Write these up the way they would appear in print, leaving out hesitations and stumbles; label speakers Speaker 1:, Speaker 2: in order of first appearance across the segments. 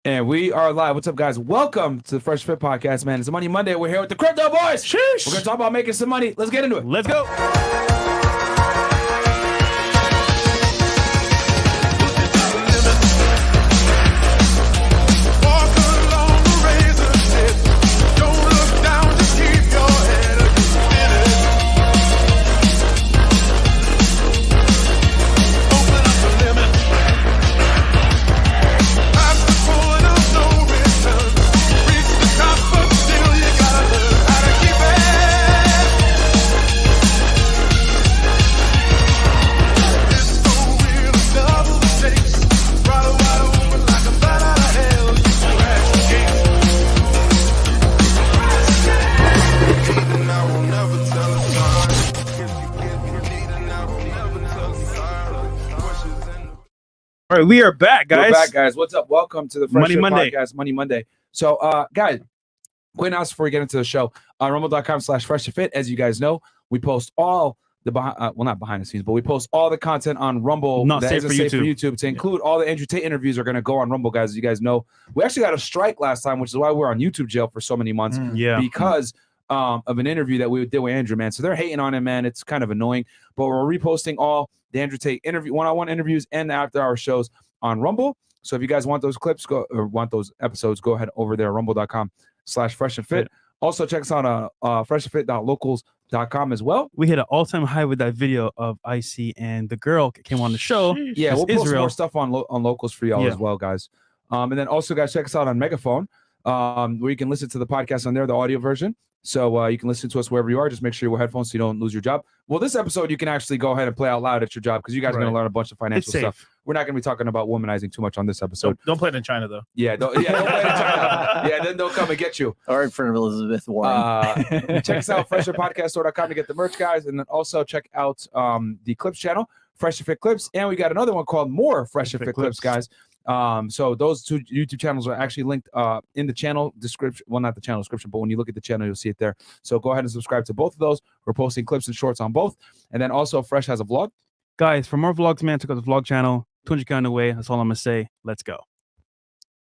Speaker 1: And we are live. What's up, guys? Welcome to the Fresh Fit Podcast, man. It's a Money Monday. We're here with the Crypto Boys.
Speaker 2: Sheesh.
Speaker 1: We're going to talk about making some money. Let's get into it.
Speaker 2: Let's go. All right, we are back, guys.
Speaker 1: We're back, guys. What's up? Welcome to the Fresh
Speaker 2: Money
Speaker 1: Fit
Speaker 2: Monday.
Speaker 1: Podcast, Money Monday. So, guys, quick announcement before we get into the show. On rumble.com/freshfit, as you guys know, we post all the not behind the scenes, but we post all the content on Rumble.
Speaker 2: Not
Speaker 1: that
Speaker 2: safe
Speaker 1: isn't
Speaker 2: for
Speaker 1: safe for YouTube. To include all the Andrew Tate interviews are going to go on Rumble, guys. As you guys know, we actually got a strike last time, which is why we're on YouTube jail for so many months.
Speaker 2: Yeah.
Speaker 1: Because of an interview that we did with Andrew, man. So they're hating on him, man. It's kind of annoying. But we're reposting all the Andrew Tate interview, one-on-one interviews, and the after-hour shows on Rumble. So if you guys want those clips, want those episodes, go ahead over there, rumble.com/freshandfit. Also check us out on freshandfit.locals.com as well.
Speaker 2: We hit an all-time high with that video of Icy and the girl came on the show.
Speaker 1: Yeah, we'll post
Speaker 2: Israel.
Speaker 1: more stuff on locals for y'all as well, guys. And then also, guys, check us out on Megaphone, where you can listen to the podcast on there, the audio version. So you can listen to us wherever you are. Just make sure you wear headphones so you don't lose your job. Well, this episode, you can actually go ahead and play out loud at your job because you guys are going to learn a bunch of financial stuff. We're not going to be talking about womanizing too much on this episode.
Speaker 3: Don't play it in China, though.
Speaker 1: Yeah, don't play it in China. Yeah, then they'll come and get you.
Speaker 4: Or in front of Elizabeth Warren.
Speaker 1: Check us out, freshfitpodcast.com to get the merch, guys. And then also check out the Clips channel, Fresh and Fit Clips. And we got another one called More Fresh and Fit Clips, guys. So those two YouTube channels are actually linked in the channel description. Well, not the channel description, but when you look at the channel, you'll see it there. So go ahead and subscribe to both of those. We're posting clips and shorts on both. And then also Fresh has a vlog.
Speaker 2: Guys, for more vlogs, man, check out the vlog channel. 200K on the way. That's all I'm going to say. Let's go.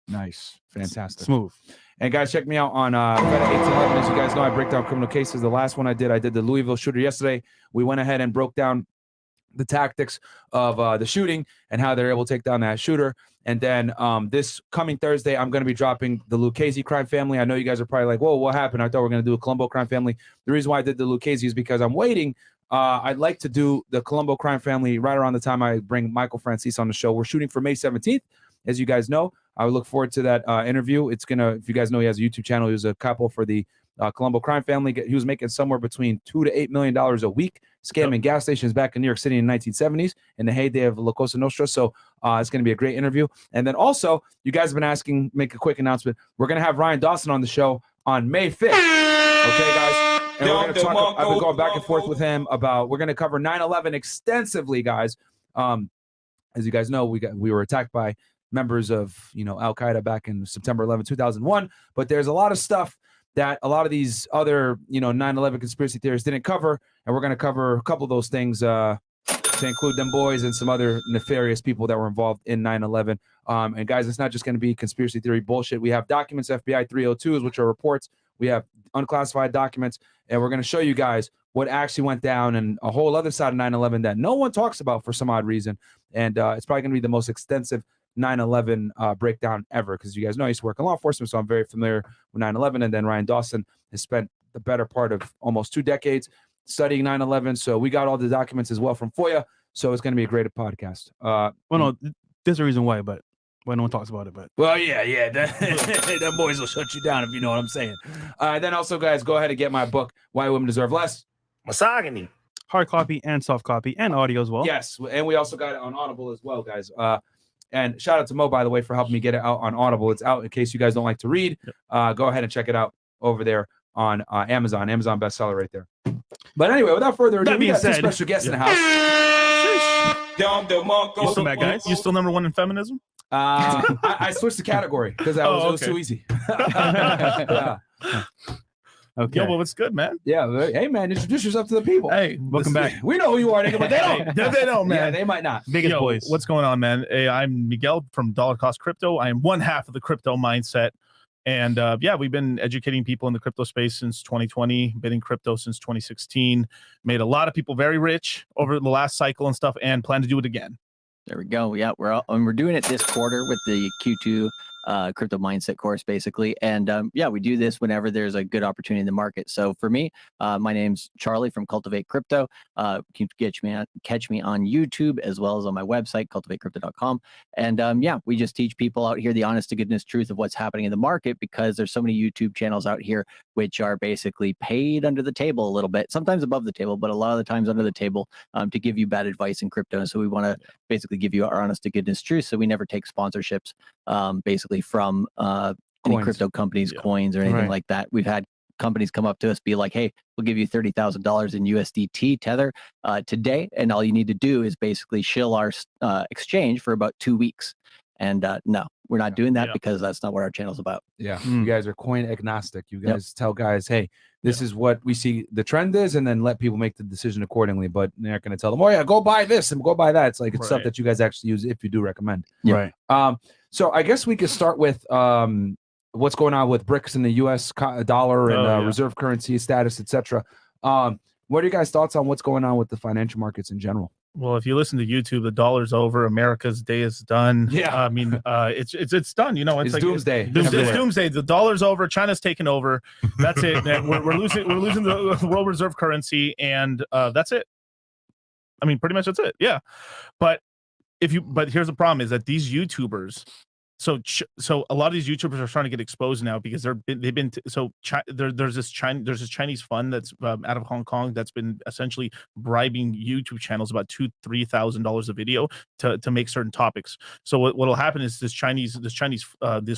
Speaker 1: Nice. Fantastic.
Speaker 2: Smooth.
Speaker 1: And guys, check me out on Feddit 1811. As you guys know, I break down criminal cases. The last one I did the Louisville shooter yesterday. We went ahead and broke down the tactics of the shooting and how they're able to take down that shooter. And then this coming Thursday, I'm going to be dropping the Lucchese crime family. I know you guys are probably like, whoa, what happened? I thought we were going to do a Colombo crime family. The reason why I did the Lucchese is because I'm waiting. I'd like to do the Colombo crime family right around the time I bring Michael Francis on the show. We're shooting for May 17th. As you guys know, I would look forward to that interview. It's going to, if you guys know, he has a YouTube channel. He was a couple for the Colombo crime family. He was making somewhere between $2 to $8 million a week scamming gas stations back in New York City in the 1970s in the heyday of La Cosa Nostra. So it's going to be a great interview. And then also, you guys have been asking, make a quick announcement. We're going to have Ryan Dawson on the show on May 5th. Okay, guys? And we're going to talk, I've been going back and forth with him about, we're going to cover 9/11 extensively, guys. As you guys know, we were attacked by members of, Al-Qaeda back in September 11, 2001. But there's a lot of stuff that a lot of these other, 9/11 conspiracy theorists didn't cover. And we're going to cover a couple of those things to include them boys and some other nefarious people that were involved in 9/11. And guys, it's not just going to be conspiracy theory bullshit. We have documents, FBI 302s, which are reports. We have unclassified documents. And we're going to show you guys what actually went down and a whole other side of 9/11 that no one talks about for some odd reason. And it's probably going to be the most extensive 9/11 breakdown ever, because you guys know I used to work in law enforcement, so I'm very familiar with 9/11. And then Ryan Dawson has spent the better part of almost 2 decades studying 9/11, so we got all the documents as well from FOIA. So it's going to be a great podcast.
Speaker 2: Well, no, there's a reason why, but no one talks about it. But
Speaker 1: well, yeah, the boys will shut you down if you know what I'm saying. Then also, guys, go ahead and get my book, Why Women Deserve Less.
Speaker 3: Misogyny.
Speaker 2: hard copy and soft copy and audio as well.
Speaker 1: Yes, and we also got it on Audible as well, guys. And shout out to Mo, by the way, for helping me get it out on Audible. It's out in case you guys don't like to read. Go ahead and check it out over there on Amazon. Amazon bestseller right there. But anyway, without further ado, we got two special guests in the house.
Speaker 3: Welcome back, guys. You still number one in feminism?
Speaker 1: I switched the category because it was too easy. Yeah.
Speaker 2: Okay.
Speaker 3: Yo, but what's good, man?
Speaker 1: Yeah. Hey, man, introduce yourself to the people.
Speaker 3: Hey,
Speaker 2: Welcome back.
Speaker 1: We know who you are, nigga, but they don't.
Speaker 3: they don't, man.
Speaker 1: Yeah, they might not.
Speaker 2: Biggest
Speaker 3: Yo,
Speaker 2: boys.
Speaker 3: what's going on, man? Hey, I'm Miguel from Dollar Cost Crypto. I am one half of the crypto mindset. And yeah, we've been educating people in the crypto space since 2020, been in crypto since 2016, made a lot of people very rich over the last cycle and stuff, and plan to do it again.
Speaker 4: There we go. Yeah, we're doing it this quarter with the Q2 crypto mindset course, basically. And yeah, we do this whenever there's a good opportunity in the market. So for me, my name's Charlie from Cultivate Crypto. You can catch me on YouTube as well as on my website, cultivatecrypto.com. And yeah, we just teach people out here the honest to goodness truth of what's happening in the market, because there's so many YouTube channels out here which are basically paid under the table a little bit, sometimes above the table, but a lot of the times under the table to give you bad advice in crypto. And so we want to basically give you our honest to goodness truth. So we never take sponsorships basically from any crypto companies, coins, or anything like that. We've had companies come up to us, be like, hey, we'll give you $30,000 in USDT Tether today. And all you need to do is basically shill our exchange for about 2 weeks. And no, we're not doing that because that's not what our channel's about.
Speaker 1: Yeah. You guys are coin agnostic. You guys tell guys, hey, this is what we see the trend is, and then let people make the decision accordingly. But they're not going to tell them, oh yeah, go buy this and go buy that. It's like it's stuff that you guys actually use if you do recommend.
Speaker 2: Right.
Speaker 1: So I guess we could start with what's going on with BRICS and the US dollar and reserve currency status, etc. What are your guys' thoughts on what's going on with the financial markets in general?
Speaker 3: Well, if you listen to YouTube, the dollar's over. America's day is done. Yeah, I mean, it's done. You know, it's like
Speaker 1: doomsday.
Speaker 3: It's doomsday. The dollar's over. China's taken over. That's it. We're losing the world reserve currency, and that's it. I mean, pretty much that's it. Yeah, but here's the problem: is that these YouTubers. So a lot of these YouTubers are trying to get exposed now because there's this Chinese fund that's out of Hong Kong that's been essentially bribing YouTube channels about $2,000-3,000 a video to make certain topics. So what'll happen is this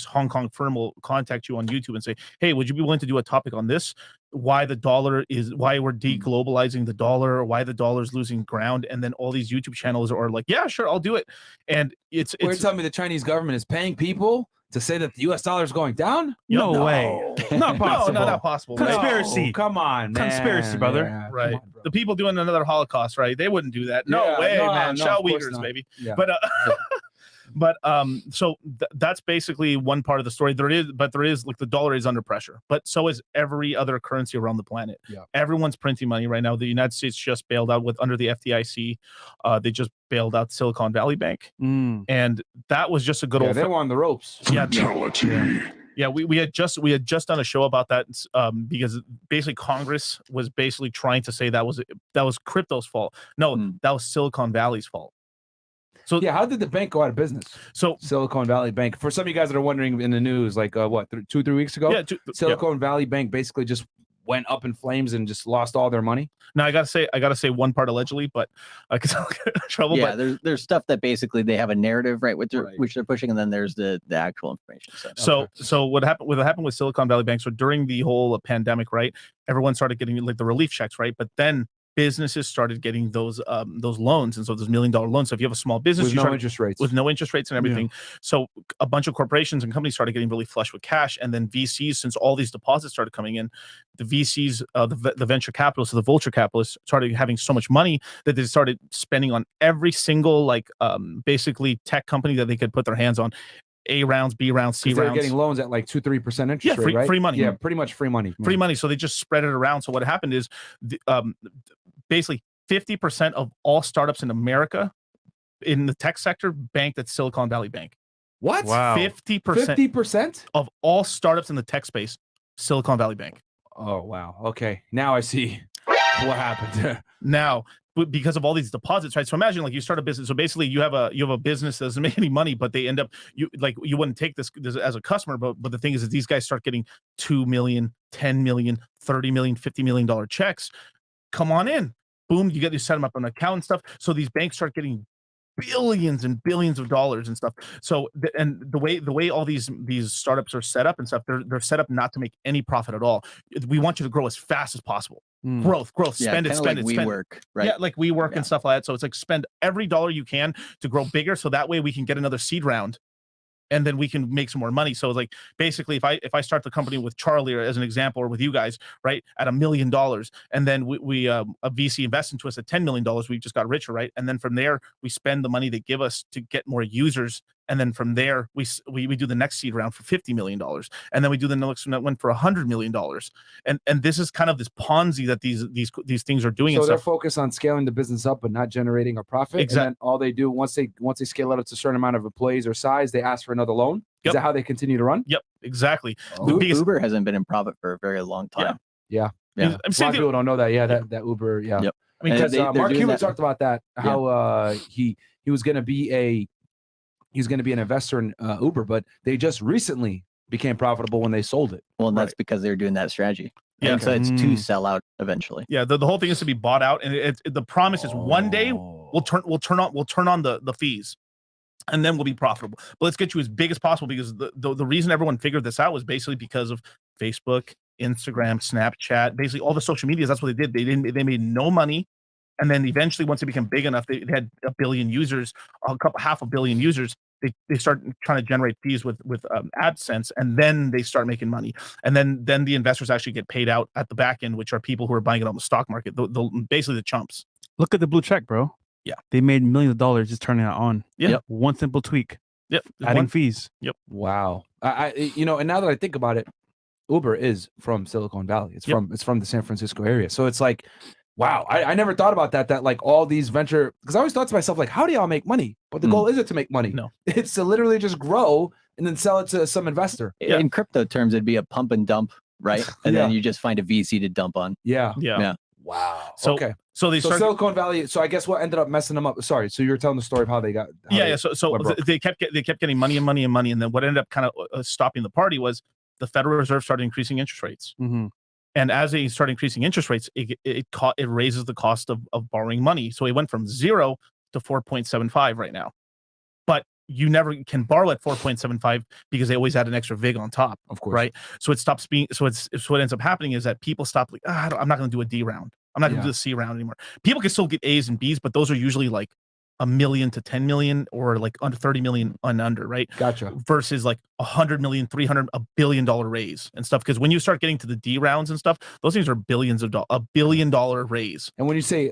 Speaker 3: Hong Kong firm will contact you on YouTube and say, hey, would you be willing to do a topic on this? Why we're deglobalizing the dollar, or why the dollar is losing ground, and then all these YouTube channels are like, yeah, sure, I'll do it. And it's
Speaker 1: telling me the Chinese government is paying people to say that the US dollar is going down?
Speaker 2: No way. Not possible.
Speaker 3: No, not possible.
Speaker 2: Conspiracy.
Speaker 1: No, come on, man.
Speaker 2: Conspiracy, brother.
Speaker 1: Yeah,
Speaker 3: right.
Speaker 1: on,
Speaker 3: the people doing another Holocaust, right? They wouldn't do that. No way, man. Shao Uyghurs, baby. Yeah. But so that's basically one part of the story. There is like the dollar is under pressure, but so is every other currency around the planet. Yeah. Everyone's printing money right now. The United States just bailed out under the FDIC. They just bailed out Silicon Valley Bank, and that was just a good old.
Speaker 1: They were on the ropes.
Speaker 3: Yeah, we had just done a show about that because basically Congress was basically trying to say that was crypto's fault. No, that was Silicon Valley's fault. So
Speaker 1: yeah, how did the bank go out of business? So Silicon Valley Bank, for some of you guys that are wondering in the news, like 2-3 weeks ago, Silicon Valley Bank basically just went up in flames and just lost all their money.
Speaker 3: Now I gotta say one part allegedly, but because I'll get in trouble.
Speaker 4: Yeah, there's stuff that basically they have a narrative which they're pushing, and then there's the actual information.
Speaker 3: So what happened with Silicon Valley Bank? So during the whole pandemic, right, everyone started getting like the relief checks, right, but then businesses started getting those loans, and so those $1 million loans. So if you have a small business
Speaker 1: with no interest rates
Speaker 3: and everything, so a bunch of corporations and companies started getting really flush with cash, and then VCs, since all these deposits started coming in, the VCs, the venture capitalists, the vulture capitalists started having so much money that they started spending on every single basically tech company that they could put their hands on. A rounds, B rounds, C rounds.
Speaker 1: They're getting loans at like 2-3% interest rate, right?
Speaker 3: Free money.
Speaker 1: Yeah, pretty much free money.
Speaker 3: Free money. So they just spread it around. So what happened is, basically 50% of all startups in America in the tech sector banked at Silicon Valley Bank.
Speaker 1: What?
Speaker 2: Wow.
Speaker 3: 50% of all startups in the tech space, Silicon Valley Bank.
Speaker 1: Oh wow. Okay, now I see what happened.
Speaker 3: Now, because of all these deposits, right? So imagine like you start a business. So basically, you have a business that doesn't make any money, but they end up you wouldn't take this as a customer, but the thing is these guys start getting $2 million, $10 million, $30 million, $50 million checks. Come on in, boom! You set them up on an account and stuff. So these banks start getting billions and billions of dollars and stuff. So the way all these startups are set up and stuff, they're set up not to make any profit at all. We want you to grow as fast as possible. Growth, spend it.
Speaker 4: WeWork, right?
Speaker 3: Yeah, like WeWork and stuff like that. So it's like spend every dollar you can to grow bigger, so that way we can get another seed round and then we can make some more money. So it's like basically if I start the company with Charlie or as an example, or with you guys, right, at $1 million, and then we a VC invests into us at $10 million, we just got richer, right? And then from there we spend the money they give us to get more users, and then from there we do the next seed round for $50 million, and then we do the next one for $100 million, and this is kind of this Ponzi that these things are doing.
Speaker 1: So
Speaker 3: and
Speaker 1: they're
Speaker 3: stuff.
Speaker 1: focused on scaling the business up but not generating a profit.
Speaker 3: Exactly.
Speaker 1: And then all they do once they scale it up to a certain amount of employees or size, they ask for another loan.
Speaker 3: Yep.
Speaker 1: Is that how they continue to run?
Speaker 3: Yep, exactly.
Speaker 1: Oh.
Speaker 4: Uber hasn't been in profit for a very long time.
Speaker 1: Yeah.
Speaker 3: I'm
Speaker 1: A lot of
Speaker 3: saying
Speaker 1: people don't know that. Yeah, that Uber. Yeah.
Speaker 4: Yep.
Speaker 3: I mean,
Speaker 4: And
Speaker 1: Because
Speaker 4: they're
Speaker 1: Mark
Speaker 4: doing
Speaker 1: Cuban
Speaker 4: that-
Speaker 1: talked about that. How he was going to be an investor in Uber, but they just recently became profitable when they sold it.
Speaker 4: Well, and that's because they're doing that strategy.
Speaker 3: Yeah.
Speaker 4: And so it's to sell out eventually.
Speaker 3: yeah, the whole thing is to be bought out, and the promise is one day we'll turn on the fees, and then we'll be profitable. But let's get you as big as possible, because the reason everyone figured this out was basically because of Facebook, Instagram, Snapchat, basically all the social medias. That's what they did. They made no money, and then eventually, once they became big enough, they had 1 billion users, half a billion users. They start trying to generate fees with AdSense, and then they start making money, and then the investors actually get paid out at the back end, which are people who are buying it on the stock market, basically the chumps.
Speaker 2: Look at the blue check, bro.
Speaker 3: Yeah.
Speaker 2: They made millions of dollars just turning it on.
Speaker 3: Yeah.
Speaker 4: Yep.
Speaker 2: One simple tweak.
Speaker 3: Yep.
Speaker 2: Adding fees.
Speaker 1: Wow. I and now that I think about it, Uber is from Silicon Valley. It's from the San Francisco area. So it's like, wow, I never thought about that like all these venture, because I always thought to myself, like, how do y'all make money? But the goal isn't to make money.
Speaker 3: No.
Speaker 1: It's to literally just grow and then sell it to some investor.
Speaker 3: Yeah.
Speaker 4: In crypto terms, it'd be a pump and dump, right? And
Speaker 1: Yeah.
Speaker 4: then you just find a VC to dump on.
Speaker 1: Yeah.
Speaker 3: Yeah.
Speaker 1: Wow.
Speaker 3: So
Speaker 1: okay.
Speaker 3: so they
Speaker 1: So
Speaker 3: start.
Speaker 1: Silicon Valley. So I guess what ended up messing them up. Sorry. So you were telling the story of how they got.
Speaker 3: So
Speaker 1: went broke.
Speaker 3: they kept getting money, and then what ended up kind of stopping the party was the Federal Reserve started increasing interest rates.
Speaker 2: Mm-hmm.
Speaker 3: And as they start increasing interest rates, it raises the cost of borrowing money. So it went from 0 to 4.75 right now. But you never can borrow at 4.75 because they always add an extra VIG on top.
Speaker 1: Of course.
Speaker 3: Right. So it stops being. So what ends up happening is that people stop like, I'm not going to do a D round. I'm not going to do the C round anymore. People can still get A's and B's, but those are usually like $1 million to 10 million, or like under 30 million and under, right?
Speaker 1: Gotcha.
Speaker 3: Versus like 100 million, 300, $1 billion raise and stuff. Because when you start getting to the D rounds and stuff, those things are billions of dollars, $1 billion raise.
Speaker 1: And when you say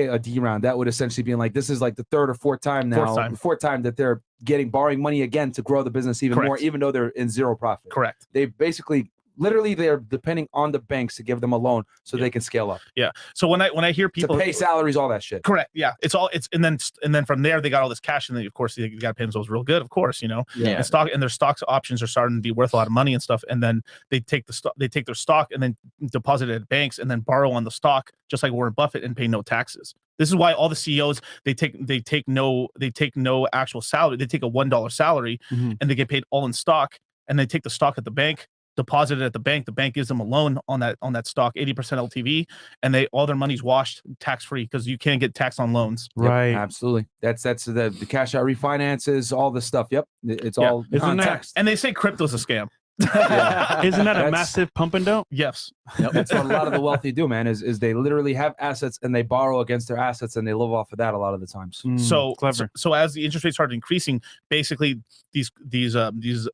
Speaker 1: a D round, that would essentially be like, this is like the third or fourth time now, fourth time that they're borrowing money again to grow the business even more, even though they're in zero profit.
Speaker 3: Correct.
Speaker 1: They basically, literally, they're depending on the banks to give them a loan so they can scale up.
Speaker 3: Yeah. So when I hear people
Speaker 1: to pay salaries, all that shit.
Speaker 3: Correct. Yeah. And then from there they got all this cash, and then of course they got to pay themselves real good, of course, you know.
Speaker 1: Yeah.
Speaker 3: And their stocks options are starting to be worth a lot of money and stuff. And then they take their stock and then deposit it at banks and then borrow on the stock, just like Warren Buffett, and pay no taxes. This is why all the CEOs they take no actual salary. They take a $1 salary and they get paid all in stock, and they take the stock at the bank, deposit it at the bank. The bank gives them a loan on that stock, 80% LTV, and all their money's washed tax free, because you can't get taxed on loans.
Speaker 2: Right.
Speaker 1: Yep, absolutely. That's the cash out refinances, all this stuff. Yep. It's all context.
Speaker 3: And they say crypto's a scam.
Speaker 2: Isn't that a massive pump and dump?
Speaker 3: Yes.
Speaker 1: Yep. That's what a lot of the wealthy do, man, is they literally have assets and they borrow against their assets and they live off of that a lot of the times.
Speaker 3: So
Speaker 2: clever.
Speaker 3: So as the interest rates started increasing, basically these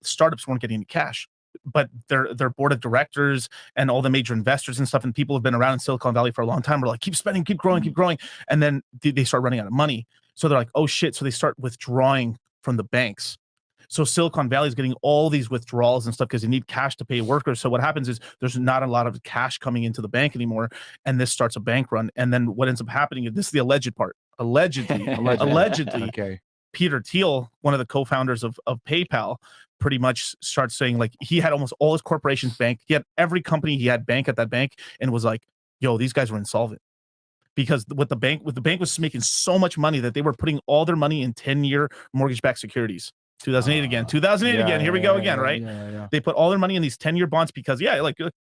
Speaker 3: startups weren't getting any cash, but their board of directors and all the major investors and stuff, and people have been around in Silicon Valley for a long time, were like, keep spending, keep growing. And then they start running out of money. So they're like, oh shit. So they start withdrawing from the banks. So Silicon Valley is getting all these withdrawals and stuff because they need cash to pay workers. So what happens is there's not a lot of cash coming into the bank anymore, and this starts a bank run. And then what ends up happening is, this is the alleged part. Allegedly,
Speaker 1: Okay.
Speaker 3: Peter Thiel, one of the co-founders of PayPal, pretty much starts saying, like, he had almost all his corporations banked. He had every company he had bank at that bank, and was like, yo, these guys were insolvent. Because the bank was making so much money that they were putting all their money in 10-year mortgage-backed securities. 2008 again. Here we go again, right?
Speaker 1: Yeah.
Speaker 3: They put all their money in these 10-year bonds because,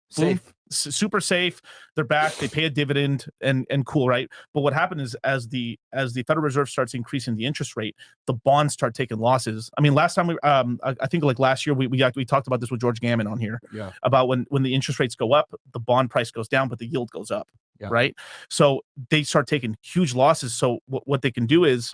Speaker 1: Safe.
Speaker 3: Super safe. They're back. They pay a dividend and cool, right? But what happened is, as the Federal Reserve starts increasing the interest rate, the bonds start taking losses. I mean, last time I think like last year we talked about this with George Gammon on here.
Speaker 1: Yeah.
Speaker 3: About when the interest rates go up, the bond price goes down, but the yield goes up.
Speaker 1: Yeah.
Speaker 3: Right. So they start taking huge losses. So what they can do is,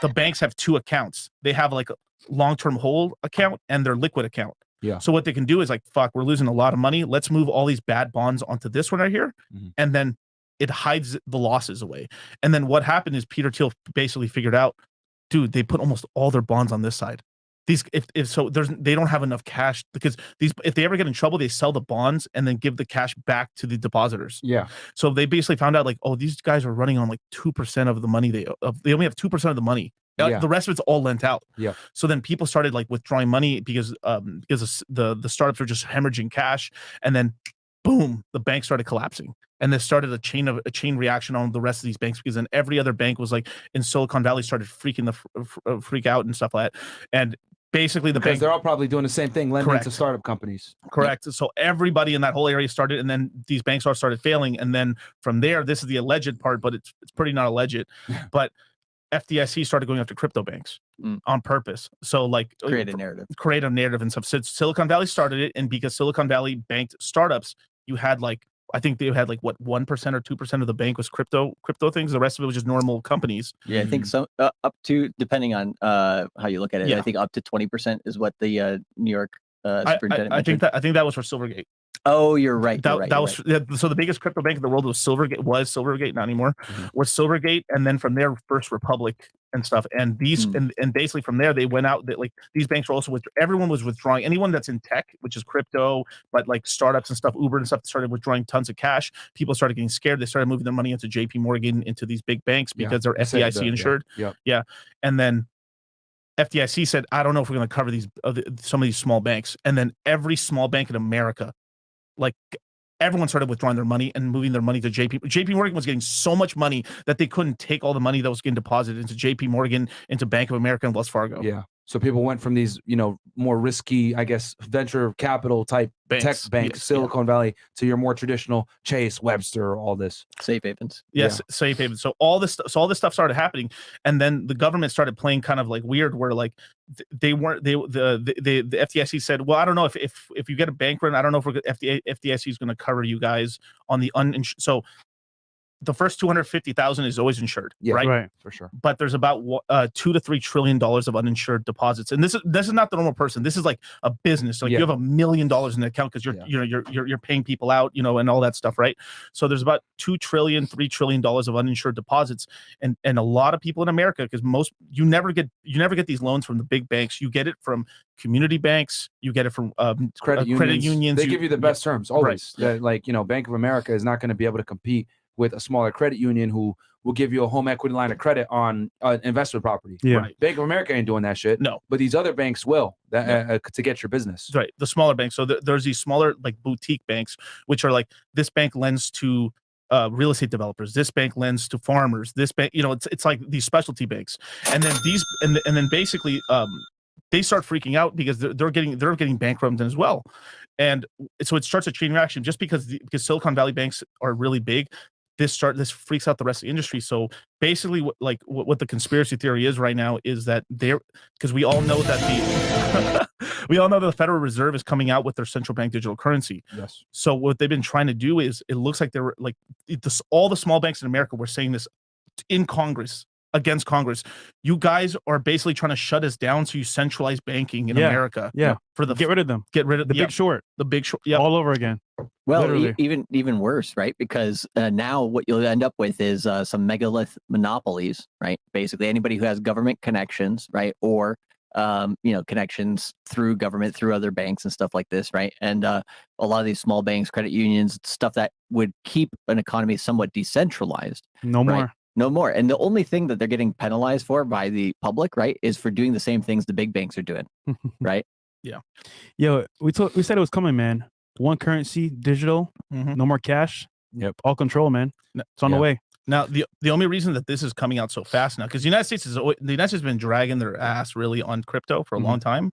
Speaker 3: the banks have two accounts. They have like long-term hold account and their liquid account.
Speaker 1: Yeah.
Speaker 3: So what they can do is like, fuck, we're losing a lot of money. Let's move all these bad bonds onto this one right here. And then it hides the losses away. And then what happened is Peter Thiel basically figured out, dude, they put almost all their bonds on this side. These, if so, they don't have enough cash because if they ever get in trouble, they sell the bonds and then give the cash back to the depositors.
Speaker 1: Yeah.
Speaker 3: So they basically found out like, oh, these guys are running on like 2% of the money they only have 2% of the money. The rest of it's all lent out.
Speaker 1: Yeah.
Speaker 3: So then people started like withdrawing money because the startups were just hemorrhaging cash, and then boom, the bank started collapsing. And this started a chain reaction on the rest of these banks, because then every other bank was like in Silicon Valley started freak out and stuff like that. And basically
Speaker 1: because they're all probably doing the same thing, lending to startup companies.
Speaker 3: Correct. Yeah. So everybody in that whole area started, and then these banks all started failing. And then from there, this is the alleged part, but it's pretty not alleged. But FDIC started going after crypto banks on purpose. So like
Speaker 4: create a narrative
Speaker 3: and stuff. So Silicon Valley started it, and because Silicon Valley banked startups, you had like, I think they had like what 1% or 2% of the bank was crypto things. The rest of it was just normal companies.
Speaker 4: Yeah, I think so. Up to, depending on how you look at it, I think up to 20% is what the New York superintendent mentioned.
Speaker 3: I think that was for Silvergate.
Speaker 4: Oh, you're right.
Speaker 3: So the biggest crypto bank in the world was Silvergate, not anymore. Was Silvergate, and then from there, First Republic and stuff. And these and basically from there they went out. That like these banks were also everyone was withdrawing. Anyone that's in tech, which is crypto, but like startups and stuff, Uber and stuff, started withdrawing tons of cash. People started getting scared. They started moving their money into JP Morgan, into these big banks because they're FDIC insured. Yeah. And then FDIC said, I don't know if we're going to cover these some of these small banks. And then every small bank in America, like everyone started withdrawing their money and moving their money to JP Morgan was getting so much money that they couldn't take all the money that was getting deposited into JP Morgan, into Bank of America and Wells Fargo.
Speaker 1: Yeah. So people went from these, more risky, I guess, venture capital type tech banks, Silicon Valley, to your more traditional Chase, Webster, all this
Speaker 4: safe havens.
Speaker 3: Yes, safe havens. So all this stuff started happening, and then the government started playing kind of like weird, where like the FDIC said, well, I don't know if you get a bank run, I don't know if FDIC is going to cover you guys on the uninsured. So the first 250,000 is always insured, right?
Speaker 1: For sure.
Speaker 3: But there's about $2 to $3 trillion of uninsured deposits, and this is not the normal person. This is like a business. Like you have $1 million in the account because you're paying people out, and all that stuff, right? So there's about $2 trillion, $3 trillion of uninsured deposits, and a lot of people in America, because you never get these loans from the big banks. You get it from community banks. You get it from credit unions.
Speaker 1: They give you the best terms always. Right. Like Bank of America is not going to be able to compete with a smaller credit union who will give you a home equity line of credit on investment property.
Speaker 2: Yeah.
Speaker 3: Right.
Speaker 1: Bank of America ain't doing that shit.
Speaker 3: No.
Speaker 1: But these other banks will to get your business.
Speaker 3: Right. The smaller banks. So there's these smaller like boutique banks, which are like, this bank lends to real estate developers. This bank lends to farmers. This bank, it's like these specialty banks. And then and then basically they start freaking out because they're getting bankrupted as well. And so it starts a chain reaction just because Silicon Valley banks are really big. This freaks out the rest of the industry. So basically, what the conspiracy theory is right now is that because we all know that the Federal Reserve is coming out with their central bank digital currency.
Speaker 1: Yes. So
Speaker 3: what they've been trying to do is, it looks like they're like all the small banks in America were saying this in Congress, against Congress. You guys are basically trying to shut us down, so you centralize banking in America.
Speaker 2: Yeah.
Speaker 3: Get
Speaker 2: rid of them.
Speaker 3: Get rid of
Speaker 2: the Big Short.
Speaker 3: The Big Short. Yeah.
Speaker 2: All over again.
Speaker 4: Well, even worse, right? Because now what you'll end up with is some megalith monopolies, right? Basically, anybody who has government connections, right, or connections through government, through other banks and stuff like this, right? And a lot of these small banks, credit unions, stuff that would keep an economy somewhat decentralized.
Speaker 2: No more.
Speaker 4: No more. And the only thing that they're getting penalized for by the public, right, is for doing the same things the big banks are doing, right?
Speaker 3: Yeah.
Speaker 2: Yo, we said it was coming, man. One currency, digital, no more cash.
Speaker 1: Yep.
Speaker 2: All control, man. It's on the way.
Speaker 3: Now, the only reason that this is coming out so fast now, because the United States has been dragging their ass really on crypto for a long time.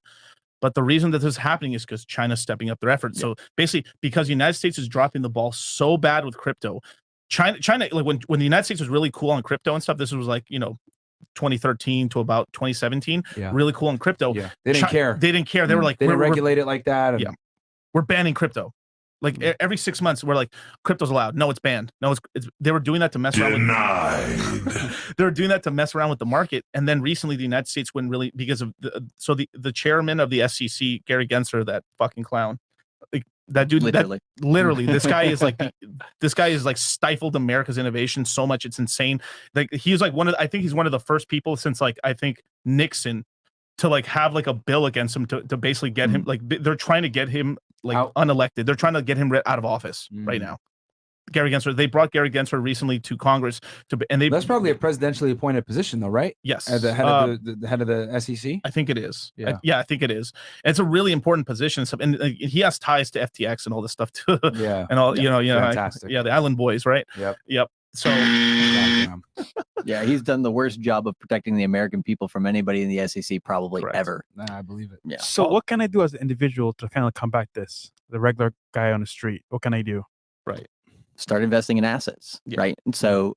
Speaker 3: But the reason that this is happening is because China's stepping up their efforts. So basically, because the United States is dropping the ball so bad with crypto, China, like when the United States was really cool on crypto and stuff, this was like, 2013 to about 2017, really cool on crypto.
Speaker 1: Yeah. They didn't care.
Speaker 3: They didn't care. They were like,
Speaker 1: they didn't regulate it like that.
Speaker 3: We're banning crypto. Like every 6 months, we're like, crypto's allowed. No, it's banned. No, it's they were doing that to mess around with they were doing that to mess around with the market. And then recently the United States wouldn't really, because of the chairman of the SEC, Gary Gensler, that fucking clown. Like, that dude, literally, this guy is like stifled America's innovation so much, it's insane. Like he's like I think he's one of the first people since like I think Nixon to like have like a bill against him to basically get him, like they're trying to get him like unelected. They're trying to get him out of office right now. Gary Gensler, they brought Gary Gensler recently to Congress that's
Speaker 1: probably a presidentially appointed position though, right?
Speaker 3: Yes.
Speaker 1: As the head of the head of the SEC.
Speaker 3: I think it is.
Speaker 1: Yeah.
Speaker 3: I think it is. And it's a really important position. And he has ties to FTX and all this stuff too.
Speaker 1: Yeah.
Speaker 3: And all,
Speaker 1: fantastic.
Speaker 3: the Island Boys, right? Yep. So
Speaker 4: yeah, he's done the worst job of protecting the American people from anybody in the SEC probably ever.
Speaker 1: Nah, I believe it.
Speaker 4: Yeah.
Speaker 2: So what can I do as an individual to kind of combat this? The regular guy on the street. What can I do?
Speaker 3: Right.
Speaker 4: Start investing in assets, right? And so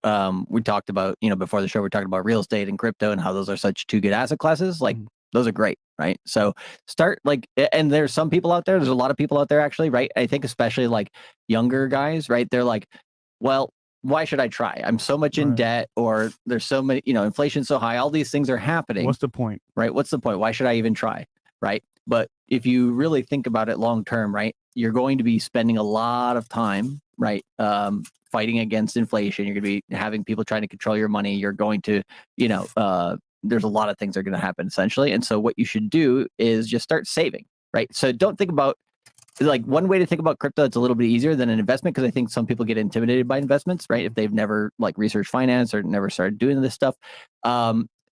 Speaker 4: we talked about, before the show, we're talking about real estate and crypto and how those are such two good asset classes. Like those are great, right? So start and there's some people out there, there's a lot of people out there actually, right? I think especially like younger guys, right? They're like, well, why should I try? I'm so much in debt, or there's so many, inflation's so high, all these things are happening.
Speaker 2: What's the point?
Speaker 4: Right? What's the point? Why should I even try? Right? But if you really think about it long term, right, you're going to be spending a lot of time, right, fighting against inflation. You're going to be having people trying to control your money. You're going to, there's a lot of things that are going to happen essentially. And so what you should do is just start saving, right? So don't think about, like, one way to think about crypto, it's a little bit easier than an investment, because I think some people get intimidated by investments, right? If they've never like researched finance or never started doing this stuff.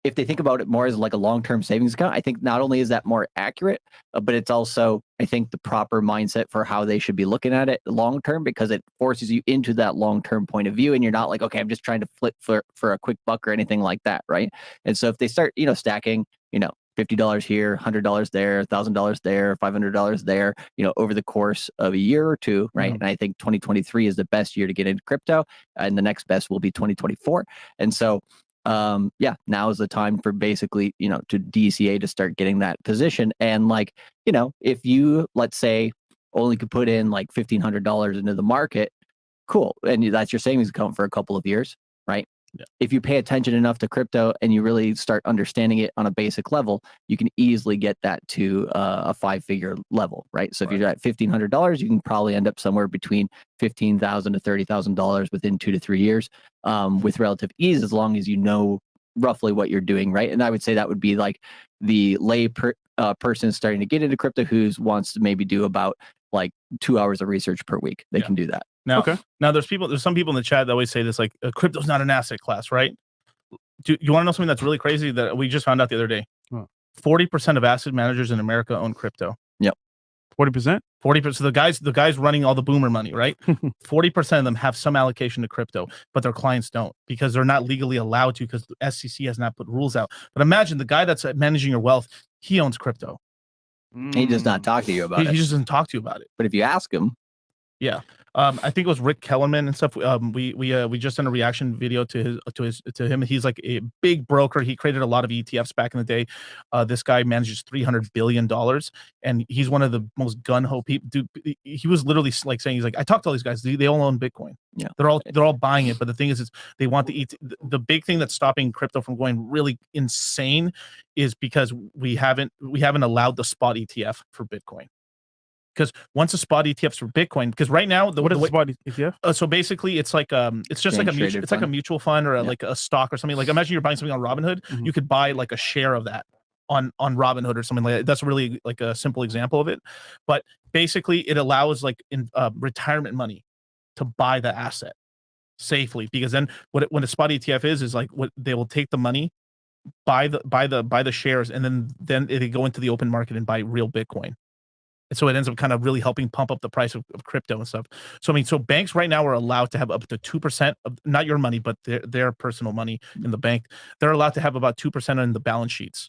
Speaker 4: If they think about it more as like a long-term savings account, I think not only is that more accurate, but it's also, I think, the proper mindset for how they should be looking at it long-term, because it forces you into that long-term point of view. And you're not like, okay, I'm just trying to flip for a quick buck or anything like that, right? And so if they start, stacking, $50 here, $100 there, $1,000 there, $500 there, over the course of a year or two, right? And I think 2023 is the best year to get into crypto, and the next best will be 2024. And so, now is the time for basically, to DCA to start getting that position. And like, if you, let's say, only could put in like $1,500 into the market, cool. And that's your savings account for a couple of years, right? Yeah. If you pay attention enough to crypto and you really start understanding it on a basic level, you can easily get that to a 5-figure level, right? So if you're at $1,500, you can probably end up somewhere between $15,000 to $30,000 within 2 to 3 years, with relative ease, as long as you know roughly what you're doing, right? And I would say that would be like the person starting to get into crypto who wants to maybe do about like 2 hours of research per week. They can do that.
Speaker 3: Now, there's some people in the chat that always say this, like, crypto's not an asset class, right? Do you want to know something that's really crazy that we just found out the other day? 40% of asset managers in America own crypto.
Speaker 2: Yep. 40%?
Speaker 3: 40%. The guys running all the boomer money, right? 40% of them have some allocation to crypto, but their clients don't, because they're not legally allowed to, because the SEC has not put rules out. But imagine the guy that's managing your wealth, he owns crypto.
Speaker 4: He does not talk to you about it.
Speaker 3: He just doesn't talk to you about it.
Speaker 4: But if you ask him,
Speaker 3: I think it was Rick Kellerman and stuff. We just done a reaction video to him. He's like a big broker. He created a lot of ETFs back in the day. This guy manages $300 billion, and he's one of the most gun-ho people. Dude, he was literally like saying, he's like, I talked to all these guys. They all own Bitcoin. Yeah, they're all buying it. But the thing is they want the big thing that's stopping crypto from going really insane is because we haven't allowed the spot ETF for Bitcoin. Because once a spot ETF's for Bitcoin, because right now
Speaker 2: what is a spot ETF?
Speaker 3: So basically, it's like it's just like a mutual fund or like a stock or something. Like, imagine you're buying something on Robinhood, you could buy like a share of that on Robinhood or something like that. That's really like a simple example of it. But basically, it allows like retirement money to buy the asset safely, because then when a spot ETF is like, what they will take the money, buy the shares, and then they go into the open market and buy real Bitcoin. And so it ends up kind of really helping pump up the price of crypto and stuff. So, I mean, so banks right now are allowed to have up to 2% of, not your money, but their personal money in the bank. They're allowed to have about 2% on the balance sheets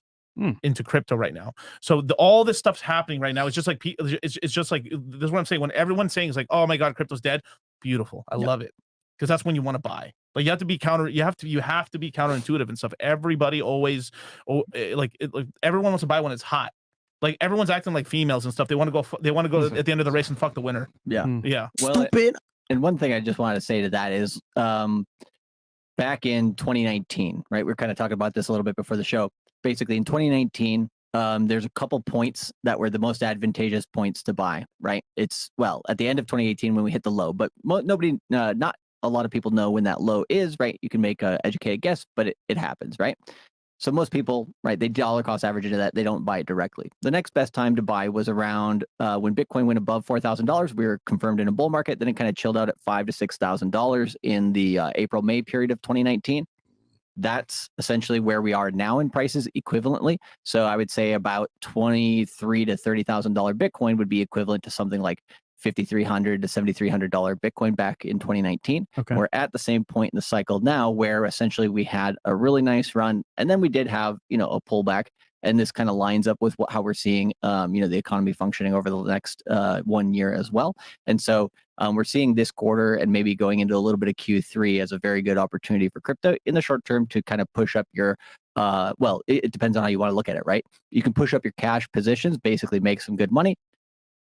Speaker 3: into crypto right now. So all this stuff's happening right now. It's just like, this is what I'm saying. When everyone's saying is like, oh my God, crypto's dead. Beautiful. I love it. Because that's when you want to buy. But you have to be counterintuitive and stuff. Everybody always, everyone wants to buy when it's hot. Like everyone's acting like females and stuff. They want to go. They want to go at the end of the race and fuck the winner.
Speaker 4: Yeah.
Speaker 3: Yeah.
Speaker 4: Well, stupid. And one thing I just wanted to say to that is, back in 2019, right? We are kind of talking about this a little bit before the show. Basically, in 2019, there's a couple points that were the most advantageous points to buy, right? It's, well, at the end of 2018 when we hit the low, but nobody, not a lot of people know when that low is, right? You can make an educated guess, but it happens, right? So most people, right, they dollar cost average into that. They don't buy it directly. The next best time to buy was around when Bitcoin went above $4,000. We were confirmed in a bull market. Then it kind of chilled out at $5,000 to $6,000 in the April-May period of 2019. That's essentially where we are now in prices equivalently. So I would say about $23,000 to $30,000 Bitcoin would be equivalent to something like $5,300 to $7,300 Bitcoin back in 2019.
Speaker 2: Okay.
Speaker 4: We're at the same point in the cycle now where essentially we had a really nice run, and then we did have, a pullback, and this kind of lines up with how we're seeing, the economy functioning over the next 1 year as well. And so we're seeing this quarter and maybe going into a little bit of Q3 as a very good opportunity for crypto in the short term to kind of push up your it depends on how you want to look at it, right? You can push up your cash positions, basically make some good money,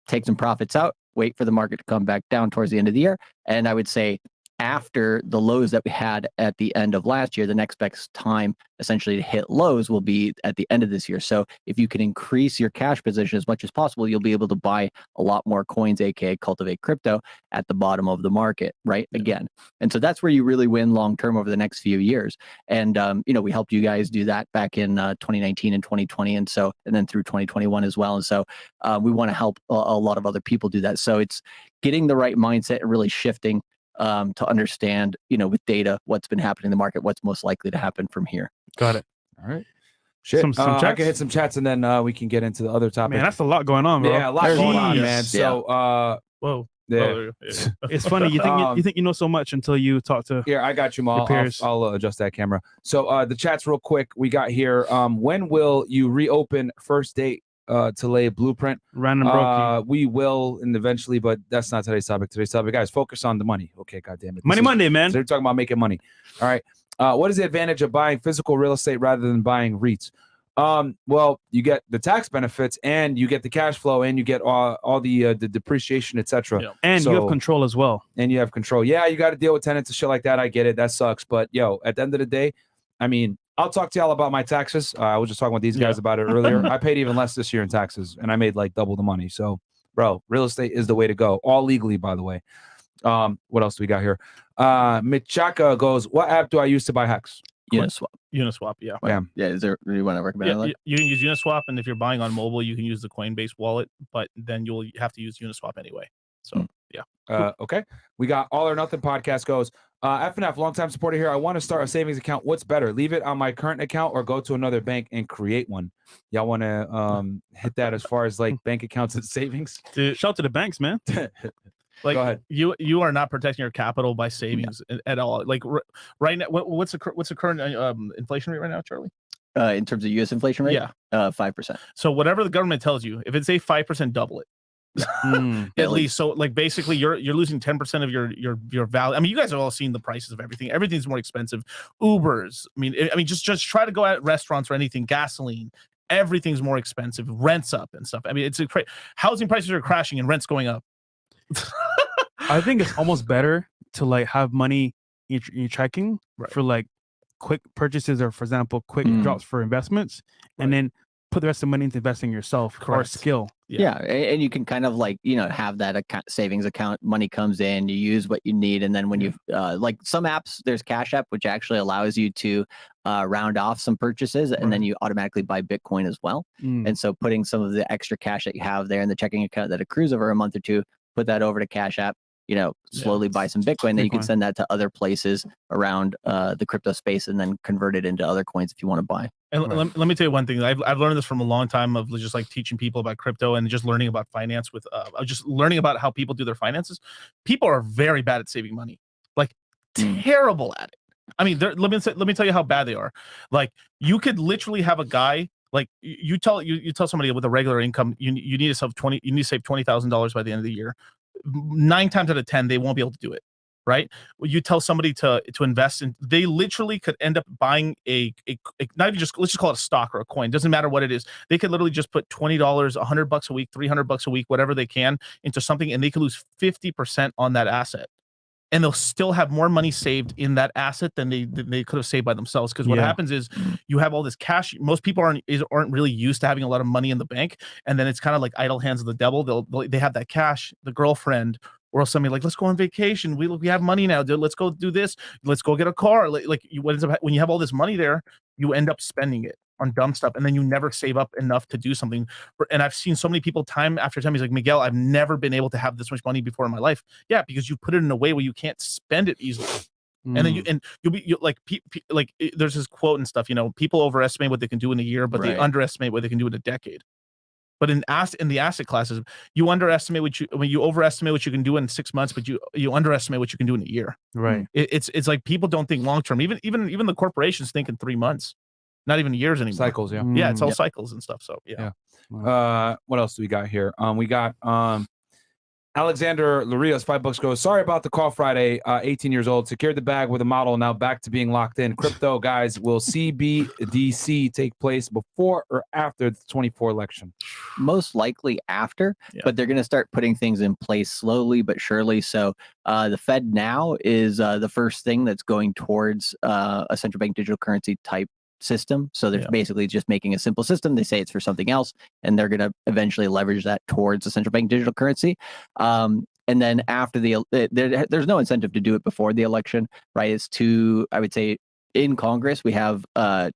Speaker 4: take some profits out, wait for the market to come back down towards the end of the year. And I would say after the lows that we had at the end of last year, the next best time essentially to hit lows will be at the end of this year. So if you can increase your cash position as much as possible, you'll be able to buy a lot more coins, aka Cultivate crypto, at the bottom of the market, right? Again. And so that's where you really win long term over the next few years. And we helped you guys do that back in 2019 and 2020, and then through 2021 as well. And so we want to help a lot of other people do that. So it's getting the right mindset and really shifting to understand, with data, what's been happening in the market, what's most likely to happen from here.
Speaker 2: Got it.
Speaker 1: All right. Shit.
Speaker 2: Some
Speaker 1: I
Speaker 2: chats?
Speaker 1: can hit some chats and then we can get into the other topic.
Speaker 2: Man, that's a lot going on, bro.
Speaker 1: Yeah, a lot going on,
Speaker 2: Jeez.
Speaker 1: man. So,
Speaker 3: Whoa.
Speaker 1: yeah.
Speaker 2: It's funny. You think you know so much until you talk to.
Speaker 1: Here, I got you, Mal.
Speaker 2: peers.
Speaker 1: I'll adjust that camera. So the chats real quick. We got here. When will you reopen First Date to lay blueprint?
Speaker 2: Random broke.
Speaker 1: We will, and eventually, but that's not today's topic. Today's topic, guys, focus on the money. Okay, goddamn it.
Speaker 2: Money Monday, man.
Speaker 1: So we're talking about making money. All right. What is the advantage of buying physical real estate rather than buying REITs? Well, you get the tax benefits, and you get the cash flow, and you get all the depreciation, etc.
Speaker 3: Yeah.
Speaker 2: And you have control as well.
Speaker 1: And you have control. Yeah, you got to deal with tenants and shit like that. I get it. That sucks. But at the end of the day, I mean, I'll talk to y'all about my taxes. I was just talking with these guys about it earlier. I paid even less this year in taxes, and I made like double the money. So, bro, real estate is the way to go. All legally, by the way. What else do we got here? Michaka goes, what app do I use to buy Hex?
Speaker 3: Uniswap, yeah.
Speaker 4: Yeah, is there, do you want to recommend that?
Speaker 3: You can use Uniswap, and if you're buying on mobile, you can use the Coinbase wallet, but then you'll have to use Uniswap anyway. So, yeah.
Speaker 1: Okay. We got All or Nothing podcast goes, FNF, long-time supporter here. I want to start a savings account. What's better? Leave it on my current account or go to another bank and create one? Y'all want to hit that as far as like bank accounts and savings?
Speaker 3: Dude,
Speaker 2: Shout to the banks, man.
Speaker 3: Like,
Speaker 1: go ahead.
Speaker 3: You are not protecting your capital by savings at all. Like right now, what's the current inflation rate right now, Charlie?
Speaker 4: In terms of U.S. inflation rate?
Speaker 3: Yeah.
Speaker 4: 5%.
Speaker 3: So whatever the government tells you, if it's a 5%, double it. At least. So like basically you're losing 10% of your value. I mean, you guys have all seen the prices of everything. Everything's more expensive. Ubers. I mean, just try to go at restaurants or anything. Gasoline. Everything's more expensive. Rent's up and stuff. I mean, it's housing prices are crashing and rent's going up.
Speaker 2: I think it's almost better to like have money in your checking for like quick purchases, or for example, quick drops for investments, and then put the rest of the money into investing yourself or skill.
Speaker 4: Yeah, and you can kind of like, have that savings account, money comes in, you use what you need. And then when you like some apps, there's Cash App, which actually allows you to round off some purchases, and then you automatically buy Bitcoin as well. And so putting some of the extra cash that you have there in the checking account that accrues over a month or two, put that over to Cash App, slowly buy some Bitcoin. Then you can send that to other places around the crypto space and then convert it into other coins if you want to buy.
Speaker 3: And let me tell you one thing. I've learned this from a long time of just like teaching people about crypto and just learning about finance with just learning about how people do their finances. People are very bad at saving money, like terrible at it. I mean, let me tell you how bad they are. Like you could literally have a guy, like you tell somebody with a regular income, you need to save $20,000 by the end of the year. 9 times out of 10, they won't be able to do it. right? You tell somebody to invest in, they literally could end up buying a not even just, let's just call it a stock or a coin. Doesn't matter what it is. They could literally just put $20, $100 a week, $300 a week, whatever they can into something, and they could lose 50% on that asset. And they'll still have more money saved in that asset than they could have saved by themselves. Because what happens is you have all this cash. Most people aren't really used to having a lot of money in the bank, and then it's kind of like idle hands of the devil. They have that cash, the girlfriend, or somebody like, let's go on vacation. We have money now, dude. Let's go do this. Let's go get a car. Like when you have all this money there, you end up spending it on dumb stuff, and then you never save up enough to do something. And I've seen so many people time after time. He's like, Miguel, I've never been able to have this much money before in my life. Yeah, because you put it in a way where you can't spend it easily. And then there's this quote and stuff. People overestimate what they can do in a year, but they underestimate what they can do in a decade. But in the asset classes, you overestimate what you can do in 6 months, but you underestimate what you can do in a year.
Speaker 2: Right.
Speaker 3: It's like people don't think long term. Even the corporations think in 3 months. Not even years anymore.
Speaker 1: Cycles, yeah.
Speaker 3: Yeah, it's all cycles and stuff. So yeah.
Speaker 1: What else do we got here? We got Alexander Larios, $5 goes, sorry about the call Friday, 18 years old, secured the bag with a model, now back to being locked in. Crypto, guys, will CBDC take place before or after the 24 election?
Speaker 4: Most likely after, but they're going to start putting things in place slowly but surely. So the Fed now is the first thing that's going towards a central bank digital currency type system. So they're basically just making a simple system. They say it's for something else, and they're going to eventually leverage that towards a central bank digital currency. And then after there's no incentive to do it before the election, right? It's I would say, in Congress, we have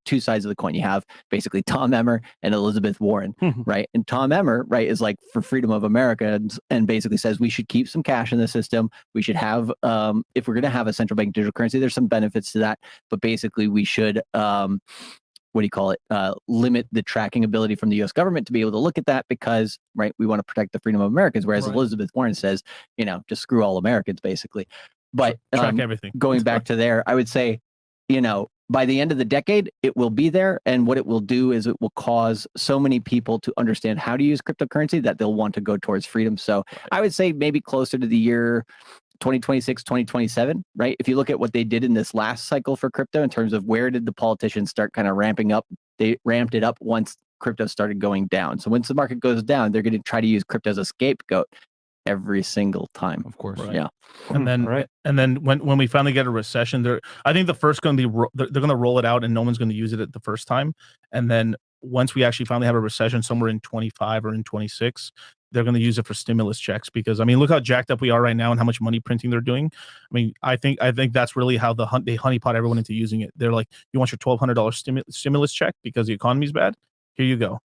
Speaker 4: two sides of the coin. You have basically Tom Emmer and Elizabeth Warren, right? And Tom Emmer, right, is like for freedom of America and basically says we should keep some cash in the system. We should have, if we're going to have a central bank digital currency, there's some benefits to that, but basically we should, limit the tracking ability from the U.S. government to be able to look at that because, right, we want to protect the freedom of Americans. Whereas Elizabeth Warren says, just screw all Americans, basically. But
Speaker 3: track everything.
Speaker 4: Going back to there, I would say, by the end of the decade, it will be there. And what it will do is it will cause so many people to understand how to use cryptocurrency that they'll want to go towards freedom. So I would say maybe closer to the year 2026, 2027, right? If you look at what they did in this last cycle for crypto in terms of where did the politicians start kind of ramping up, they ramped it up once crypto started going down. So once the market goes down, they're going to try to use crypto as a scapegoat every single time.
Speaker 1: Of course.
Speaker 3: Right.
Speaker 4: Yeah.
Speaker 3: And then when we finally get a recession, I think the first going to be they're going to roll it out and no one's going to use it at the first time. And then once we actually finally have a recession somewhere in 25 or in 26, they're going to use it for stimulus checks because look how jacked up we are right now and how much money printing they're doing. I think that's really how they honeypot everyone into using it. They're like, you want your $1,200 stimulus check because the economy's bad? Here you go.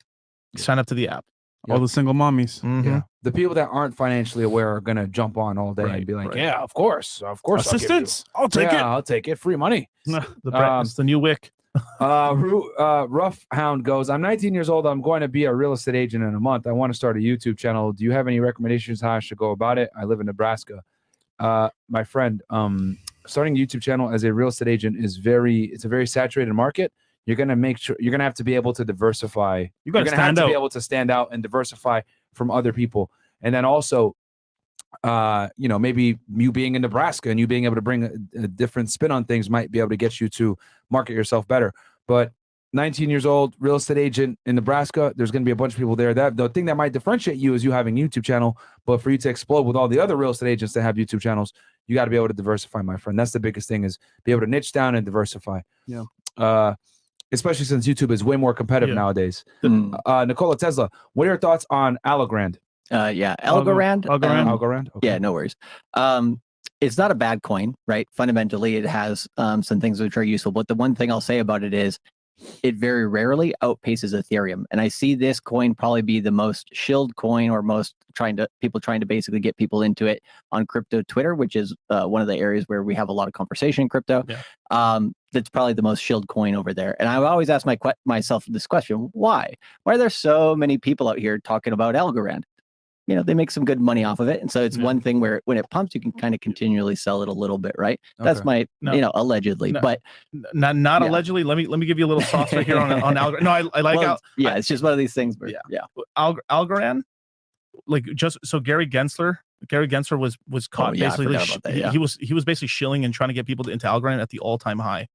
Speaker 3: Sign up to the app.
Speaker 2: All the single mommies.
Speaker 1: Yeah. The people that aren't financially aware are going to jump on all day and be like, yeah, of course.
Speaker 2: Assistance. I'll take it.
Speaker 1: I'll take it. Free money.
Speaker 3: It's the new wick.
Speaker 1: Rough Hound goes, I'm 19 years old. I'm going to be a real estate agent in a month. I want to start a YouTube channel. Do you have any recommendations how I should go about it? I live in Nebraska. My friend, starting a YouTube channel as a real estate agent it's a very saturated market. You're going to have to be able to diversify. You're going to have to be able to stand out and diversify from other people. And then also, maybe you being in Nebraska and you being able to bring a different spin on things might be able to get you to market yourself better. But 19 years old, real estate agent in Nebraska, there's going to be a bunch of people there. That the thing that might differentiate you is you having a YouTube channel. But for you to explode with all the other real estate agents that have YouTube channels, you got to be able to diversify, my friend. That's the biggest thing, is be able to niche down and diversify.
Speaker 2: Yeah.
Speaker 1: Especially since YouTube is way more competitive nowadays. Nikola Tesla, what are your thoughts on Algorand?
Speaker 4: Algorand.
Speaker 1: Algorand. Okay.
Speaker 4: Yeah, no worries. It's not a bad coin, right? Fundamentally, it has some things which are useful. But the one thing I'll say about it is it very rarely outpaces Ethereum. And I see this coin probably be the most shilled coin or most people trying to basically get people into it on crypto Twitter, which is one of the areas where we have a lot of conversation in crypto. Yeah. That's probably the most shilled coin over there. And I always ask myself this question: why? Why are there so many people out here talking about Algorand? They make some good money off of it. And so it's one thing where when it pumps, you can kind of continually sell it a little bit, right? Okay. That's my, allegedly, but
Speaker 3: not allegedly. Let me give you a little sauce right here on Algorand. No, I like
Speaker 4: it's just one of these things where,
Speaker 3: Algorand, so Gary Gensler Gary Gensler was caught
Speaker 4: yeah, I
Speaker 3: basically.
Speaker 4: forgot about that, yeah.
Speaker 3: He was basically shilling and trying to get people into Algorand at the all-time high.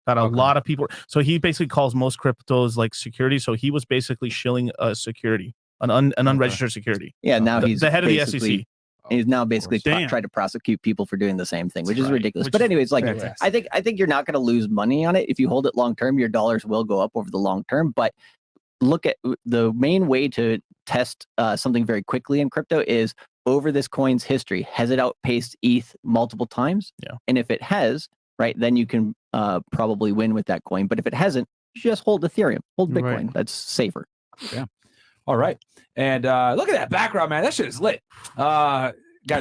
Speaker 3: Got a lot of people. So he basically calls most cryptos like security. So he was basically shilling a security, an unregistered security.
Speaker 4: Yeah, now he's
Speaker 3: the head of the SEC.
Speaker 4: basically- He's now basically tried to prosecute people for doing the same thing, which is ridiculous. But anyways, like I think you're not going to lose money on it if you hold it long term. Your dollars will go up over the long term. But look at the main way to test something very quickly in crypto is over this coin's history. Has it outpaced ETH multiple times?
Speaker 3: Yeah.
Speaker 4: And if it has, right, then you can probably win with that coin. But if it hasn't, just hold Ethereum, hold Bitcoin.
Speaker 2: Right.
Speaker 4: That's safer.
Speaker 1: Yeah. All right. And look at that background, man. That shit is lit. Guys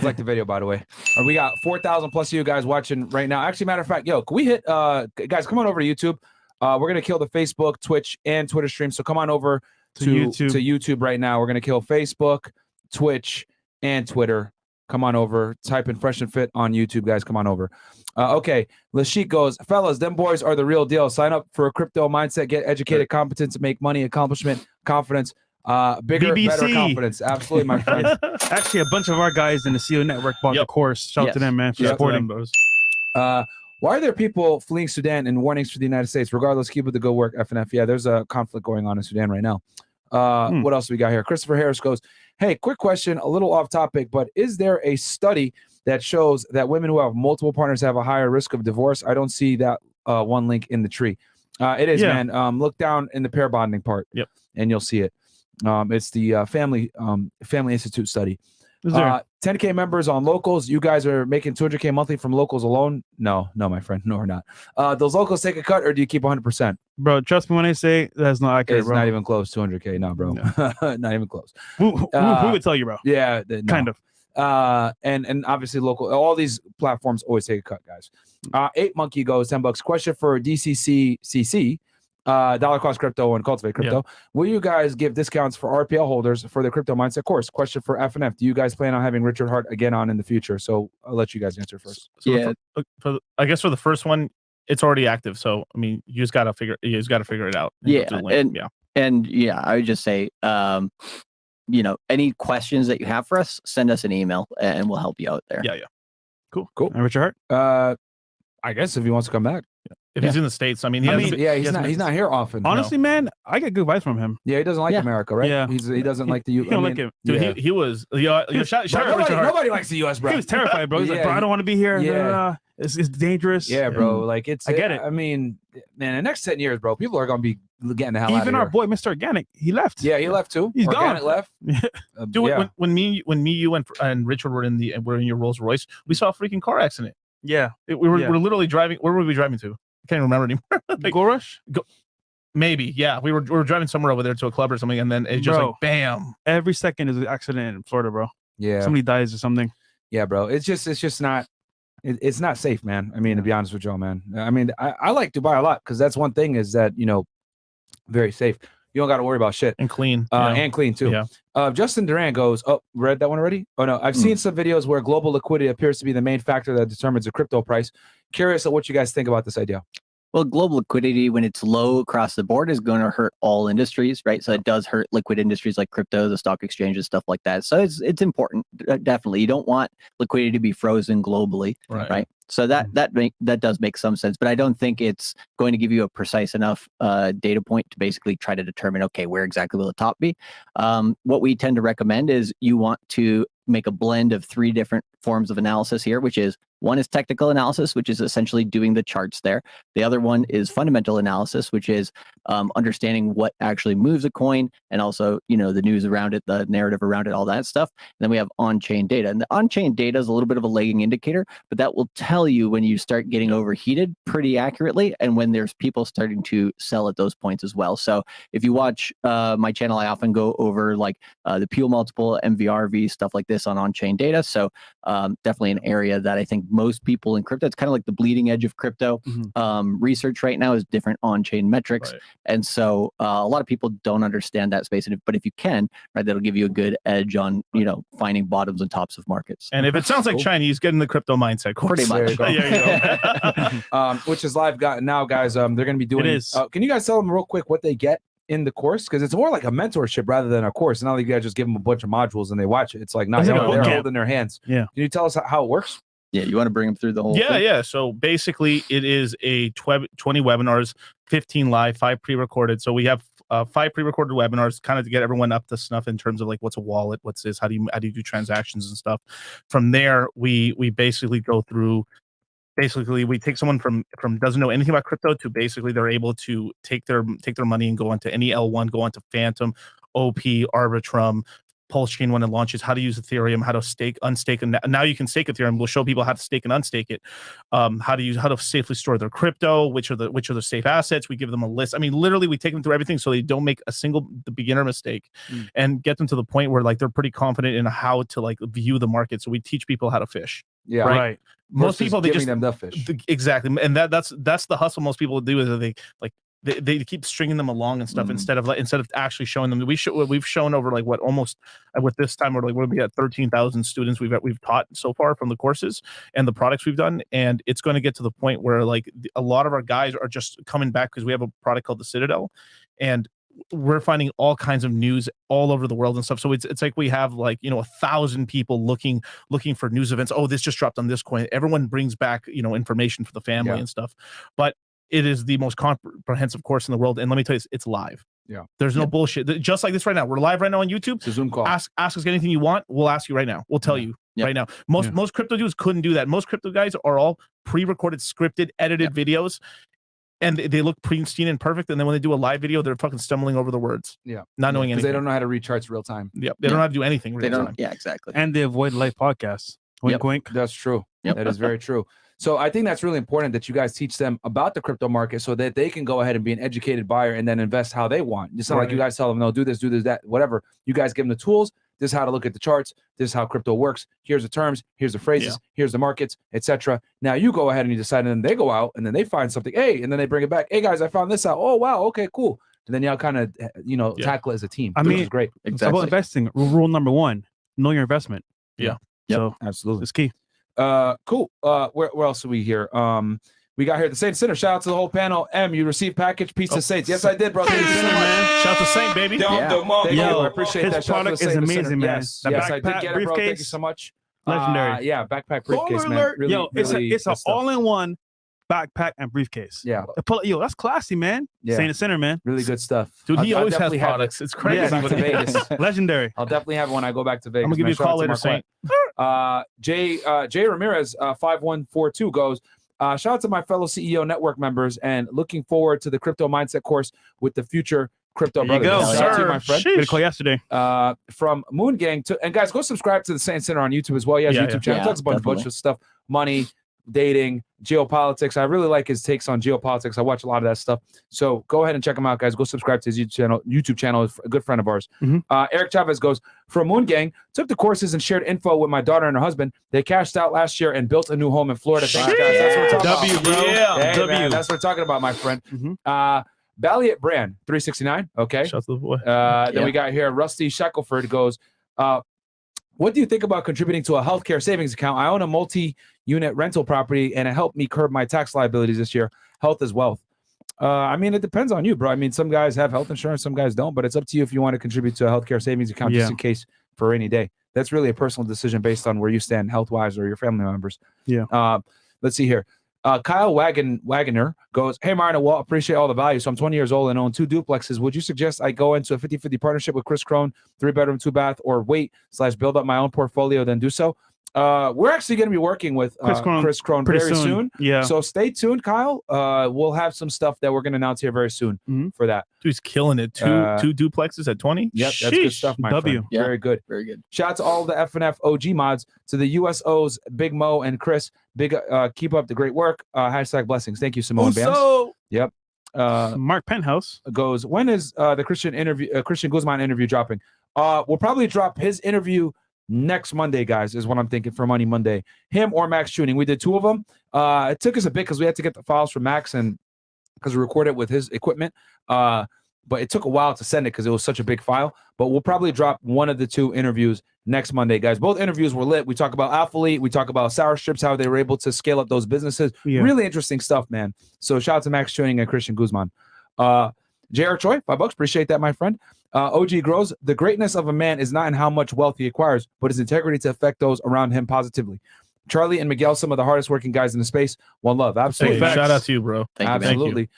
Speaker 1: like the video, by the way. We got 4,000 plus of you guys watching right now. Actually, matter of fact, yo, can we hit guys, come on over to YouTube. We're gonna kill the Facebook, Twitch, and Twitter stream. So come on over to YouTube right now. We're gonna kill Facebook, Twitch, and Twitter. Come on over. Type in Fresh and Fit on YouTube, guys. Come on over. Okay. Lashik goes, fellas, them boys are the real deal. Sign up for a crypto mindset, get educated, competence, make money, accomplishment, confidence. Bigger,
Speaker 2: BBC.
Speaker 1: better confidence. Absolutely, my friend.
Speaker 2: Actually, a bunch of our guys in the CO network bought the course. Shout out to them, man, for supporting.
Speaker 1: Why are there people fleeing Sudan and warnings for the United States? Regardless, keep with the good work, FNF. Yeah, there's a conflict going on in Sudan right now. What else we got here? Christopher Harris goes, hey, quick question, a little off topic, but is there a study that shows that women who have multiple partners have a higher risk of divorce? I don't see that one link in the tree. It is, man. Look down in the pair bonding part, and you'll see it. It's the Family Institute study. 10K members on locals. You guys are making 200K monthly from locals alone? No, my friend. No, we're not. Those locals take a cut, or do you keep 100%?
Speaker 2: Bro, trust me when I say that's not accurate,
Speaker 1: It's
Speaker 2: bro.
Speaker 1: not even close. 200K, no, bro. No. Not even close.
Speaker 2: Who would tell you, bro?
Speaker 1: Yeah,
Speaker 2: Kind of.
Speaker 1: And obviously local. All these platforms always take a cut, guys. 8 Monkey goes $10. Question for DCCCC. Dollar Cost Crypto and Cultivate Crypto. Will you guys give discounts for RPL holders for the Crypto Mindset course? Question for FNF. Do you guys plan on having Richard Hart again on in the future? So I'll let you guys answer first.
Speaker 3: So I guess for the first one, it's already active. So I mean, you just gotta figure it out.
Speaker 4: And I would just say, any questions that you have for us, send us an email and we'll help you out there.
Speaker 2: Cool. And Richard
Speaker 1: Hart? I guess if he wants to come back.
Speaker 3: If he's in the States, I mean,
Speaker 1: he's not here often.
Speaker 2: Honestly, man, I get good advice from him.
Speaker 1: Yeah, he doesn't like America, right?
Speaker 2: Yeah,
Speaker 1: he doesn't like the U.S.
Speaker 2: He don't like it.
Speaker 3: Dude, he was.
Speaker 1: Nobody likes the U.S., bro.
Speaker 2: He was terrified, bro. He's like, bro, I don't want to be here. Yeah. It's dangerous.
Speaker 1: Yeah, bro. Like I
Speaker 2: get it.
Speaker 1: I mean, man, the next 10 years, bro, people are gonna be getting the hell out of here.
Speaker 2: Even our boy, Mr. Organic, he left.
Speaker 1: Yeah, he left too.
Speaker 2: He's
Speaker 1: Organic
Speaker 2: gone.
Speaker 1: left.
Speaker 3: Dude, when me, you, and Richard were in your Rolls Royce, we saw a freaking car accident.
Speaker 2: Yeah,
Speaker 3: we were literally driving. Where were we driving to? I can't remember anymore.
Speaker 2: Go Rush?
Speaker 3: Maybe, yeah. We were driving somewhere over there to a club or something, and then it just like bam.
Speaker 2: Every second is an accident in Florida, bro.
Speaker 1: Yeah,
Speaker 2: somebody dies or something.
Speaker 1: Yeah, bro. It's just not. It's not safe, man. I mean, to be honest with you, man. I mean, I like Dubai a lot because that's one thing is that very safe. You don't got to worry about shit.
Speaker 3: And clean.
Speaker 1: And clean too.
Speaker 3: Yeah.
Speaker 1: Justin Duran goes, read that one already? Oh no, I've seen some videos where global liquidity appears to be the main factor that determines the crypto price. Curious of what you guys think about this idea.
Speaker 4: Well, global liquidity, when it's low across the board, is going to hurt all industries, right? So it does hurt liquid industries like crypto, the stock exchanges, stuff like that. So it's important, definitely. You don't want liquidity to be frozen globally, right? So that does make some sense, but I don't think it's going to give you a precise enough data point to basically try to determine, okay, where exactly will the top be? What we tend to recommend is you want to make a blend of 3 different forms of analysis here, which is one is technical analysis, which is essentially doing the charts there. The other one is fundamental analysis, which is understanding what actually moves a coin and also, the news around it, the narrative around it, all that stuff. And then we have on-chain data. And the on-chain data is a little bit of a lagging indicator, but that will tell you when you start getting overheated pretty accurately and when there's people starting to sell at those points as well. So if you watch my channel, I often go over like the Peel multiple, MVRV, stuff like this on-chain data. So definitely an area that I think most people in crypto, it's kind of like the bleeding edge of crypto. Research right now is different on-chain metrics. And so a lot of people don't understand that space. But if you can, right, that'll give you a good edge on, finding bottoms and tops of markets.
Speaker 3: And if it sounds like Chinese, get in the crypto mindset course.
Speaker 4: Pretty much.
Speaker 3: There you go.
Speaker 1: Which is live now, guys. They're going to be doing
Speaker 2: it. Is.
Speaker 1: Can you guys tell them real quick what they get in the course? Because it's more like a mentorship rather than a course. Not like you guys just give them a bunch of modules and they watch it. It's like not
Speaker 2: It's like a
Speaker 1: they're
Speaker 2: bootcamp.
Speaker 1: holding their hands.
Speaker 2: Yeah.
Speaker 1: Can you tell us how it works?
Speaker 4: Yeah, you want to bring them through the whole thing?
Speaker 3: Yeah. So basically, it is a 20 webinars, 15 live, 5 pre-recorded. So we have 5 pre-recorded webinars, kind of to get everyone up to snuff in terms of like what's a wallet, what's this, how do you do transactions and stuff. From there, we basically go through. Basically, we take someone from doesn't know anything about crypto to basically they're able to take their money and go onto any L1, go onto Phantom, OP, Arbitrum, Pulse Chain when it launches, how to use Ethereum, how to unstake, and now you can stake Ethereum. We'll show people how to stake and unstake it, how to safely store their crypto, which are the safe assets. We give them a list. I mean, literally, we take them through everything so they don't make the beginner mistake, and get them to the point where like they're pretty confident in how to like view the market. So we teach people how to fish.
Speaker 1: Yeah,
Speaker 2: Right.
Speaker 3: Most people they
Speaker 1: giving
Speaker 3: just
Speaker 1: them the fish.
Speaker 3: exactly, and that's the hustle most people do is that they keep stringing them along and stuff instead of actually showing them. We've shown over like what almost with this time we'll be at 13,000 students we've taught so far from the courses and the products we've done, and it's going to get to the point where like a lot of our guys are just coming back because we have a product called the Citadel, and we're finding all kinds of news all over the world and stuff. So it's like we have like 1,000 people looking for news events. Oh, this just dropped on this coin. Everyone brings back information for the family and stuff, but it is the most comprehensive course in the world. And let me tell you, it's live.
Speaker 1: Yeah,
Speaker 3: there's no bullshit. Just like this right now, we're live right now on YouTube.
Speaker 1: It's a Zoom call.
Speaker 3: Ask us anything you want. We'll ask you right now. We'll tell you right now. Most crypto dudes couldn't do that. Most crypto guys are all pre-recorded, scripted, edited videos. And they look pristine and perfect. And then when they do a live video, they're fucking stumbling over the words.
Speaker 1: Yeah.
Speaker 3: Not knowing anything.
Speaker 1: Because they don't know how to read charts real time.
Speaker 3: Yep. They don't know how to do anything real time.
Speaker 4: Yeah, exactly.
Speaker 2: And they avoid live podcasts. Wink, wink.
Speaker 1: That's true.
Speaker 4: Yep.
Speaker 1: That is very true. So I think that's really important that you guys teach them about the crypto market so that they can go ahead and be an educated buyer and then invest how they want. It's not like you guys tell them, no, do this, that, whatever. You guys give them the tools. This is how to look at the charts. This is how crypto works. Here's the terms. Here's the phrases. Here's the markets, etc. Now you go ahead and you decide, and then they go out and then they find something. Hey, and then they bring it back. Hey guys, I found this out. Oh wow, okay, cool. And then y'all kind of tackle it as a team.
Speaker 2: I mean,
Speaker 1: which is great.
Speaker 2: Exactly. About investing. Rule number 1: know your investment.
Speaker 3: Yeah.
Speaker 2: So
Speaker 1: absolutely,
Speaker 2: it's key.
Speaker 1: Cool. Where else are we here? We got here at the Saint Center. Shout out to the whole panel. M, you received package pizza Saints. Yes, I did, bro. Thank you so much.
Speaker 3: Shout out to Saint, baby.
Speaker 1: Thank you. I appreciate
Speaker 2: his
Speaker 1: that. Shout out to
Speaker 2: product
Speaker 1: the
Speaker 2: is
Speaker 1: Saint Center.
Speaker 2: amazing, man.
Speaker 1: Yes,
Speaker 2: The
Speaker 1: yes, I did
Speaker 2: backpack,
Speaker 1: get it, bro. Thank you
Speaker 2: briefcase,
Speaker 1: so much.
Speaker 2: legendary.
Speaker 1: Yeah, backpack briefcase, man. Really,
Speaker 2: Yo,
Speaker 1: really
Speaker 2: it's an
Speaker 1: good stuff.
Speaker 2: all-in-one backpack and briefcase.
Speaker 1: Yeah.
Speaker 2: Yo, that's classy, man.
Speaker 1: Yeah.
Speaker 2: Saint Center, man.
Speaker 1: Really good stuff.
Speaker 3: Dude, he
Speaker 1: I'll
Speaker 3: always has
Speaker 1: definitely have
Speaker 3: products. It's crazy.
Speaker 1: Yeah, back to Vegas.
Speaker 2: Legendary.
Speaker 1: I'll definitely have it when I go back to Vegas.
Speaker 3: I'm gonna give you a call later, Saint.
Speaker 1: Jay Ramirez 5142 goes. Shout out to my fellow CEO network members and looking forward to the crypto mindset course with the future crypto
Speaker 2: There you
Speaker 1: brothers.
Speaker 2: go,
Speaker 1: Shout out to you,
Speaker 3: sir.
Speaker 1: my friend.
Speaker 2: Good call yesterday.
Speaker 1: From Moon Gang and guys, go subscribe to the Saint Center on YouTube as well. He has a YouTube channel.
Speaker 4: Yeah,
Speaker 1: Talks a bunch
Speaker 4: definitely.
Speaker 1: of stuff, money, dating, geopolitics. I really like his takes on geopolitics. I watch a lot of that stuff. So go ahead and check him out, guys. Go subscribe to his YouTube channel. Is a good friend of ours. Eric Chavez goes, from Moon Gang, took the courses and shared info with my daughter and her husband. They cashed out last year and built a new home in Florida. Thanks, guys. That's what we're talking
Speaker 3: W,
Speaker 1: about.
Speaker 3: bro.
Speaker 1: Hey,
Speaker 2: W.
Speaker 1: man, that's what we're talking about, my friend. Balliet Brand 369. Okay.
Speaker 3: Shout out to the boy.
Speaker 1: Then we got here Rusty Shackelford goes, what do you think about contributing to a healthcare savings account? I own a multi-unit rental property and it helped me curb my tax liabilities this year. Health is wealth. I mean, it depends on you, bro. I mean, some guys have health insurance, some guys don't, but it's up to you if you want to contribute to a healthcare savings account just in case for a rainy day. That's really a personal decision based on where you stand health-wise or your family members.
Speaker 2: Yeah.
Speaker 1: Let's see here. Kyle Wagoner goes, hey, Marina, well, appreciate all the value. So I'm 20 years old and own 2 duplexes. Would you suggest I go into a 50-50 partnership with Chris Crone, 3-bedroom, 2-bath, or wait/build up my own portfolio, then do so? We're actually going to be working with Chris Crone very soon.
Speaker 2: Yeah.
Speaker 1: So stay tuned, Kyle. We'll have some stuff that we're going to announce here very soon for that.
Speaker 3: Dude's killing it. Two duplexes at 20.
Speaker 1: Yep, that's good stuff, my friend.
Speaker 4: Yeah.
Speaker 1: Very good.
Speaker 4: Very good.
Speaker 1: Shout out to all the FNF OG mods, to the USOs, Big Mo and Chris. Keep up the great work. # blessings. Thank you, Simone Bams. Yep.
Speaker 2: Mark Penthouse
Speaker 1: Goes, when is the Christian Guzman interview dropping? We'll probably drop his interview next Monday, guys, is what I'm thinking for Money Monday. Him or Max Tuning. We did 2 of them. It took us a bit because we had to get the files from Max and because we recorded with his equipment. But it took a while to send it because it was such a big file. But we'll probably drop one of the 2 interviews next Monday, guys. Both interviews were lit. We talk about Alphalete. We talk about Sour Strips, how they were able to scale up those businesses.
Speaker 2: Yeah.
Speaker 1: Really interesting stuff, man. So shout out to Max Tuning and Christian Guzman. J.R. Choi, $5. Appreciate that, my friend. OG Grows. The greatness of a man is not in how much wealth he acquires, but his integrity to affect those around him positively. Charlie and Miguel, some of the hardest working guys in the space. One love. Absolutely.
Speaker 3: Hey, shout out to you, bro.
Speaker 4: Thank you, man.
Speaker 1: Absolutely.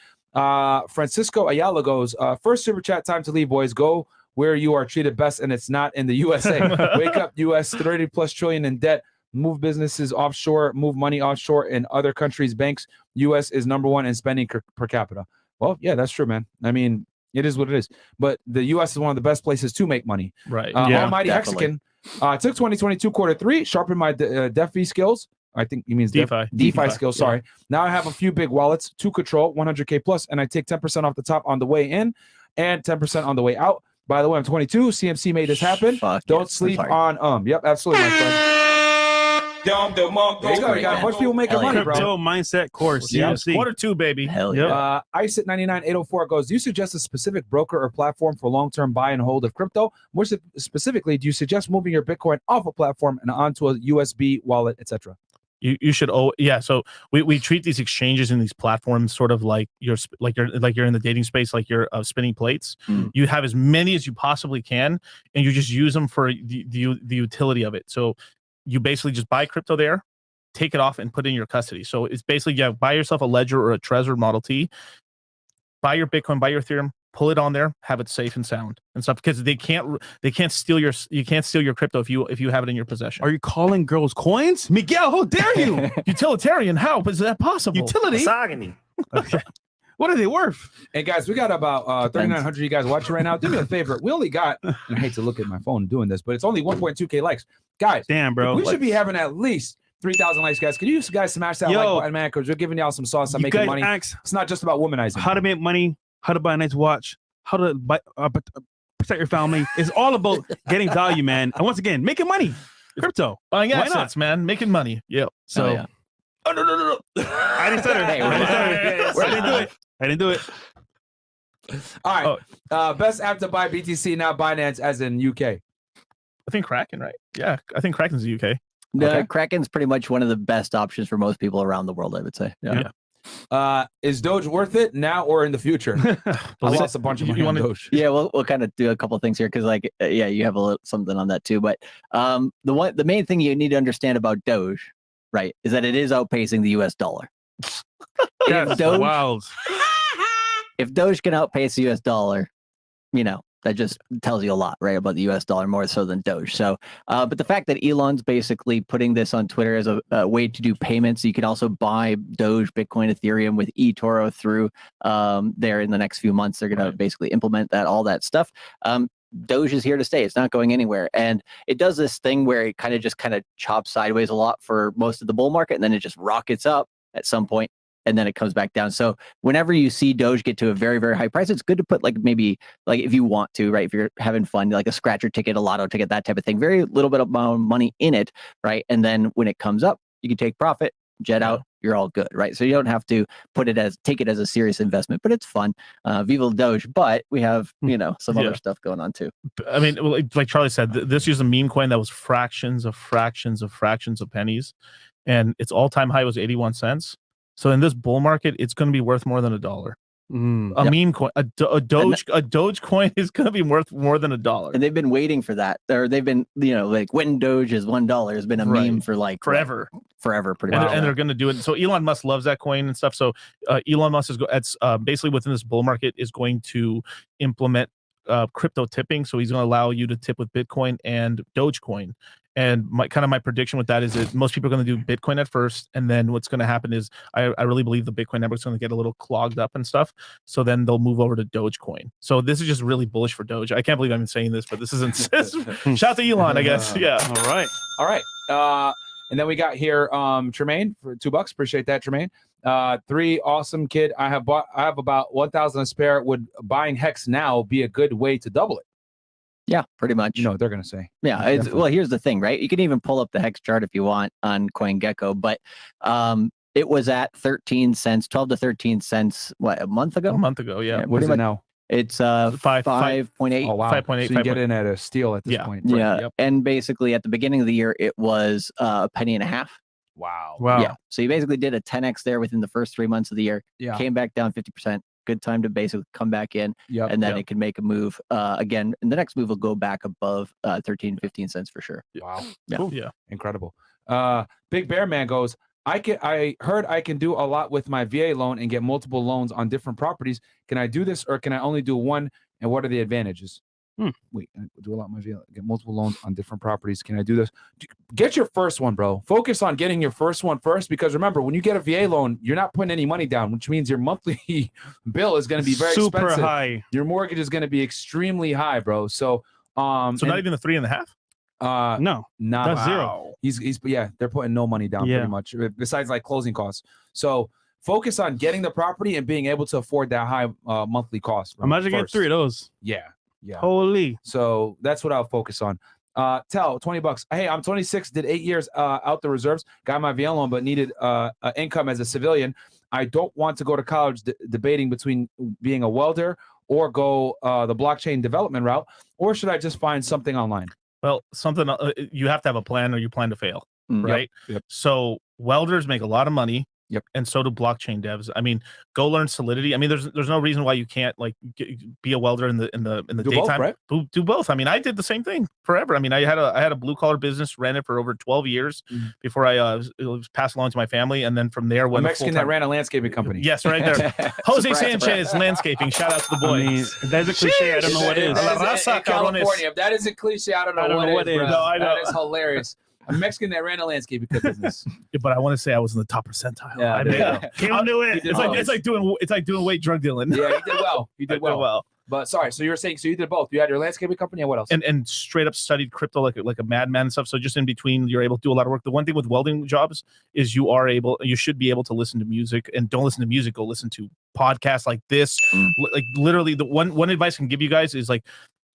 Speaker 1: Francisco Ayala goes, first super chat, time to leave, boys. Go where you are treated best, and it's not in the USA. Wake up, US, 30 plus trillion in debt. Move businesses offshore, move money offshore in other countries' banks. US is number one in spending per capita. Well, yeah, that's true, man. I mean, it is what it is. But the US is one of the best places to make money.
Speaker 3: Right.
Speaker 1: Almighty
Speaker 4: definitely.
Speaker 1: Hexagon took 2022 quarter 3, sharpened my DeFi skills. I think he means DeFi skills. Sorry. Now I have a few big wallets to control, 100K plus, and I take 10% off the top on the way in and 10% on the way out. By the way, I'm 22. CMC made this happen. Don't sleep on Yep, absolutely, my friend. There you go. You got a bunch of people making money, bro.
Speaker 2: Crypto mindset course.
Speaker 3: Yeah,
Speaker 2: CMC.
Speaker 3: quarter 2, baby.
Speaker 4: Hell yeah.
Speaker 1: Ice at 99804 goes, do you suggest a specific broker or platform for long-term buy and hold of crypto? More specifically, do you suggest moving your Bitcoin off a platform and onto a USB wallet, etc.?
Speaker 3: You should so we treat these exchanges and these platforms sort of like you're in the dating space, like you're spinning plates. You have as many as you possibly can, and you just use them for the utility of it. So you basically just buy crypto there, take it off, and put it in your custody. So it's basically buy yourself a Ledger or a Trezor Model T, buy your Bitcoin, buy your Ethereum, pull it on there, have it safe and sound and stuff, because they can't steal your crypto if you have it in your possession.
Speaker 2: Are you calling girls coins? Miguel, how dare you?
Speaker 3: Utilitarian? How is that possible?
Speaker 2: Utility?
Speaker 5: Misogyny.
Speaker 2: Okay. What are they worth?
Speaker 1: Hey guys, we got about 3,900 of you guys watching right now. Do me a favor. We only got, and I hate to look at my phone doing this, but it's only 1.2K likes. Guys,
Speaker 2: Damn, bro.
Speaker 1: we should be having at least 3,000 likes, guys. Can you guys smash that like button, man? Because we're giving y'all some sauce on making money. It's not just about womanizing.
Speaker 2: How to make money, how to buy a nice watch, how to buy, protect your family. It's all about getting value, man. And once again, making money. Crypto.
Speaker 3: Buying
Speaker 2: Why
Speaker 3: assets, man. Making money. Yeah.
Speaker 2: So,
Speaker 1: Oh, no.
Speaker 2: I didn't stutter.
Speaker 4: Hey,
Speaker 2: I didn't do it.
Speaker 1: All right. Best app to buy BTC, now Binance, as in UK.
Speaker 3: I think Kraken, right? Yeah, I think Kraken's the UK.
Speaker 4: No,
Speaker 1: Okay.
Speaker 4: Kraken's pretty much one of the best options for most people around the world, I would say. Yeah.
Speaker 1: Is Doge worth it now or in the future? I lost a bunch of money on Doge.
Speaker 4: Yeah, we'll kind of do a couple of things here because, you have something on that too. But the main thing you need to understand about Doge, right, is that it is outpacing the US dollar.
Speaker 2: That's wild.
Speaker 4: If Doge can outpace the US dollar, that just tells you a lot, right, about the US dollar more so than Doge. So, but the fact that Elon's basically putting this on Twitter as a way to do payments, you can also buy Doge, Bitcoin, Ethereum with eToro through there in the next few months. They're going to basically implement all that stuff. Doge is here to stay. It's not going anywhere. And it does this thing where it kind of chops sideways a lot for most of the bull market, and then it just rockets up at some point, and then it comes back down. So whenever you see Doge get to a very, very high price, it's good to put maybe if you want to, right? If you're having fun, like a scratcher ticket, a lotto ticket, that type of thing, very little bit of money in it, right? And then when it comes up, you can take profit, jet out, you're all good, right? So you don't have to take it as a serious investment, but it's fun. Viva Doge, but we have, some other stuff going on too.
Speaker 3: I mean, like Charlie said, this is a meme coin that was fractions of pennies, and its all-time high was 81 cents. So in this bull market, it's going to be worth more than $1. Meme coin, a Doge coin is going to be worth more than $1.
Speaker 4: And they've been waiting for that. Or they've been, when Doge is $1 has been a meme for
Speaker 3: forever,
Speaker 4: pretty much.
Speaker 3: And they're going to do it. So Elon Musk loves that coin and stuff. So Elon Musk is basically within this bull market is going to implement crypto tipping. So he's going to allow you to tip with Bitcoin and Dogecoin. And my prediction with that is that most people are going to do Bitcoin at first, and then what's going to happen is I really believe the Bitcoin network is going to get a little clogged up and stuff. So then they'll move over to Dogecoin. So this is just really bullish for Doge. I can't believe I'm saying this, but this isn't. Shout out to Elon, I guess. Yeah.
Speaker 2: All right.
Speaker 1: And then we got here Tremaine for $2. Appreciate that, Tremaine. 3 awesome kid. I have about 1,000 to spare. Would buying Hex now be a good way to double it?
Speaker 4: Yeah, pretty much.
Speaker 1: You know what they're going to say.
Speaker 4: Yeah. Well, here's the thing, right? You can even pull up the Hex chart if you want on CoinGecko, but it was at 13 cents, 12 to 13 cents, a month ago?
Speaker 3: A month ago, yeah.
Speaker 1: What is it now?
Speaker 4: It's 5.8.
Speaker 1: Oh, wow.
Speaker 3: 5.8.
Speaker 1: So you get in at a steal at this point.
Speaker 4: Yeah.
Speaker 1: Right. Yep.
Speaker 4: And basically at the beginning of the year, it was a penny and a half.
Speaker 1: Wow.
Speaker 4: Yeah. So you basically did a 10x there within the first 3 months of the year.
Speaker 1: Yeah.
Speaker 4: Came back down 50%, good time to basically come back in, and then it can make a move again. And the next move will go back above 13, 15 cents for sure.
Speaker 1: Wow.
Speaker 4: Yeah.
Speaker 3: Cool. Yeah.
Speaker 1: Incredible. Big Bear Man goes, I heard I can do a lot with my VA loan and get multiple loans on different properties. Can I do this, or can I only do one? And what are the advantages? Wait, I do a lot with my VA, get multiple loans on different properties. Can I do this? Get your first one, bro. Focus on getting your first one first, because remember, when you get a VA loan, you're not putting any money down, which means your monthly bill is going to be very
Speaker 2: super
Speaker 1: expensive.
Speaker 2: high.
Speaker 1: Your mortgage is going to be extremely high, bro. So,
Speaker 3: so not even the 3.5.
Speaker 2: No, that's zero.
Speaker 1: He's they're putting no money down pretty much, besides like closing costs. So focus on getting the property and being able to afford that high monthly cost.
Speaker 2: Imagine getting 3 of those.
Speaker 1: Yeah.
Speaker 2: Holy.
Speaker 1: So that's what I'll focus on. Tell $20. Hey, I'm 26, did 8 years out the reserves, got my VL loan, but needed income as a civilian. I don't want to go to college debating between being a welder or go the blockchain development route, or should I just find something online?
Speaker 3: Well, something you have to have a plan, or you plan to fail, right?
Speaker 1: Yep.
Speaker 3: So welders make a lot of money.
Speaker 1: Yep.
Speaker 3: And so do blockchain devs. I mean, go learn Solidity. I mean, there's no reason why you can't like be a welder in the
Speaker 1: Do
Speaker 3: daytime.
Speaker 1: both, right?
Speaker 3: Do both. I mean, I did the same thing forever. I mean, I had a blue collar business, ran it for over 12 years before it was passed along to my fammy, and then from there
Speaker 1: A
Speaker 3: went
Speaker 1: Mexican that ran a landscaping company.
Speaker 3: Yes, right there. Jose
Speaker 1: Surprise,
Speaker 3: Sanchez, landscaping. Shout out to the
Speaker 2: I
Speaker 3: boys.
Speaker 2: mean, that's a cliche. I don't know what it is.
Speaker 1: That is in California. If that is a cliche, I don't know what it is. Bro.
Speaker 3: No, I know.
Speaker 1: That is hilarious. A Mexican that ran a landscaping business.
Speaker 3: But I want to say I was in the top percentile.
Speaker 1: Yeah,
Speaker 3: I did.
Speaker 2: Can't do it.
Speaker 3: It's like doing weight drug dealing.
Speaker 1: Yeah, you did well. You
Speaker 3: I
Speaker 1: did well. But sorry, so you were saying, so you did both. You had your landscaping company, and what else?
Speaker 3: And straight up studied crypto like a madman and stuff. So just in between, you're able to do a lot of work. The one thing with welding jobs is you should be able to listen to music, and don't listen to music. Go listen to podcasts like this. Like literally, the one advice I can give you guys is like,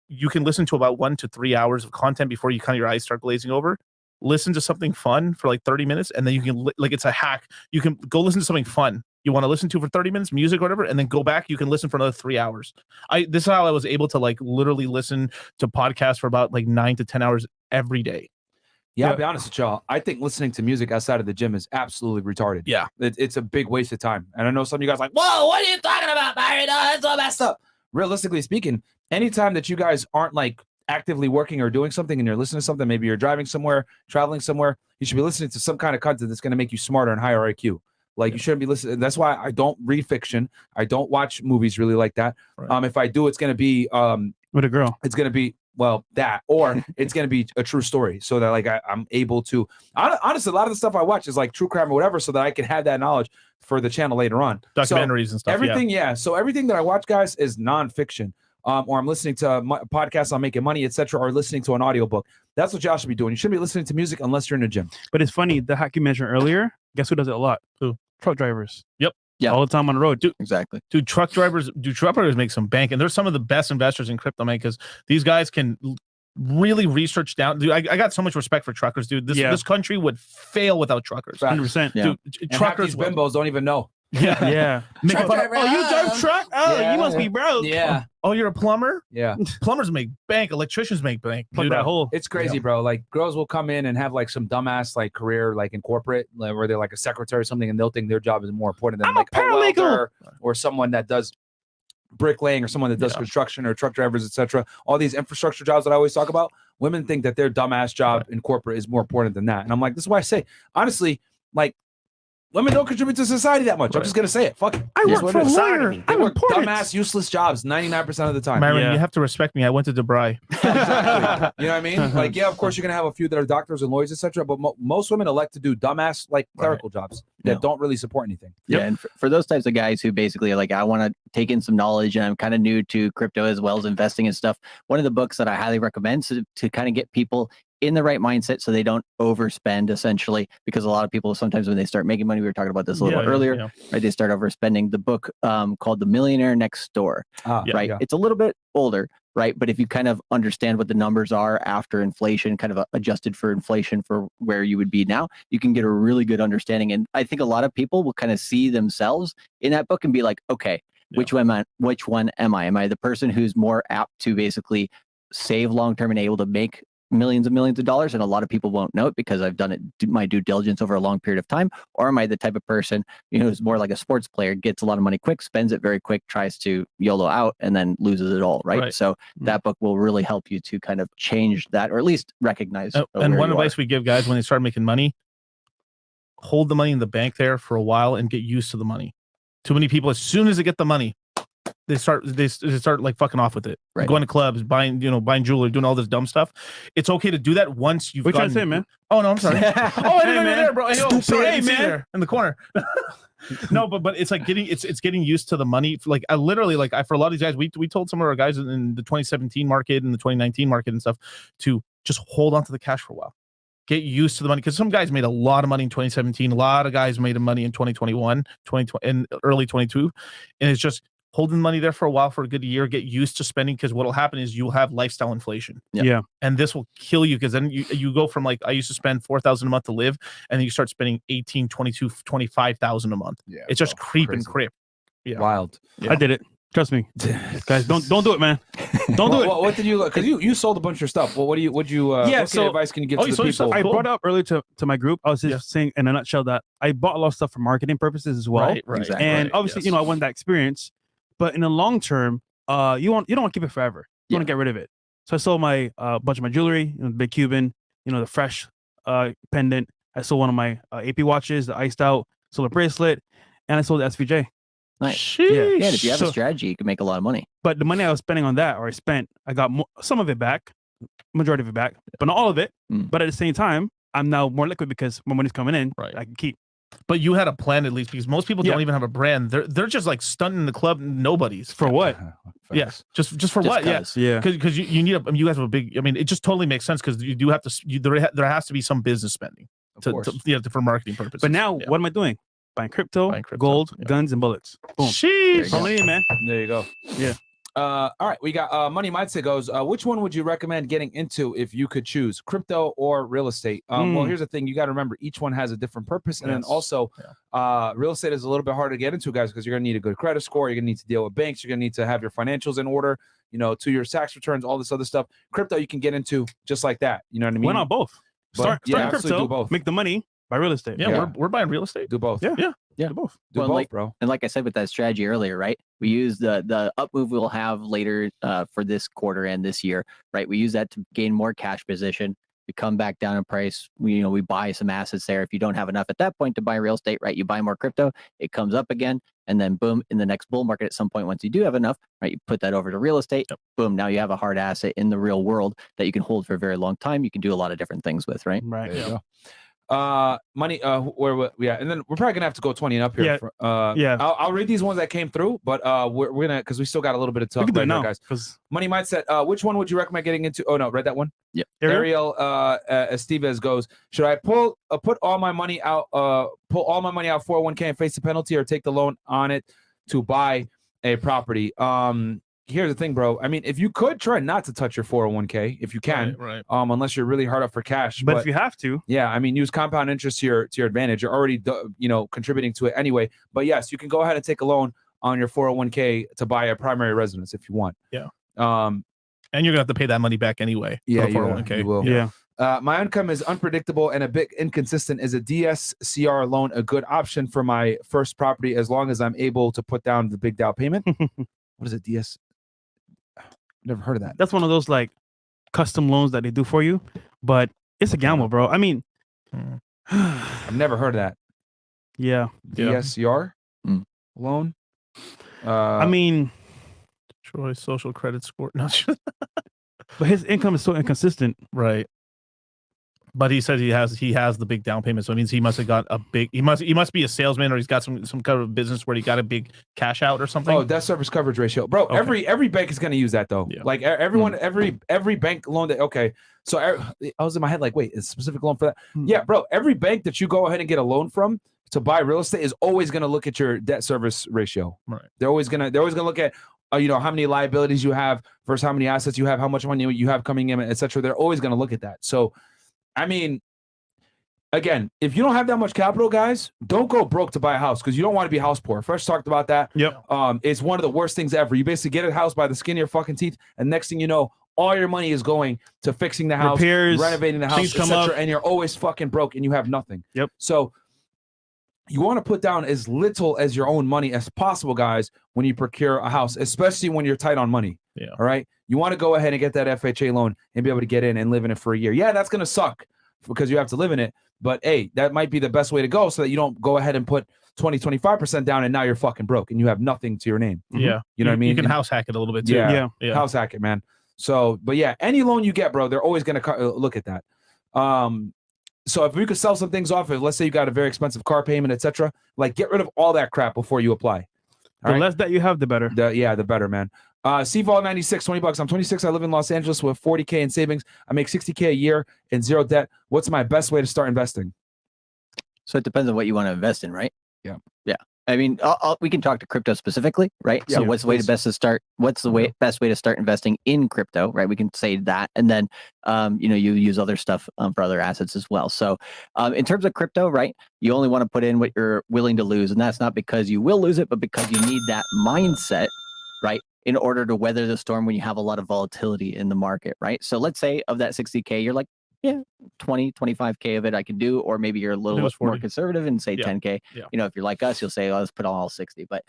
Speaker 3: you can listen to about 1 to 3 hours of content before you kind of your eyes start glazing over. Listen to something fun for like 30 minutes, and then you can like, it's a hack. You can go listen to something fun you want to listen to for 30 minutes, music or whatever, and then go back. You can listen for another 3 hours. This is how I was able to like literally listen to podcasts for about like 9 to 10 hours every day.
Speaker 1: Yeah, I'll be honest with y'all. I think listening to music outside of the gym is absolutely retarded.
Speaker 3: Yeah.
Speaker 1: It's a big waste of time. And I know some of you guys are like, whoa, what are you talking about, Byron? Oh, that's all messed up. Realistically speaking, anytime that you guys aren't like actively working or doing something and you're listening to something, maybe you're driving somewhere, traveling somewhere, you should be listening to some kind of content that's going to make you smarter and higher IQ. Like you shouldn't be listening. That's why I don't read fiction. I don't watch movies really like that.
Speaker 3: Right.
Speaker 1: If I do, it's going to be
Speaker 2: with a girl.
Speaker 1: It's going to be that, or it's going to be a true story, so that like I'm able to. Honestly, a lot of the stuff I watch is like true crime or whatever, so that I can have that knowledge for the channel later on.
Speaker 3: Documentaries and stuff.
Speaker 1: Everything, So everything that I watch, guys, is nonfiction. Or I'm listening to podcasts on making money, etc., or listening to an audiobook. That's what y'all should be doing. You shouldn't be listening to music unless you're in the gym.
Speaker 2: But it's funny, the hack you mentioned earlier, guess who does it a lot?
Speaker 3: Who?
Speaker 2: Truck drivers.
Speaker 3: Yep.
Speaker 4: Yeah.
Speaker 2: All the time on the road.
Speaker 4: Exactly.
Speaker 3: Dude, truck drivers make some bank, and they're some of the best investors in crypto, man, because these guys can really research down. Dude, I got so much respect for truckers, dude. This country would fail without truckers.
Speaker 2: 100%.
Speaker 4: Yeah.
Speaker 3: Dude, truckers,
Speaker 1: these bimbos don't even know.
Speaker 2: Yeah.
Speaker 3: Make
Speaker 1: Truck
Speaker 3: fun of,
Speaker 1: driver,
Speaker 3: you drive truck? Oh,
Speaker 1: yeah.
Speaker 3: you must be broke.
Speaker 1: Yeah.
Speaker 3: Oh, you're a plumber?
Speaker 1: Yeah.
Speaker 3: Plumbers make bank. Electricians make bank.
Speaker 2: Plug
Speaker 3: Dude,
Speaker 2: that hole.
Speaker 1: It's crazy, bro. Like girls will come in and have like some dumbass like career like in corporate, like, where they're like a secretary or something, and they'll think their job is more important than
Speaker 3: I'm
Speaker 1: like
Speaker 3: a paralegal.
Speaker 1: welder or someone that does bricklaying or someone that does construction or truck drivers, etc. All these infrastructure jobs that I always talk about, women think that their dumbass job in corporate is more important than that. And I'm like, this is why I say, honestly, like women don't contribute to society that much. I'm just gonna say it. Fuck it.
Speaker 3: I work for a lawyer.
Speaker 1: They
Speaker 3: I'm
Speaker 1: work
Speaker 3: important.
Speaker 1: dumbass, useless jobs 99% of the time.
Speaker 3: Myron, you have to respect me. I went to DeBry.
Speaker 1: Exactly. You know what I mean? Like, yeah, of course you're gonna have a few that are doctors and lawyers, etc. But most women elect to do dumbass like clerical jobs that don't really support anything.
Speaker 4: Yeah, and for those types of guys who basically are like, I want to take in some knowledge, and I'm kind of new to crypto as well as investing and stuff. One of the books that I highly recommend to kind of get people in the right mindset so they don't overspend, essentially, because a lot of people sometimes when they start making money, we were talking about this a little bit earlier, right? They start overspending. The book called The Millionaire Next Door, right? Yeah. It's a little bit older, right? But if you kind of understand what the numbers are after inflation, kind of adjusted for inflation for where you would be now, you can get a really good understanding. And I think a lot of people will kind of see themselves in that book and be like, okay, which one am I? Am I the person who's more apt to basically save long-term and able to make millions of dollars, and a lot of people won't know it because I've done it my due diligence over a long period of time? Or am I the type of person, who's more like a sports player, gets a lot of money quick, spends it very quick, tries to YOLO out, and then loses it all, right? So that book will really help you to kind of change that, or at least recognize.
Speaker 3: And one advice we give guys when they start making money: hold the money in the bank there for a while and get used to the money. Too many people, as soon as they get the money, they start like fucking off with it, going to clubs, buying jewelry, doing all this dumb stuff. It's okay to do that once you've.
Speaker 2: What you trying to say, man?
Speaker 3: Oh no, I'm sorry. Oh, I didn't know you were there, bro. Hey, man, there in the corner. No, but it's like getting used to the money. Like I literally, for a lot of these guys, we told some of our guys in the 2017 market and the 2019 market and stuff to just hold on to the cash for a while. Get used to the money, because some guys made a lot of money in 2017. A lot of guys made money in 2021, 2020, and early 22, and it's just holding money there for a while, for a good year. Get used to spending, because what will happen is you'll have lifestyle inflation.
Speaker 2: Yeah.
Speaker 3: And this will kill you, because then you go from, like, I used to spend $4,000 a month to live, and then you start spending 18, 22, 25,000 a month. Yeah, it's just creep and crip. Yeah.
Speaker 1: Wild.
Speaker 2: Yeah. I did it. Trust me, guys. Don't do it, man. Don't do it.
Speaker 1: What did you? Because you sold a bunch of stuff. Well, what you? What advice can you give to the people?
Speaker 2: I brought up earlier to my group. I was just saying in a nutshell that I bought a lot of stuff for marketing purposes as well.
Speaker 3: Right.
Speaker 1: Exactly.
Speaker 2: And obviously, I want that experience. But in the long term, you don't want to keep it forever. You want to get rid of it. So I sold my bunch of my jewelry, the big Cuban, the fresh pendant. I sold one of my AP watches, the iced out, sold a bracelet, and I sold the SVJ.
Speaker 4: Nice. Yeah, and if you have a strategy, you can make a lot of money.
Speaker 2: But the money I was spending on that, I got some of it back, majority of it back, but not all of it. But at the same time, I'm now more liquid because more money's coming in. Right. I can keep.
Speaker 3: But you had a plan, at least, because most people don't even have a brand. They're just like stunting the club. Nobodies.
Speaker 2: For what?
Speaker 3: Yes. Just for what? Yeah. Because you need you guys have a big. I mean, it just totally makes sense, because you do have to. There has to be some business spending for marketing purposes.
Speaker 2: But now, what am I doing? Buying crypto, gold, guns, and bullets. Boom.
Speaker 3: Sheesh.
Speaker 2: Only in, man.
Speaker 1: There you go.
Speaker 2: Yeah.
Speaker 1: All right, we got Money Mindset goes, which one would you recommend getting into if you could choose, crypto or real estate? Well, here's the thing. You got to remember, each one has a different purpose. And then also, real estate is a little bit harder to get into, guys, because you're going to need a good credit score. You're going to need to deal with banks. You're going to need to have your financials in order, to your tax returns, all this other stuff. Crypto, you can get into just like that. You know what I mean?
Speaker 2: Why not both? Start crypto,
Speaker 1: do both.
Speaker 2: make the money, buy real estate.
Speaker 3: Yeah. We're buying real estate.
Speaker 1: Do both.
Speaker 2: Yeah.
Speaker 1: Do both. Do both, bro.
Speaker 4: And like I said with that strategy earlier, right? We use the up move we'll have later for this quarter and this year, right? We use that to gain more cash position. We come back down in price. We buy some assets there. If you don't have enough at that point to buy real estate, right? You buy more crypto, it comes up again, and then boom, in the next bull market at some point, once you do have enough, right? You put that over to real estate. Boom, now you have a hard asset in the real world that you can hold for a very long time. You can do a lot of different things with, right?
Speaker 2: Right.
Speaker 1: There you go. Money, and then we're probably gonna have to go 20 and up here. I'll read these ones that came through, but we're gonna, because we still got a little bit of talk right now, guys. Money Mindset, which one would you recommend getting into? Oh no, read that one.
Speaker 4: Yeah.
Speaker 1: Ariel Estevez goes, should I put all my money out 401k and face the penalty, or take the loan on it to buy a property? Here's the thing, bro. I mean, if you could, try not to touch your 401k if you can,
Speaker 3: right.
Speaker 1: Unless you're really hard up for cash.
Speaker 2: But if you have to,
Speaker 1: I mean, use compound interest to your advantage. You're already, contributing to it anyway. But yes, you can go ahead and take a loan on your 401k to buy a primary residence if you want.
Speaker 3: Yeah. And you're gonna have to pay that money back anyway.
Speaker 1: Yeah,
Speaker 3: for the 401k.
Speaker 1: You will.
Speaker 2: Yeah.
Speaker 1: My income is unpredictable and a bit inconsistent. Is a DSCR loan a good option for my first property as long as I'm able to put down the big down payment? What is it? Never heard of that.
Speaker 2: That's one of those like custom loans that they do for you, but it's a gamble, bro. I mean,
Speaker 1: I've never heard of that.
Speaker 2: Yeah.
Speaker 1: DSCR loan.
Speaker 2: I mean,
Speaker 3: Troy social credit score. No,
Speaker 2: but his income is so inconsistent,
Speaker 3: right? But he says he has the big down payment, so it means he must have got a big. He must be a salesman, or he's got some kind of business where he got a big cash out or something.
Speaker 1: Oh, debt service coverage ratio, bro. Okay. Every bank is going to use that though. Yeah. Like everyone, every bank loan that. Okay, so I was in my head like, wait, is a specific loan for that? Yeah, bro. Every bank that you go ahead and get a loan from to buy real estate is always going to look at your debt service ratio.
Speaker 3: Right.
Speaker 1: They're always gonna look at how many liabilities you have versus how many assets you have, how much money you have coming in, etc. They're always going to look at that. So, I mean, again, if you don't have that much capital, guys, don't go broke to buy a house, because you don't want to be house poor. Fresh talked about that.
Speaker 2: Yep.
Speaker 1: It's one of the worst things ever. You basically get a house by the skin of your fucking teeth, and next thing you know, all your money is going to fixing the house,
Speaker 2: Repairs,
Speaker 1: renovating the house,
Speaker 2: things come
Speaker 1: etc.,
Speaker 2: up.
Speaker 1: and you're always fucking broke and you have nothing.
Speaker 2: Yep.
Speaker 1: So you want to put down as little as your own money as possible, guys, when you procure a house, especially when you're tight on money.
Speaker 3: Yeah.
Speaker 1: All right. You want to go ahead and get that FHA loan and be able to get in and live in it for a year. Yeah, that's going to suck because you have to live in it. But hey, that might be the best way to go so that you don't go ahead and put 20-25% down and now you're fucking broke and you have nothing to your name.
Speaker 3: Yeah.
Speaker 1: You know what I mean?
Speaker 3: You can house hack it a little bit too.
Speaker 1: Yeah.
Speaker 2: Yeah.
Speaker 1: House hack it, man. So, but yeah, any loan you get, bro, they're always going to look at that. So if we could sell some things off, if let's say you got a very expensive car payment, etc., like get rid of all that crap before you apply.
Speaker 2: The less that you have, the better.
Speaker 1: The better, man. CVol 96, $20. I'm 26. I live in Los Angeles with 40K in savings. I make 60K a year and zero debt. What's my best way to start investing?
Speaker 4: So it depends on what you want to invest in, right?
Speaker 1: Yeah.
Speaker 4: Yeah. I mean, we can talk to crypto specifically, right?
Speaker 1: Yeah,
Speaker 4: So what's the way best to start? What's the best way to start investing in crypto, right? We can say that, and then, you use other stuff for other assets as well. So, in terms of crypto, right? You only want to put in what you're willing to lose, and that's not because you will lose it, but because you need that mindset, right? In order to weather the storm when you have a lot of volatility in the market, right? So let's say of that 60K, you're like, yeah, 20, 25K of it I can do, or maybe you're a little more conservative and say 10K.
Speaker 3: Yeah.
Speaker 4: If you're like us, you'll say, let's put on all 60. But,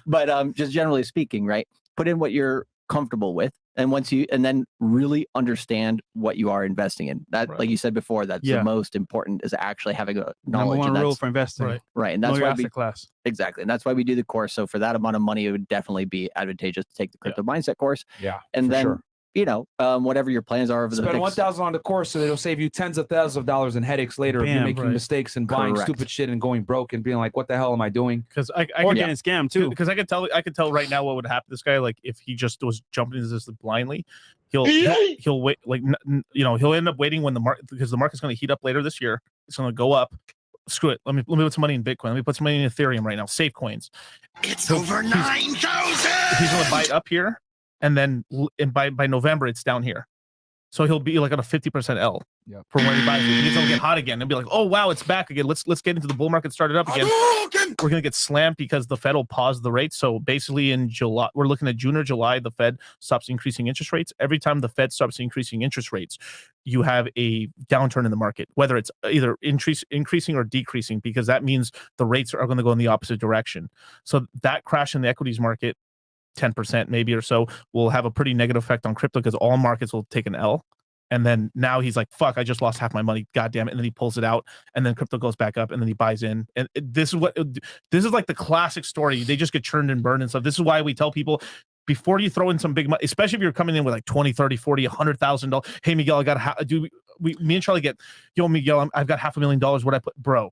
Speaker 4: but just generally speaking, right? Put in what you're comfortable with, and then really understand what you are investing in. That, like you said before, that's the most important, is actually having a knowledge.
Speaker 2: Number one rule for investing.
Speaker 4: Right, and that's why
Speaker 2: asset class.
Speaker 4: Exactly, and that's why we do the course. So for that amount of money, it would definitely be advantageous to take the crypto mindset course.
Speaker 1: Yeah,
Speaker 4: and then. Whatever your plans are over the
Speaker 1: spend $1,000 on the course, so it'll save you tens of thousands of dollars in headaches later if you're making mistakes and buying stupid shit and going broke and being like, "What the hell am I doing?"
Speaker 3: Because
Speaker 2: or getting scammed too.
Speaker 3: Because I could tell right now what would happen to this guy. Like if he just was jumping into this blindly, he'll wait. Like he'll end up waiting when the market, because the market's going to heat up later this year. It's going to go up. Screw it. Let me put some money in Bitcoin. Let me put some money in Ethereum right now. Safe coins.
Speaker 5: It's over 9,000.
Speaker 3: He's going to buy it up here. And then by November, it's down here. So he'll be like on a 50% L from where he buys it. He's going to get hot again and be like, oh, wow, it's back again. Let's get into the bull market, start it up again. We're going to get slammed because the Fed will pause the rate. So basically in July, we're looking at June or July, the Fed stops increasing interest rates. Every time the Fed stops increasing interest rates, you have a downturn in the market, whether it's either increasing or decreasing, because that means the rates are going to go in the opposite direction. So that crash in the equities market, 10% maybe or so, will have a pretty negative effect on crypto, because all markets will take an L. And then now he's like, fuck, I just lost half my money. God damn it. And then he pulls it out, and then crypto goes back up, and then he buys in. And this is like the classic story. They just get churned and burned and stuff. This is why we tell people, before you throw in some big money, especially if you're coming in with like 20, 30, 40, $100,000. Hey, Miguel, I got me and Charlie get, yo, Miguel, I've got $500,000. What I put, bro?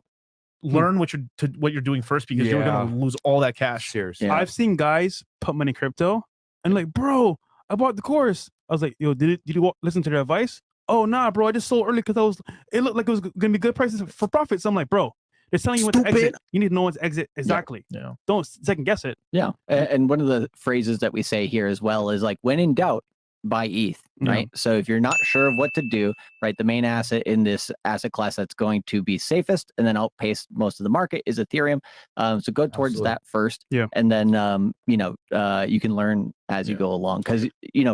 Speaker 3: Learn what you're doing first, because you're gonna lose all that cash.
Speaker 1: Seriously,
Speaker 2: I've seen guys put money in crypto and like, bro, I bought the course. I was like, yo, did you listen to their advice? Oh nah, bro, I just sold early because it looked like it was gonna be good prices for profits. I'm like, bro, they're telling you when to exit. You need to know when to exit exactly.
Speaker 3: Yeah.
Speaker 2: Don't second guess it.
Speaker 4: Yeah, and one of the phrases that we say here as well is like, when in doubt, buy ETH, right? So if you're not sure of what to do, right, the main asset in this asset class that's going to be safest and then outpace most of the market is Ethereum. So go towards that first, and then you can learn as you go along, because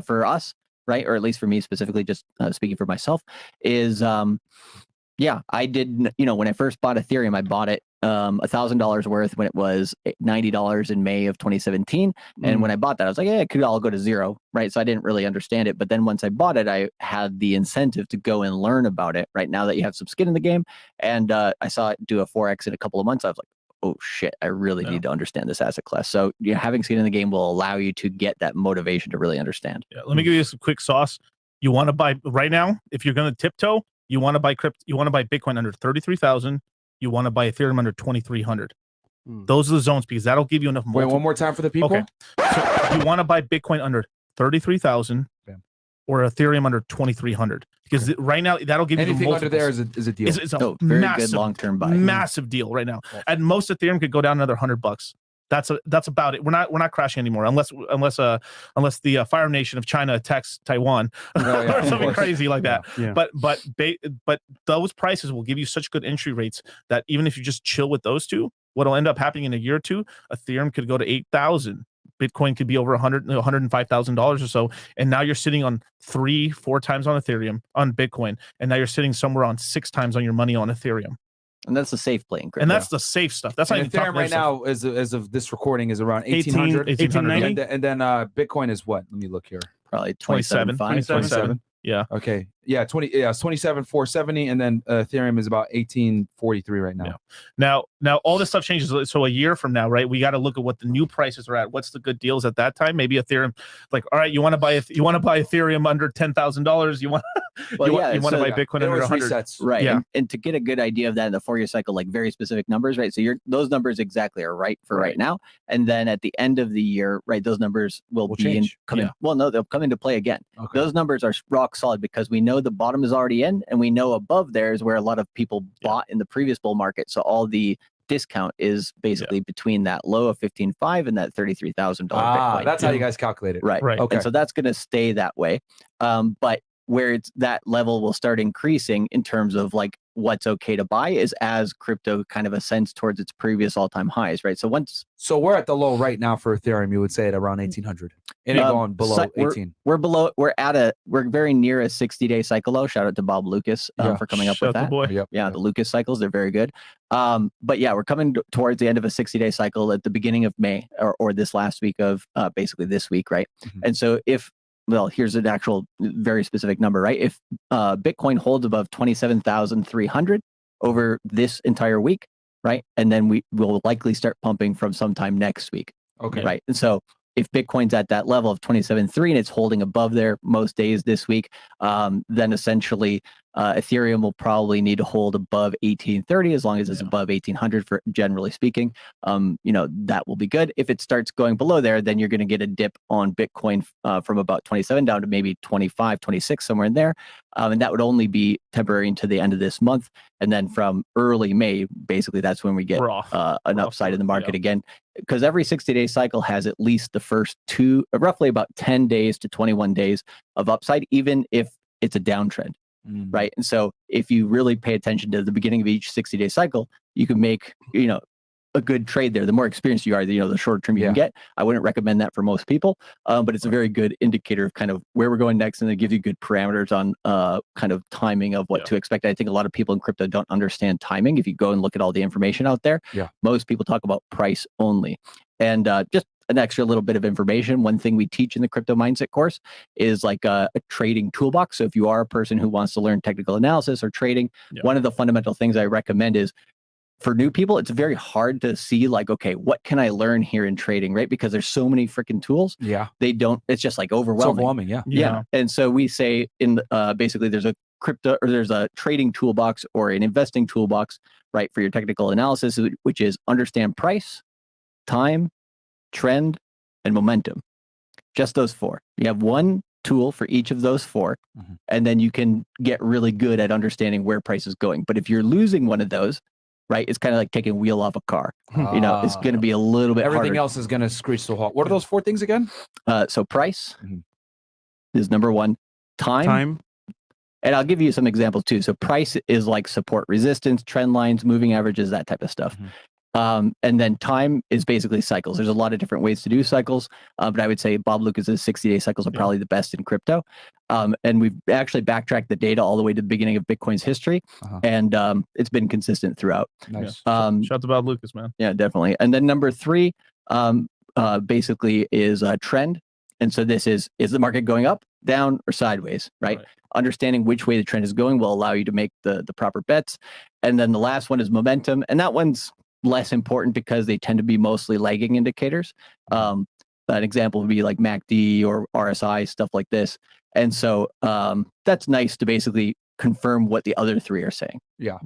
Speaker 4: for us, right, or at least for me specifically, just speaking for myself, is I did, when I first bought Ethereum, I bought it $1,000 worth when it was $90 in May of 2017. And when I bought that, I was like, it could all go to zero, right? So I didn't really understand it. But then once I bought it, I had the incentive to go and learn about it, right? Now that you have some skin in the game. And I saw it do a 4X in a couple of months. I was like, oh shit, I really need to understand this asset class. So having skin in the game will allow you to get that motivation to really understand.
Speaker 3: Yeah, let me give you some quick sauce. You want to buy right now, if you're going to tiptoe, you want to buy Bitcoin under 33,000. You want to buy Ethereum under 2,300. Those are the zones, because that'll give you enough.
Speaker 1: Wait, one more time for the people.
Speaker 3: Okay. So you want to buy Bitcoin under 33,000 or Ethereum under 2,300, because right now that'll give you
Speaker 1: anything under there is a deal.
Speaker 3: It's a
Speaker 4: very
Speaker 3: massive,
Speaker 4: good long-term buy.
Speaker 3: Massive deal right now. At most, Ethereum could go down another $100. That's about it. We're not crashing anymore unless the Fire Nation of China attacks Taiwan or something crazy like that.
Speaker 2: Yeah.
Speaker 3: But those prices will give you such good entry rates that even if you just chill with those two, what'll end up happening in a year or two, Ethereum could go to 8,000. Bitcoin could be over $105,000 or so, and now you're sitting on 3-4 times on Ethereum on Bitcoin, and now you're sitting somewhere on 6 times on your money on Ethereum.
Speaker 4: And that's the safe play in crypto.
Speaker 3: And that's the safe stuff. That's not
Speaker 1: And
Speaker 3: even
Speaker 1: Ethereum right now, as of this recording, is around 1800.
Speaker 2: 1890.
Speaker 1: And then Bitcoin is what? Let me look here.
Speaker 4: probably
Speaker 3: 27.
Speaker 1: 27.
Speaker 3: Yeah.
Speaker 1: Okay. Yeah. 27,470, and then Ethereum is about 1843 right now.
Speaker 3: Yeah. Now all this stuff changes. So a year from now, right? We got to look at what the new prices are at. What's the good deals at that time? Maybe Ethereum, like, all right, you want to buy Ethereum under $10,000. You want
Speaker 4: Well,
Speaker 3: you
Speaker 4: yeah,
Speaker 3: want to
Speaker 4: so
Speaker 3: buy Bitcoin
Speaker 1: It
Speaker 3: under
Speaker 1: always
Speaker 3: 100.
Speaker 1: resets.
Speaker 4: Right.
Speaker 3: Yeah.
Speaker 4: And to get a good idea of that in the 4-year cycle, like very specific numbers, right? So those numbers exactly are right for right now. And then at the end of the year, right, those numbers will be
Speaker 1: change.
Speaker 4: well, no, they'll come into play again.
Speaker 1: Okay.
Speaker 4: Those numbers are rock solid because we know the bottom is already in, and we know above there is where a lot of people bought in the previous bull market. So all the discount is basically between that low of 15.5 and that $33,000 Bitcoin.
Speaker 1: That's how you guys calculate it.
Speaker 4: Right.
Speaker 3: Right.
Speaker 1: Okay.
Speaker 4: And so that's going to stay that way. But where it's that level will start increasing in terms of like what's okay to buy is as crypto kind of ascends towards its previous all-time highs, right? So
Speaker 1: we're at the low right now for Ethereum. You would say at around 1800, and it going below 18.
Speaker 4: We're very near a 60-day cycle low. Shout out to Bob Lucas for coming up with that.
Speaker 3: Boy.
Speaker 1: Yep.
Speaker 4: Yeah, the Lucas cycles, they're very good. But yeah, we're coming towards the end of a 60-day cycle at the beginning of May or this last week of basically this week, right?
Speaker 1: Mhm.
Speaker 4: And so here's an actual very specific number, right? If Bitcoin holds above 27,300 over this entire week, right? And then we will likely start pumping from sometime next week.
Speaker 1: Okay.
Speaker 4: Right. And so if Bitcoin's at that level of 27.3 and it's holding above there most days this week, then essentially Ethereum will probably need to hold above 1830 as long as it's above 1800 for generally speaking. That will be good. If it starts going below there, then you're going to get a dip on Bitcoin from about 27 down to maybe 25, 26, somewhere in there. And that would only be temporary until the end of this month. And then from early May, basically that's when we get an upside in the market again. Because every 60-day cycle has at least the first roughly about 10 days to 21 days of upside, even if it's a downtrend. Right. And so if you really pay attention to the beginning of each 60-day cycle, you can make, a good trade there. The more experienced you are, the shorter term you can get. I wouldn't recommend that for most people, but it's a very good indicator of kind of where we're going next, and it gives you good parameters on kind of timing of what to expect. I think a lot of people in crypto don't understand timing. If you go and look at all the information out there, most people talk about price only. And just an extra little bit of information. One thing we teach in the crypto mindset course is like a trading toolbox. So if you are a person who wants to learn technical analysis or trading, one of the fundamental things I recommend is for new people, it's very hard to see like, okay, what can I learn here in trading, right? Because there's so many freaking tools.
Speaker 1: Yeah.
Speaker 4: It's just like overwhelming.
Speaker 1: Yeah.
Speaker 4: And so we say basically there's a trading toolbox or an investing toolbox, right? For your technical analysis, which is understand price, time, trend, and momentum. Just those 4. You have one tool for each of those 4, and then you can get really good at understanding where price is going. But if you're losing one of those, right, it's kind of like taking a wheel off a car. It's going to be a little bit
Speaker 1: everything
Speaker 4: harder.
Speaker 1: else is going to screech to a halt. What are those 4 things again?
Speaker 4: So price is number 1. Time. And I'll give you some examples too. So price is like support, resistance, trend lines, moving averages, that type of stuff. And then time is basically cycles. There's a lot of different ways to do cycles, but I would say Bob Lucas's 60-day cycles are probably the best in crypto. And we've actually backtracked the data all the way to the beginning of Bitcoin's history, and it's been consistent throughout.
Speaker 1: Nice.
Speaker 3: Shout out to Bob Lucas, man.
Speaker 4: Yeah, definitely. And then number 3 basically is a trend. And so this is the market going up, down, or sideways, right? Understanding which way the trend is going will allow you to make the proper bets. And then the last one is momentum. And that one's less important because they tend to be mostly lagging indicators. An example would be like MACD or RSI, stuff like this. And so that's nice to basically confirm what the other 3 are saying.
Speaker 1: Yeah.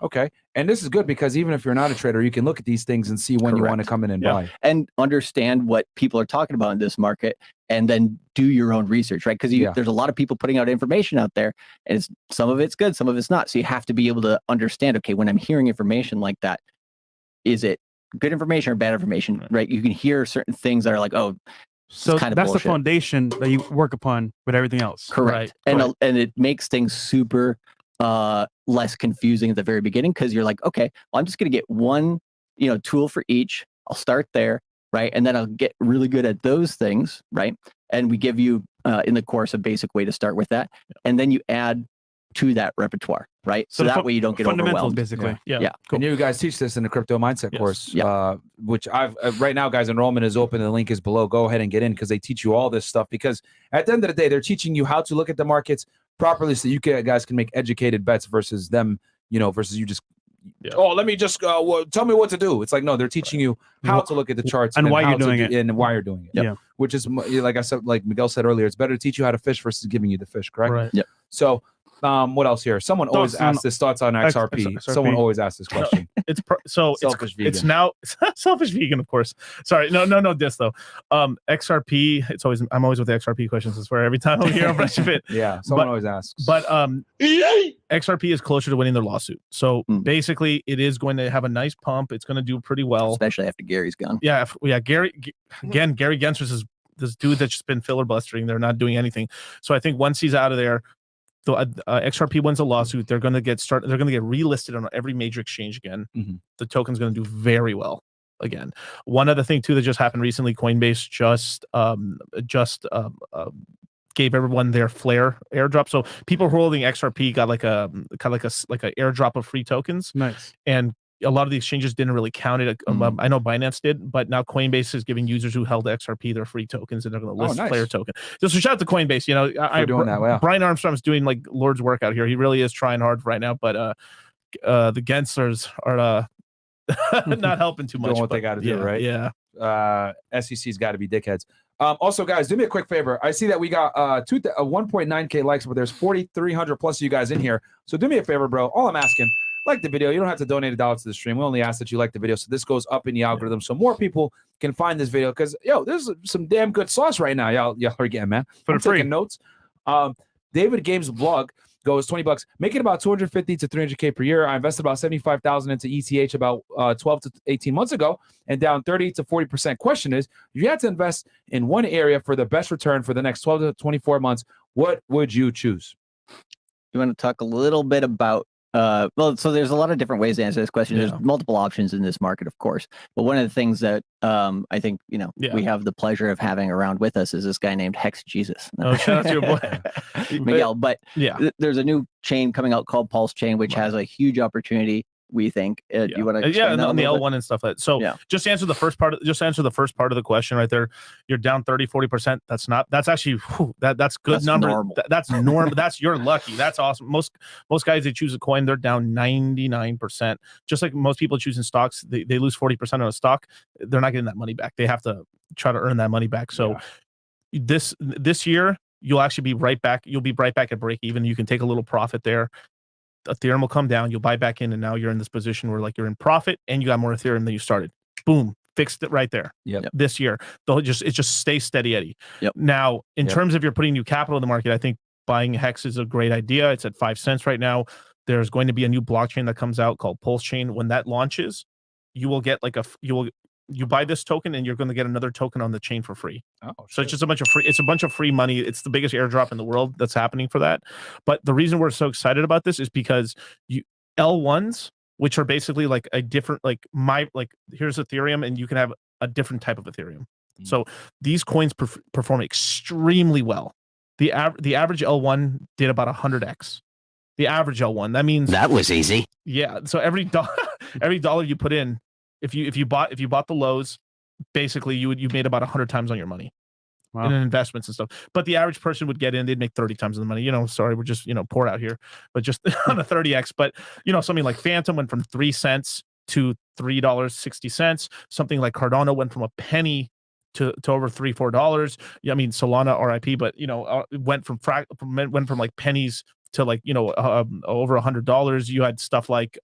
Speaker 2: Okay.
Speaker 1: And this is good because even if you're not a trader, you can look at these things and see when you want to come in and buy.
Speaker 4: And understand what people are talking about in this market, and then do your own research, right? Because there's a lot of people putting out information out there, and some of it's good, some of it's not. So you have to be able to understand, okay, when I'm hearing information like that, is it good information or bad information, right? You can hear certain things that are like, oh,
Speaker 2: so
Speaker 4: kind of
Speaker 2: that's
Speaker 4: bullshit.
Speaker 2: the foundation that you work upon with everything else.
Speaker 4: Correct. And it makes things super less confusing at the very beginning, because you're like, okay, well, I'm just going to get one tool for each. I'll start there, right? And then I'll get really good at those things, right? And we give you in the course a basic way to start with that, and then you add to that repertoire, right? So that way you don't get
Speaker 2: fundamentals,
Speaker 4: overwhelmed.
Speaker 2: basically.
Speaker 3: Yeah.
Speaker 1: And you guys teach this in the crypto mindset
Speaker 3: Yes.
Speaker 1: course,
Speaker 4: Yeah.
Speaker 1: which I've right now, guys, enrollment is open. The link is below. Go ahead and get in because they teach you all this stuff. Because at the end of the day, they're teaching you how to look at the markets properly so you guys can make educated bets versus them, versus you just, let me just tell me what to do. It's like, no, they're teaching you how to look at the charts
Speaker 2: and why
Speaker 1: how
Speaker 2: you're doing
Speaker 1: to
Speaker 2: it.
Speaker 1: and why you're doing it.
Speaker 2: Yeah.
Speaker 1: Which is, like I said, like Miguel said earlier, it's better to teach you how to fish versus giving you the fish, correct?
Speaker 3: Right.
Speaker 4: Yep.
Speaker 1: So, what else here? Someone always
Speaker 2: Thoughts on
Speaker 1: asks this. Thoughts on XRP. Someone always asks this question. Selfish vegan.
Speaker 3: It's now selfish vegan, of course. Sorry, no diss though. XRP. I'm always with the XRP questions. I swear every time I'm here on Freshfit.
Speaker 1: Yeah, someone always asks.
Speaker 3: But XRP is closer to winning their lawsuit. So basically, it is going to have a nice pump. It's going to do pretty well,
Speaker 4: especially after Gary's gone.
Speaker 3: Yeah, Gary Gensler is this dude that's just been filibustering. They're not doing anything. So I think once he's out of there, the XRP wins a lawsuit. They're going to get relisted on every major exchange again.
Speaker 1: Mm-hmm.
Speaker 3: The token's going to do very well again. One other thing too that just happened recently, Coinbase just gave everyone their Flare airdrop. So people holding XRP got like a airdrop of free tokens.
Speaker 2: Nice.
Speaker 3: And a lot of the exchanges didn't really count it. I know Binance did, but now Coinbase is giving users who held XRP their free tokens, and they're going to list Flare token. So shout out to Coinbase.
Speaker 1: Doing that well.
Speaker 3: Brian Armstrong's doing like Lord's work out here. He really is trying hard right now, but the Genslers are not helping too much.
Speaker 1: Doing what they got to do, right?
Speaker 3: Yeah.
Speaker 1: SEC's got to be dickheads. Also, guys, do me a quick favor. I see that we got 1.9K likes, but there's 4,300 plus of you guys in here. So do me a favor, bro. All I'm asking, like the video. You don't have to donate $1 to the stream. We only ask that you like the video so this goes up in the algorithm so more people can find this video. Because there's some damn good sauce right now. Y'all are getting, man. I'm taking notes. David Games' blog goes $20, making about 250 to 300K per year. I invested about 75,000 into ETH about 12 to 18 months ago, and down 30 to 40%. Question is, if you had to invest in one area for the best return for the next 12 to 24 months, what would you choose?
Speaker 4: You want to talk a little bit about so there's a lot of different ways to answer this question. There's multiple options in this market, of course. But one of the things that I think we have the pleasure of having around with us is this guy named Hex Jesus.
Speaker 3: Oh, shout out to your boy
Speaker 4: Miguel. But there's a new chain coming out called Pulse Chain, which has a huge opportunity. We think. Do you want to?
Speaker 3: On the L1 and stuff like that. So just answer the first part. Just answer the first part of the question right there. You're down 30-40%. That's actually that's good number. That's normal. You're lucky. That's awesome. Most guys, they choose a coin, they're down 99%. Just like most people choosing stocks, they lose 40% on a stock. They're not getting that money back. They have to try to earn that money back. So this year, you'll actually be right back. You'll be right back at break even. You can take a little profit there. Ethereum will come down, you'll buy back in, and now you're in this position where like you're in profit and you got more Ethereum than you started. Boom, fixed it right there. This year, it just stays steady Eddie. Now, in terms of you're putting new capital in the market, I think buying Hex is a great idea. It's at 5 cents right now. There's going to be a new blockchain that comes out called Pulse Chain. When that launches, you will get like you buy this token and you're going to get another token on the chain for free. So it's just a bunch of free money. It's the biggest airdrop in the world that's happening for that. But the reason we're so excited about this is because L1s, which are basically like a different, here's Ethereum and you can have a different type of Ethereum. So these coins perform extremely well. The average L1 did about 100x. The average L1. That means
Speaker 5: that was easy.
Speaker 3: Yeah. So every dollar you put in, if you bought the lows, basically you made about 100 times on your money in investments and stuff. But the average person would get in, they'd make 30 times the money. Sorry, we're just poor out here, but just on a 30x. But something like Phantom went from 3 cents to $3.60. Something like Cardano went from a penny to over $3-4. I mean Solana RIP, but went from like pennies to like over $100. You had stuff like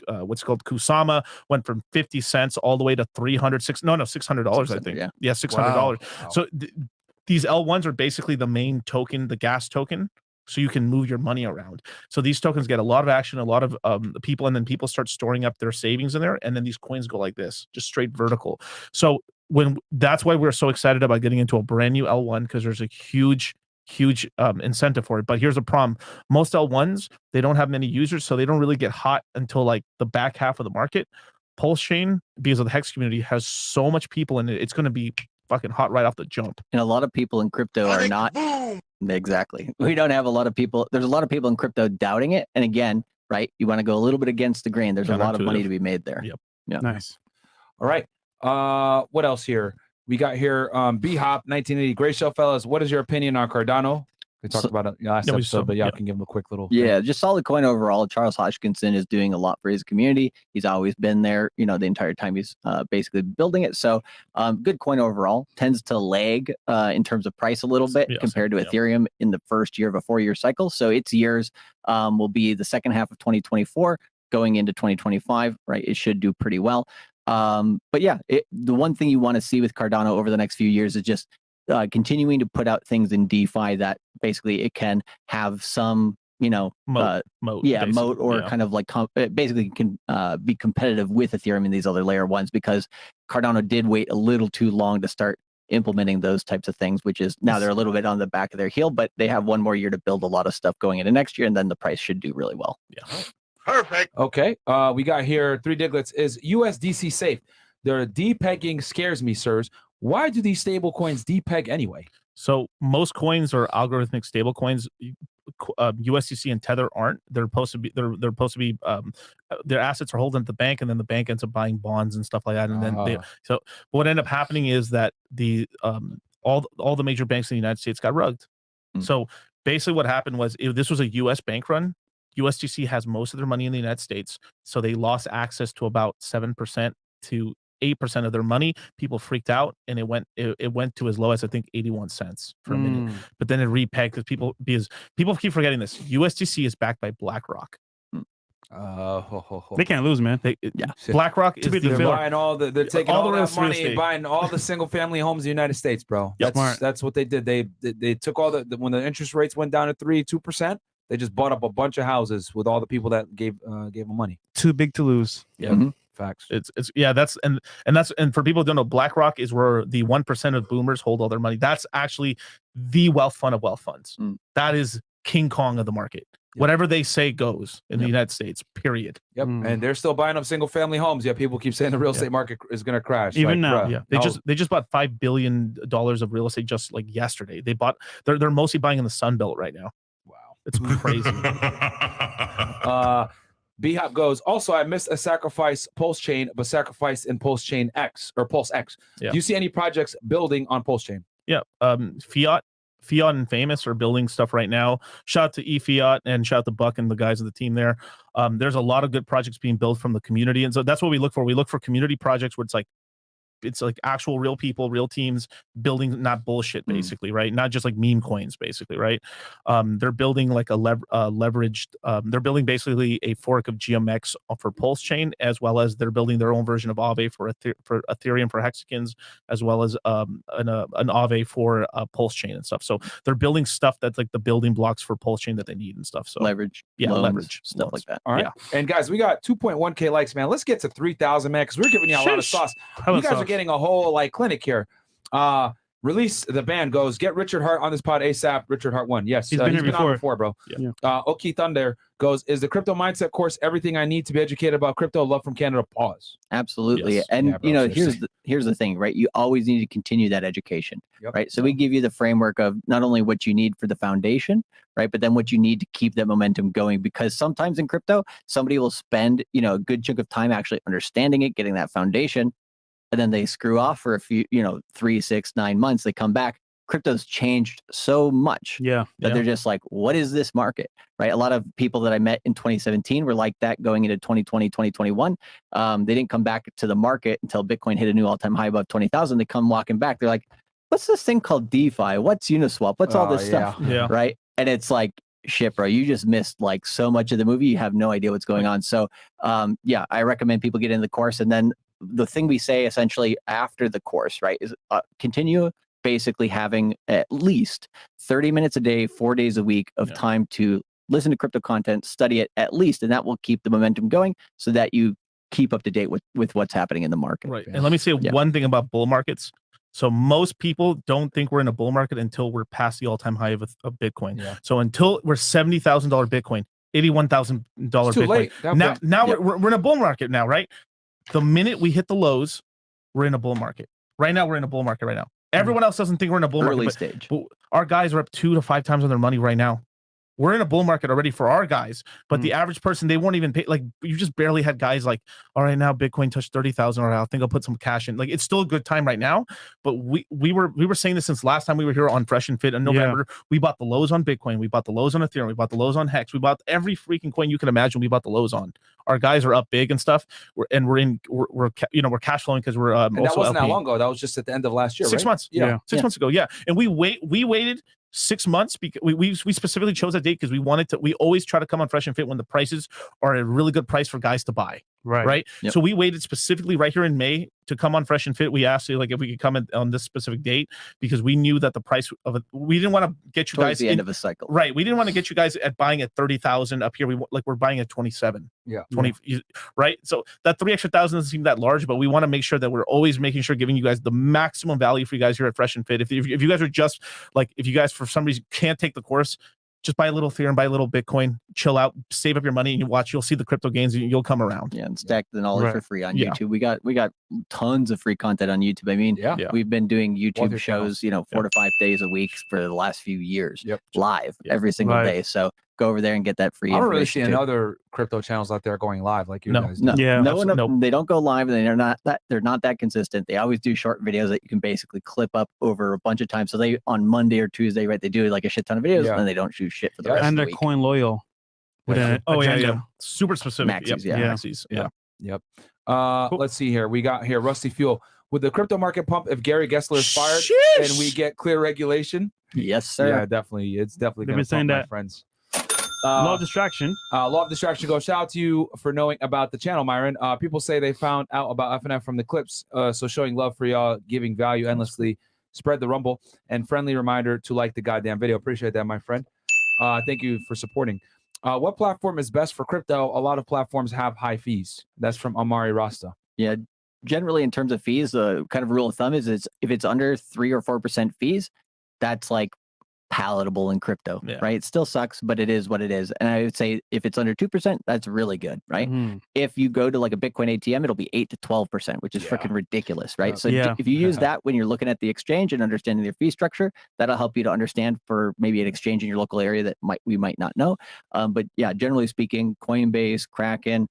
Speaker 3: what's called Kusama went from 50 cents all the way to $600. I think $600. Wow. So these L1s are basically the main token, the gas token, so you can move your money around. So these tokens get a lot of action, a lot of people, and then people start storing up their savings in there, and then these coins go like this, just straight vertical. So that's why we're so excited about getting into a brand new L1, because there's a huge incentive for it. But here's a problem: most L1s, they don't have many users, so they don't really get hot until like the back half of the market. Pulse Chain, because of the Hex community, has so much people in it. It's going to be fucking hot right off the jump.
Speaker 4: And a lot of people in crypto are not exactly. We don't have a lot of people. There's a lot of people in crypto doubting it. And again, right, you want to go a little bit against the grain. There's a lot of money to be made there.
Speaker 3: Yep.
Speaker 4: Yeah.
Speaker 2: Nice.
Speaker 1: All right. What else here? We got here B-Hop 1980. Great show, fellas. What is your opinion on Cardano? We talked about it last episode, but y'all can give him a quick little thing.
Speaker 4: Just solid coin overall. Charles Hodgkinson is doing a lot for his community. He's always been there, you know, the entire time he's basically building it. So good coin overall. Tends to lag in terms of price a little bit compared to Ethereum in the first year of a 4-year cycle. So its years will be the second half of 2024 going into 2025, right? It should do pretty well. But yeah, the one thing you want to see with Cardano over the next few years is just continuing to put out things in DeFi that basically it can have some, you know,
Speaker 3: moat
Speaker 4: or kind of like basically can be competitive with Ethereum and these other layer ones, because Cardano did wait a little too long to start implementing those types of things, which is now they're a little bit on the back of their heel, but they have one more year to build a lot of stuff going into next year, and then the price should do really well.
Speaker 3: Yeah.
Speaker 5: Perfect.
Speaker 1: Okay. We got here 3 Diglets. Is USDC safe? Their depegging scares me, sirs. Why do these stable coins depeg anyway?
Speaker 3: So most coins are algorithmic stable coins. USDC and Tether aren't. They're supposed to be. They're supposed to be. Their assets are holding at the bank, and then the bank ends up buying bonds and stuff like that. And then what ended up happening is that the all the major banks in the United States got rugged. So basically, what happened was, if this was a U.S. bank run, USDC has most of their money in the United States, so they lost access to about 7% to 8% of their money. People freaked out, and it went to as low as I think 81 cents for a minute. But then it repegged because people keep forgetting this. USDC is backed by BlackRock.
Speaker 2: They can't lose, man.
Speaker 3: BlackRock is
Speaker 1: they're buying they're taking all that money and buying all the single family homes in the United States, bro. That's what they did. They took all when the interest rates went down to 2%. They just bought up a bunch of houses with all the people that gave them money.
Speaker 2: Too big to lose.
Speaker 1: Yeah. Facts.
Speaker 3: It's that's for people who don't know, BlackRock is where the 1% of boomers hold all their money. That's actually the wealth fund of wealth funds. That is King Kong of the market. Whatever they say goes in the United States, period.
Speaker 1: And they're still buying up single family homes. People keep saying the real estate market is going to crash.
Speaker 2: Even now.
Speaker 3: They just bought $5 billion of real estate just like yesterday. They're mostly buying in the Sun Belt right now. Wow. It's crazy.
Speaker 1: B-Hop goes, also, I missed a sacrifice Pulse Chain, but sacrifice in Pulse Chain X or Pulse X. Do you see any projects building on Pulse Chain?
Speaker 3: Fiat and Famous are building stuff right now. Shout out to eFiat and shout out to Buck and the guys of the team there. There's a lot of good projects being built from the community. And so that's what we look for. We look for community projects where it's like actual real people, real teams building, not bullshit, basically, right? Not just like meme coins, basically, right? They're building like a leveraged, they're building basically a fork of GMX for Pulse Chain, as well as they're building their own version of Aave for Ethereum for hexagons, as well as an Aave for Pulse Chain and stuff. So they're building stuff that's like the building blocks for Pulse Chain that they need and stuff. So
Speaker 4: leverage, stuff like that.
Speaker 1: All right. And guys, we got 2.1K likes, man. Let's get to 3,000, man, because we're giving you a lot of sauce. You guys are getting a whole clinic here. Release the band goes, get Richard Hart on this pod ASAP. Richard Hart won. Yes,
Speaker 2: he's been here
Speaker 1: on before, bro. Oki Thunder goes, is the crypto mindset course everything I need to be educated about crypto? Love from Canada. Pause.
Speaker 4: Absolutely. Yes. And here's the thing, right? You always need to continue that education, right? So we give you the framework of not only what you need for the foundation, right, but then what you need to keep that momentum going, because sometimes in crypto, somebody will spend, a good chunk of time actually understanding it, getting that foundation, and then they screw off for a few, 3, 6, 9 months. They come back. Crypto's changed so much that they're just like, what is this market, right? A lot of people that I met in 2017 were like that going into 2020, 2021. They didn't come back to the market until Bitcoin hit a new all-time high above 20,000. They come walking back. They're like, what's this thing called DeFi? What's Uniswap? What's all this stuff, right? And it's like, shit, bro, you just missed so much of the movie. You have no idea what's going on. So I recommend people get in the course. And then the thing we say essentially after the course, right, is continue basically having at least 30 minutes a day, 4 days a week of time to listen to crypto content, study it at least, and that will keep the momentum going so that you keep up to date with what's happening in the market.
Speaker 3: Right. And let me say one thing about bull markets. So most people don't think we're in a bull market until we're past the all-time high of Bitcoin. So until we're $70,000 Bitcoin, $81,000 Bitcoin.
Speaker 1: Late.
Speaker 3: Now we're in a bull market now, right? The minute we hit the lows, we're in a bull market. Right now, we're in a bull market right now. Everyone else doesn't think we're in a bull
Speaker 4: Early
Speaker 3: market.
Speaker 4: stage.
Speaker 3: But our guys are up 2 to 5 times on their money right now. We're in a bull market already for our guys, but the average person, they won't even pay. Like, you just barely had guys like, all right, now Bitcoin touched 30,000, or I think I'll put some cash in. Like, it's still a good time right now, but we were saying this since last time we were here on Fresh and Fit in November. We bought the lows on Bitcoin, we bought the lows on Ethereum, we bought the lows on Hex, we bought every freaking coin you can imagine. We bought the lows on. Our guys are up big and stuff. We're cash flowing because we're
Speaker 1: And that
Speaker 3: also
Speaker 1: wasn't
Speaker 3: LP.
Speaker 1: that long ago. That was just at the end of last year.
Speaker 3: 6
Speaker 1: right?
Speaker 3: months.
Speaker 1: Yeah.
Speaker 3: 6 months ago. Yeah, and we waited 6 months because we specifically chose that date because we wanted to. We always try to come on Fresh and Fit when the prices are a really good price for guys to buy. Right.
Speaker 4: Yep.
Speaker 3: So we waited specifically right here in May to come on Fresh and Fit. We asked you like if we could come on this specific date because we knew that the price of it. We didn't want to get you
Speaker 4: Towards
Speaker 3: guys
Speaker 4: the end of a cycle.
Speaker 3: Right. We didn't want to get you guys at buying at 30,000 up here. We're buying at 27.
Speaker 1: Yeah.
Speaker 3: 20. Right. So that 3 extra thousand doesn't seem that large, but we want to make sure that we're always making sure giving you guys the maximum value for you guys here at Fresh and Fit. If you guys are just like, if you guys for some reason can't take the course, just buy a little Ethereum, buy a little Bitcoin, chill out, save up your money, and you watch. You'll see the crypto gains, and you'll come around.
Speaker 4: Yeah, and stack the knowledge for free on
Speaker 3: Yeah.
Speaker 4: YouTube. We got tons of free content on YouTube. I mean,
Speaker 1: Yeah.
Speaker 4: we've been doing
Speaker 1: Love
Speaker 4: YouTube
Speaker 1: your
Speaker 4: shows, 4 to 5 days a week for the last few years,
Speaker 1: Yep.
Speaker 4: live
Speaker 3: Yeah.
Speaker 4: every single
Speaker 2: Live.
Speaker 4: day. So go over there and get that free
Speaker 1: I don't really see
Speaker 4: information too.
Speaker 1: another crypto channels out there going live like you
Speaker 3: No.
Speaker 1: guys do.
Speaker 4: No,
Speaker 2: Yeah.
Speaker 4: no one of
Speaker 3: Nope.
Speaker 4: them, they don't go live, and they're not that consistent. They always do short videos that you can basically clip up over a bunch of times. So they on Monday or Tuesday, right? They do like a shit ton of videos,
Speaker 1: Yeah.
Speaker 4: and then they don't shoot shit for the
Speaker 1: Yeah.
Speaker 4: rest
Speaker 2: And
Speaker 4: of
Speaker 2: they're
Speaker 4: the week.
Speaker 2: coin loyal. With
Speaker 1: Yeah.
Speaker 2: an
Speaker 3: Oh yeah,
Speaker 2: agenda.
Speaker 3: yeah. Super specific.
Speaker 4: Maxis,
Speaker 3: Yep.
Speaker 4: yeah.
Speaker 3: Maxis.
Speaker 1: Yeah.
Speaker 3: Yeah.
Speaker 1: Cool. Let's see here. We got here Rusty Fuel. With the crypto market pump, if Gary Gensler is fired
Speaker 3: Sheesh.
Speaker 1: and we get clear regulation,
Speaker 4: Yes, sir.
Speaker 1: yeah, definitely. It's definitely
Speaker 2: They've
Speaker 1: going
Speaker 2: been
Speaker 1: to
Speaker 2: saying
Speaker 1: pump, my
Speaker 2: that.
Speaker 1: friends.
Speaker 2: Law of distraction.
Speaker 1: Law of Distraction goes. Shout out to you for knowing about the channel, Myron. People say they found out about FNF from the clips, so showing love for y'all, giving value endlessly. Spread the rumble, and friendly reminder to like the goddamn video. Appreciate that, my friend. Thank you for supporting. What platform is best for crypto? A lot of platforms have high fees. That's from Amari Rasta.
Speaker 4: Yeah, generally in terms of fees, the kind of rule of thumb is if it's under 3 or 4% fees, that's like palatable in crypto,
Speaker 3: Yeah.
Speaker 4: right? It still sucks, but it is what it is. And I would say if it's under 2%, that's really good, right?
Speaker 2: Mhm.
Speaker 4: If you go to like a Bitcoin ATM, it'll be 8 to 12%, which is
Speaker 1: Yeah.
Speaker 4: freaking ridiculous, right?
Speaker 1: Yeah.
Speaker 4: So
Speaker 2: Yeah.
Speaker 4: if you use that when you're looking at the exchange and understanding their fee structure, that'll help you to understand for maybe an exchange in your local area that we might not know. But yeah, generally speaking, Coinbase, Kraken,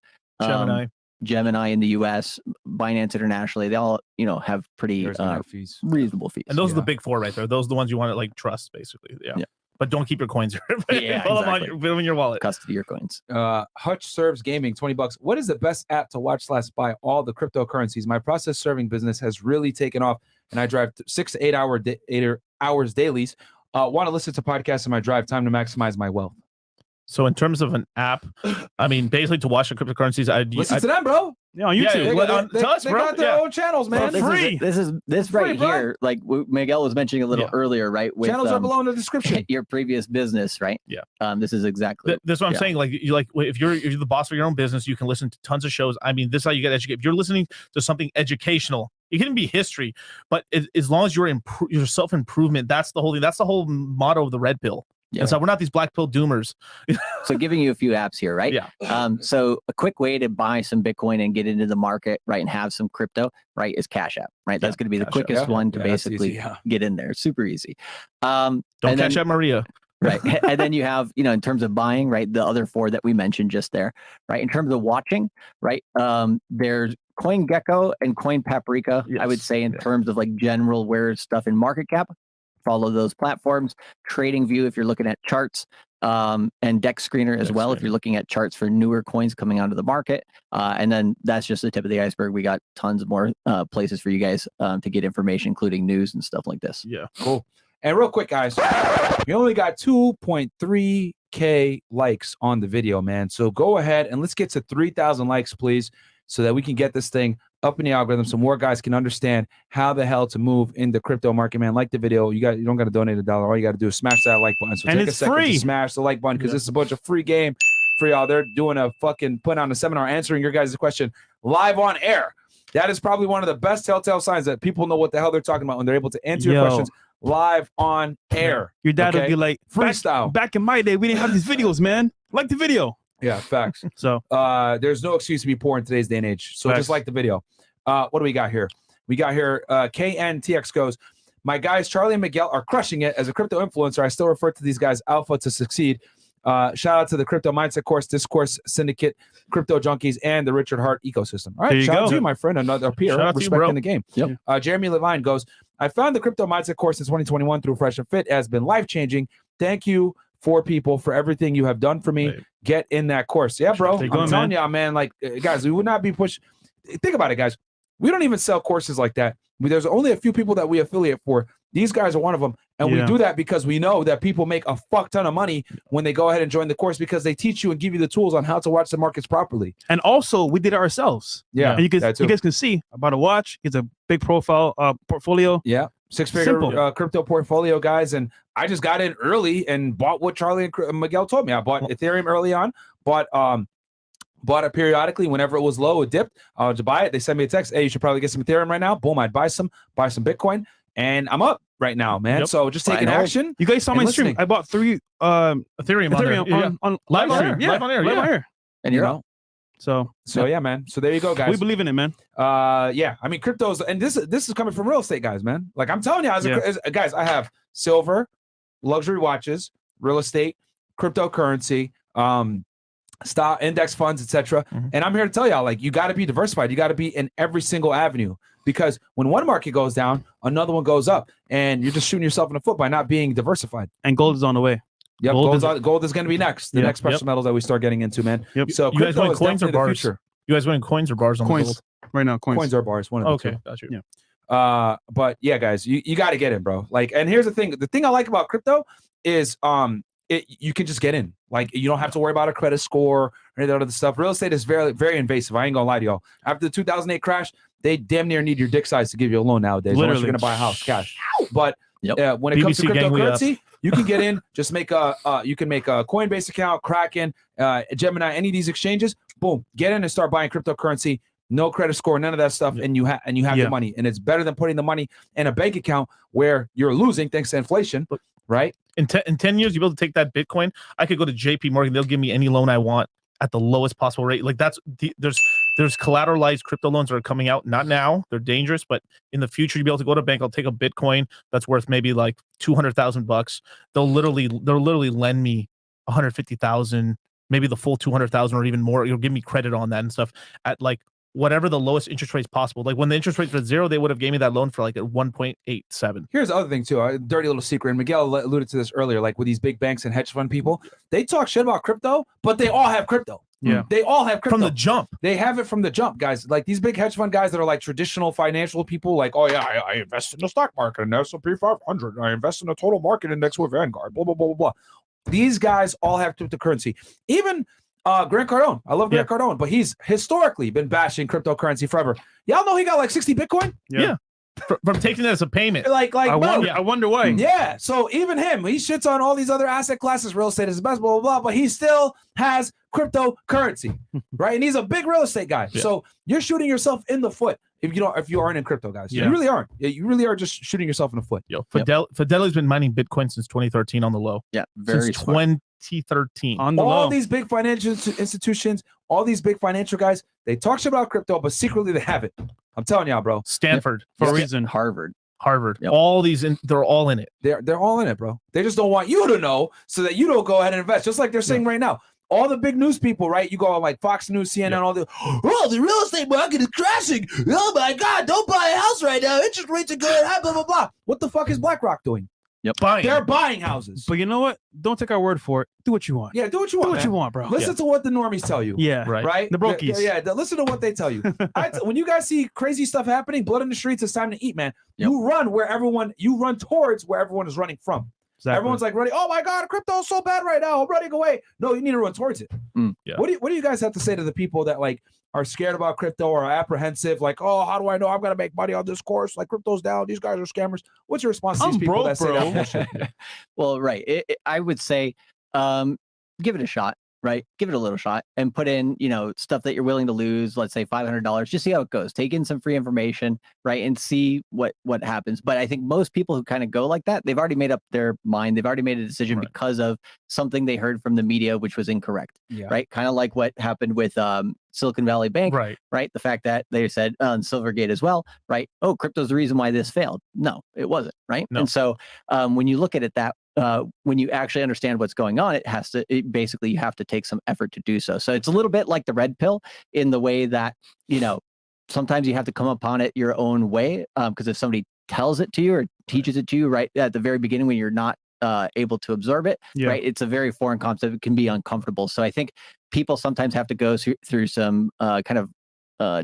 Speaker 4: Gemini in the US, Binance internationally, they all, have pretty
Speaker 1: There's no fees.
Speaker 4: reasonable fees.
Speaker 3: And those are the
Speaker 1: Yeah.
Speaker 3: big four right there. Those are the ones you want to like trust, basically. Yeah.
Speaker 4: Yeah.
Speaker 3: But don't keep your coins here.
Speaker 4: Yeah,
Speaker 3: Put them
Speaker 4: exactly.
Speaker 3: put them in your wallet.
Speaker 4: Custody your coins.
Speaker 1: Hutch serves gaming, $20. What is the best app to watch/buy all the cryptocurrencies? My process serving business has really taken off, and I drive 6 to 8 hours dailies. Want to listen to podcasts in my drive. Time to maximize my wealth.
Speaker 3: So in terms of an app, I mean, basically to watch the cryptocurrencies,
Speaker 1: Listen to them, bro.
Speaker 2: Yeah, on
Speaker 3: Yeah,
Speaker 2: YouTube.
Speaker 3: yeah.
Speaker 1: They,
Speaker 3: on-
Speaker 1: they,
Speaker 3: to us,
Speaker 1: they
Speaker 3: bro.
Speaker 1: got their
Speaker 3: Yeah.
Speaker 1: own channels,
Speaker 4: Well,
Speaker 1: man.
Speaker 2: This
Speaker 4: this
Speaker 2: free.
Speaker 4: is this
Speaker 1: Free,
Speaker 4: right
Speaker 1: bro.
Speaker 4: here, like Miguel was mentioning a little
Speaker 3: Yeah.
Speaker 4: earlier, right? With
Speaker 1: Channels are below in the description.
Speaker 4: your previous business, right?
Speaker 3: Yeah.
Speaker 4: This is exactly.
Speaker 3: That's what I'm
Speaker 4: Yeah.
Speaker 3: saying. Like, if you're the boss of your own business, you can listen to tons of shows. I mean, this is how you get educated. If you're listening to something educational, it can be history, but as long as your self improvement, that's the whole thing. That's the whole motto of the red pill.
Speaker 4: Yeah.
Speaker 3: And so we're not these black pill doomers.
Speaker 4: So giving you a few apps here, right?
Speaker 3: Yeah.
Speaker 4: So a quick way to buy some Bitcoin and get into the market, right, and have some crypto, right, is Cash App, right? That's going to be the
Speaker 3: Cash App,
Speaker 4: quickest
Speaker 1: yeah.
Speaker 4: one to
Speaker 1: Yeah, that's
Speaker 4: basically
Speaker 1: easy, yeah.
Speaker 4: get in there. Super easy.
Speaker 3: Don't
Speaker 4: and
Speaker 3: cash
Speaker 4: then-
Speaker 3: out Maria.
Speaker 4: Right. And then you have, in terms of buying, right, the other four that we mentioned just there, right? In terms of watching, right, there's CoinGecko and Coin Paprika. I would
Speaker 3: Yes.
Speaker 4: say in
Speaker 3: Yeah.
Speaker 4: terms of like general where stuff in market cap, follow those platforms. Trading View if you're looking at charts, and Dex Screener as
Speaker 3: Dex
Speaker 4: well if
Speaker 3: Screener.
Speaker 4: you're looking at charts for newer coins coming onto the market. And then that's just the tip of the iceberg. We got tons more places for you guys to get information, including news and stuff like this.
Speaker 3: Yeah.
Speaker 1: Cool. And real quick, guys, we only got 2.3K likes on the video, man. So go ahead and let's get to 3,000 likes, please, so that we can get this thing up in the algorithm so more guys can understand how the hell to move in the crypto market, man. Like the video. You don't got to donate $1. All you got to do is smash that like button. So
Speaker 2: And
Speaker 1: take a
Speaker 2: it's
Speaker 1: second
Speaker 2: free.
Speaker 1: to smash the like button because
Speaker 3: Yeah.
Speaker 1: this is a bunch of free game for y'all. They're doing a fucking putting on a seminar answering your guys' question live on air. That is probably one of the best telltale signs that people know what the hell they're talking about when they're able to answer your
Speaker 2: Yo.
Speaker 1: questions live on air.
Speaker 2: Your dad
Speaker 1: Okay.
Speaker 2: would be like,
Speaker 1: Freestyle.
Speaker 2: Back in my day, we didn't have these videos, man. Like the video.
Speaker 1: Yeah, facts.
Speaker 2: So
Speaker 1: There's no excuse to be poor in today's day and age. So
Speaker 2: Facts.
Speaker 1: just like the video. What do we got here? We got here KNTX goes, my guys Charlie and Miguel are crushing it. As a crypto influencer, I still refer to these guys alpha to succeed. Shout out to the Crypto Mindset Course, Discourse Syndicate, Crypto Junkies, and the Richard Hart ecosystem. All right,
Speaker 2: There you
Speaker 1: shout out
Speaker 2: go.
Speaker 1: to you, my friend, another peer,
Speaker 3: Shout out to you, bro.
Speaker 1: respecting the game.
Speaker 4: Yep.
Speaker 1: Jeremy Levine goes, I found the Crypto Mindset Course in 2021 through Fresh and Fit. It has been life-changing. Thank you for people for everything you have done for me.
Speaker 3: Right.
Speaker 1: Get in that course. Yeah, bro.
Speaker 2: There
Speaker 1: I'm
Speaker 2: you go,
Speaker 1: telling
Speaker 2: man.
Speaker 1: y'all, man, like, guys, we would not be pushed. Think about it, guys. We don't even sell courses like that. There's only a few people that we affiliate for. These guys are one of them. And we
Speaker 2: Yeah.
Speaker 1: do that because we know that people make a fuck ton of money when they go ahead and join the course because they teach you and give you the tools on how to watch the markets properly.
Speaker 2: and also we did it ourselves.
Speaker 1: Yeah.
Speaker 2: And you
Speaker 1: that too.
Speaker 2: guys can see about a watch. It's a big profile portfolio.
Speaker 1: Yeah. Six-figure
Speaker 2: Simple.
Speaker 1: crypto portfolio, guys. And I just got in early and bought what Charlie and Miguel told me. I bought Ethereum early on, bought it periodically whenever it was low, it dipped. To buy it, they sent me a text. Hey, you should probably get some Ethereum right now. Boom, I'd buy some Bitcoin, and I'm up right now, man.
Speaker 3: Yep.
Speaker 1: So just taking
Speaker 4: Right on.
Speaker 1: action.
Speaker 2: You guys saw my
Speaker 1: And
Speaker 2: stream.
Speaker 1: listening.
Speaker 2: I bought 3
Speaker 3: Ethereum,
Speaker 2: Ethereum on
Speaker 3: Live on
Speaker 2: stream.
Speaker 3: air. Live on air,
Speaker 2: Live
Speaker 3: yeah.
Speaker 2: on air.
Speaker 4: And
Speaker 1: You
Speaker 4: you're
Speaker 1: know.
Speaker 2: So
Speaker 1: So yeah, man. So there you go, guys.
Speaker 2: we believe in it, man.
Speaker 1: Yeah, I mean cryptos, and this is coming from real estate guys, man. Like I'm telling you, as guys, I have silver, luxury watches, real estate, cryptocurrency, stock index funds, etc. And I'm here to tell y'all, like, you got to be diversified. You got to be in every single avenue, because when one market goes down, another one goes up, and you're just shooting yourself in the foot by not being diversified.
Speaker 2: And gold is on the way.
Speaker 1: Yep,
Speaker 2: Gold
Speaker 1: gold is going to be next. The
Speaker 2: Yep.
Speaker 1: next precious metals that we start getting into, man.
Speaker 2: Yep.
Speaker 1: So
Speaker 3: You guys
Speaker 1: crypto
Speaker 3: want
Speaker 1: is
Speaker 3: coins or
Speaker 1: definitely the
Speaker 3: bars?
Speaker 1: future.
Speaker 3: You guys winning coins or bars on the
Speaker 2: Coins
Speaker 3: gold?
Speaker 2: right now.
Speaker 1: Coins or bars, one of the
Speaker 3: Okay,
Speaker 1: two.
Speaker 3: got you.
Speaker 2: Yeah.
Speaker 1: But yeah, guys, you got to get in, bro. Like, and here's the thing I like about crypto is you can just get in. Like, you don't have to worry about a credit score or any of that other stuff. Real estate is very, very invasive. I ain't gonna lie to y'all. After the 2008 crash, they damn near need your dick size to give you a loan nowadays. Unless
Speaker 2: Literally.
Speaker 1: you're gonna buy a house cash. But
Speaker 4: Yep.
Speaker 1: when it comes to
Speaker 3: BBC gang, we up.
Speaker 1: cryptocurrency, you can get in. Just make you can make a Coinbase account, Kraken, Gemini, any of these exchanges. Boom, get in and start buying cryptocurrency. No credit score, none of that stuff, and you have
Speaker 2: Yeah.
Speaker 1: the money, and it's better than putting the money in a bank account where you're losing thanks to inflation, right?
Speaker 3: In 10 years, you'll be able to take that Bitcoin. I could go to JP Morgan. They'll give me any loan I want at the lowest possible rate. Like there's collateralized crypto loans that are coming out. Not now. They're dangerous, but in the future, you'll be able to go to a bank. I'll take a Bitcoin that's worth maybe like $200,000. They'll literally lend me 150,000, maybe the full 200,000 or even more. You'll give me credit on that and stuff at like whatever the lowest interest rates possible. Like when the interest rates were 0, they would have gave me that loan for like at 1.87.
Speaker 1: Here's the other thing too, a dirty little secret, and Miguel alluded to this earlier, like with these big banks and hedge fund people, they talk shit about crypto, but they all have crypto.
Speaker 2: Yeah.
Speaker 1: They all have crypto.
Speaker 3: From the jump.
Speaker 1: They have it from the jump, guys. Like these big hedge fund guys that are like traditional financial people, like, oh yeah, I invest in the stock market and S&P 500. I invest in the total market index with Vanguard, blah, blah, blah, blah, blah. These guys all have cryptocurrency. Even Grant Cardone. I love Grant Cardone, but he's historically been bashing cryptocurrency forever. Y'all know he got like 60 Bitcoin?
Speaker 3: Yeah. From taking it as a payment.
Speaker 1: Like
Speaker 2: I
Speaker 1: bro,
Speaker 2: wonder why.
Speaker 1: yeah. So even him, he shits on all these other asset classes. Real estate is the best, blah, blah, blah, but he still has cryptocurrency, right? And he's a big real estate guy.
Speaker 3: Yeah.
Speaker 1: So you're shooting yourself in the foot if you aren't in crypto, guys.
Speaker 3: Yeah.
Speaker 1: You really aren't. You really are just shooting yourself in the foot.
Speaker 3: Yo, Fidelity's been mining Bitcoin since 2013 on the low.
Speaker 4: Yeah, very
Speaker 3: Since
Speaker 4: smart.
Speaker 3: 2013.
Speaker 2: On the
Speaker 1: All
Speaker 2: low.
Speaker 1: these big financial institutions, all these big financial guys, they talk shit about crypto, but secretly they have it. I'm telling y'all, bro.
Speaker 3: Stanford,
Speaker 2: for a
Speaker 4: Yep.
Speaker 2: reason.
Speaker 4: Harvard.
Speaker 3: Harvard,
Speaker 4: Yep.
Speaker 3: all these, they're all in it.
Speaker 1: They're all in it, bro. They just don't want you to know so that you don't go ahead and invest. Just like they're saying right now. All the big news people, right? You go on like Fox News, CNN, all the, oh, the real estate market is crashing. Oh my God, don't buy a house right now. Interest rates are going high, blah, blah, blah. What the fuck is BlackRock doing?
Speaker 4: Yep.
Speaker 3: Buying.
Speaker 1: They're buying houses.
Speaker 2: But you know what? Don't take our word for it. Do what you want.
Speaker 1: Yeah, do what you
Speaker 2: Do
Speaker 1: want.
Speaker 2: what
Speaker 1: man.
Speaker 2: you want, bro.
Speaker 1: Listen to what the normies tell you.
Speaker 2: Yeah.
Speaker 3: Right.
Speaker 1: Right?
Speaker 2: The brokies.
Speaker 1: Listen to what they tell you. When you guys see crazy stuff happening, blood in the streets, it's time to eat, man.
Speaker 4: Yep.
Speaker 1: You run towards where everyone is running from.
Speaker 2: Exactly.
Speaker 1: Everyone's like running, oh my God, crypto's so bad right now. I'm running away. No, you need to run towards it.
Speaker 3: Yeah.
Speaker 1: What do you guys have to say to the people that like are scared about crypto or are apprehensive? Like, oh, how do I know I'm gonna make money on this course? Like crypto's down, these guys are scammers. What's your response to these
Speaker 2: I'm
Speaker 1: people
Speaker 2: broke,
Speaker 1: that say
Speaker 2: bro.
Speaker 1: that bullshit?
Speaker 4: Well, right. I would say give it a shot. right? Give it a little shot and put in, stuff that you're willing to lose. Let's say $500. Just see how it goes. Take in some free information, right, and see what happens. But I think most people who kind of go like that, they've already made up their mind. They've already made a decision because of something they heard from the media, which was incorrect, right? Kind of like what happened with Silicon Valley Bank, right? The fact that they said on Silvergate as well, right? Oh, crypto's the reason why this failed. No, it wasn't, right? No. And so when you look at it when you actually understand what's going on, basically you have to take some effort to do so. So it's a little bit like the red pill in the way that, sometimes you have to come upon it your own way. Because if somebody tells it to you or teaches it to you right at the very beginning when you're not able to absorb it, right? It's a very foreign concept. It can be uncomfortable. So I think people sometimes have to go through some kind of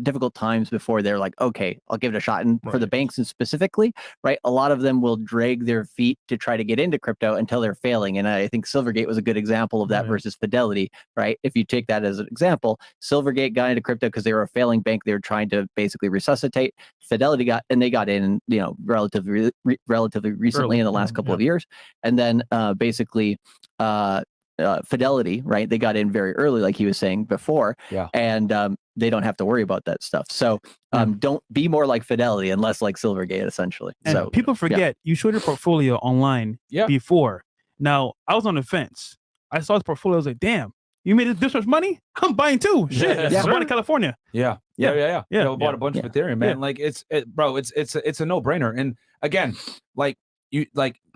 Speaker 4: difficult times before they're like, okay, I'll give it a shot. And for the banks and specifically, right, a lot of them will drag their feet to try to get into crypto until they're failing. And I think Silvergate was a good example of that versus Fidelity, right? If you take that as an example, Silvergate got into crypto because they were a failing bank. They were trying to basically resuscitate. Fidelity got in, relatively recently in the last couple of years. And then basically, Fidelity, right? They got in very early, like he was saying before, and they don't have to worry about that stuff. So don't be more like Fidelity and less like Silvergate, essentially.
Speaker 2: And
Speaker 4: so
Speaker 2: people forget you showed your portfolio online before. Now I was on the fence. I saw his portfolio. I was like, damn, you made this much money? I'm buying too. Shit, I'm buying in California.
Speaker 1: Yeah. Bought a bunch of Ethereum, man. Like it's a no brainer. And again,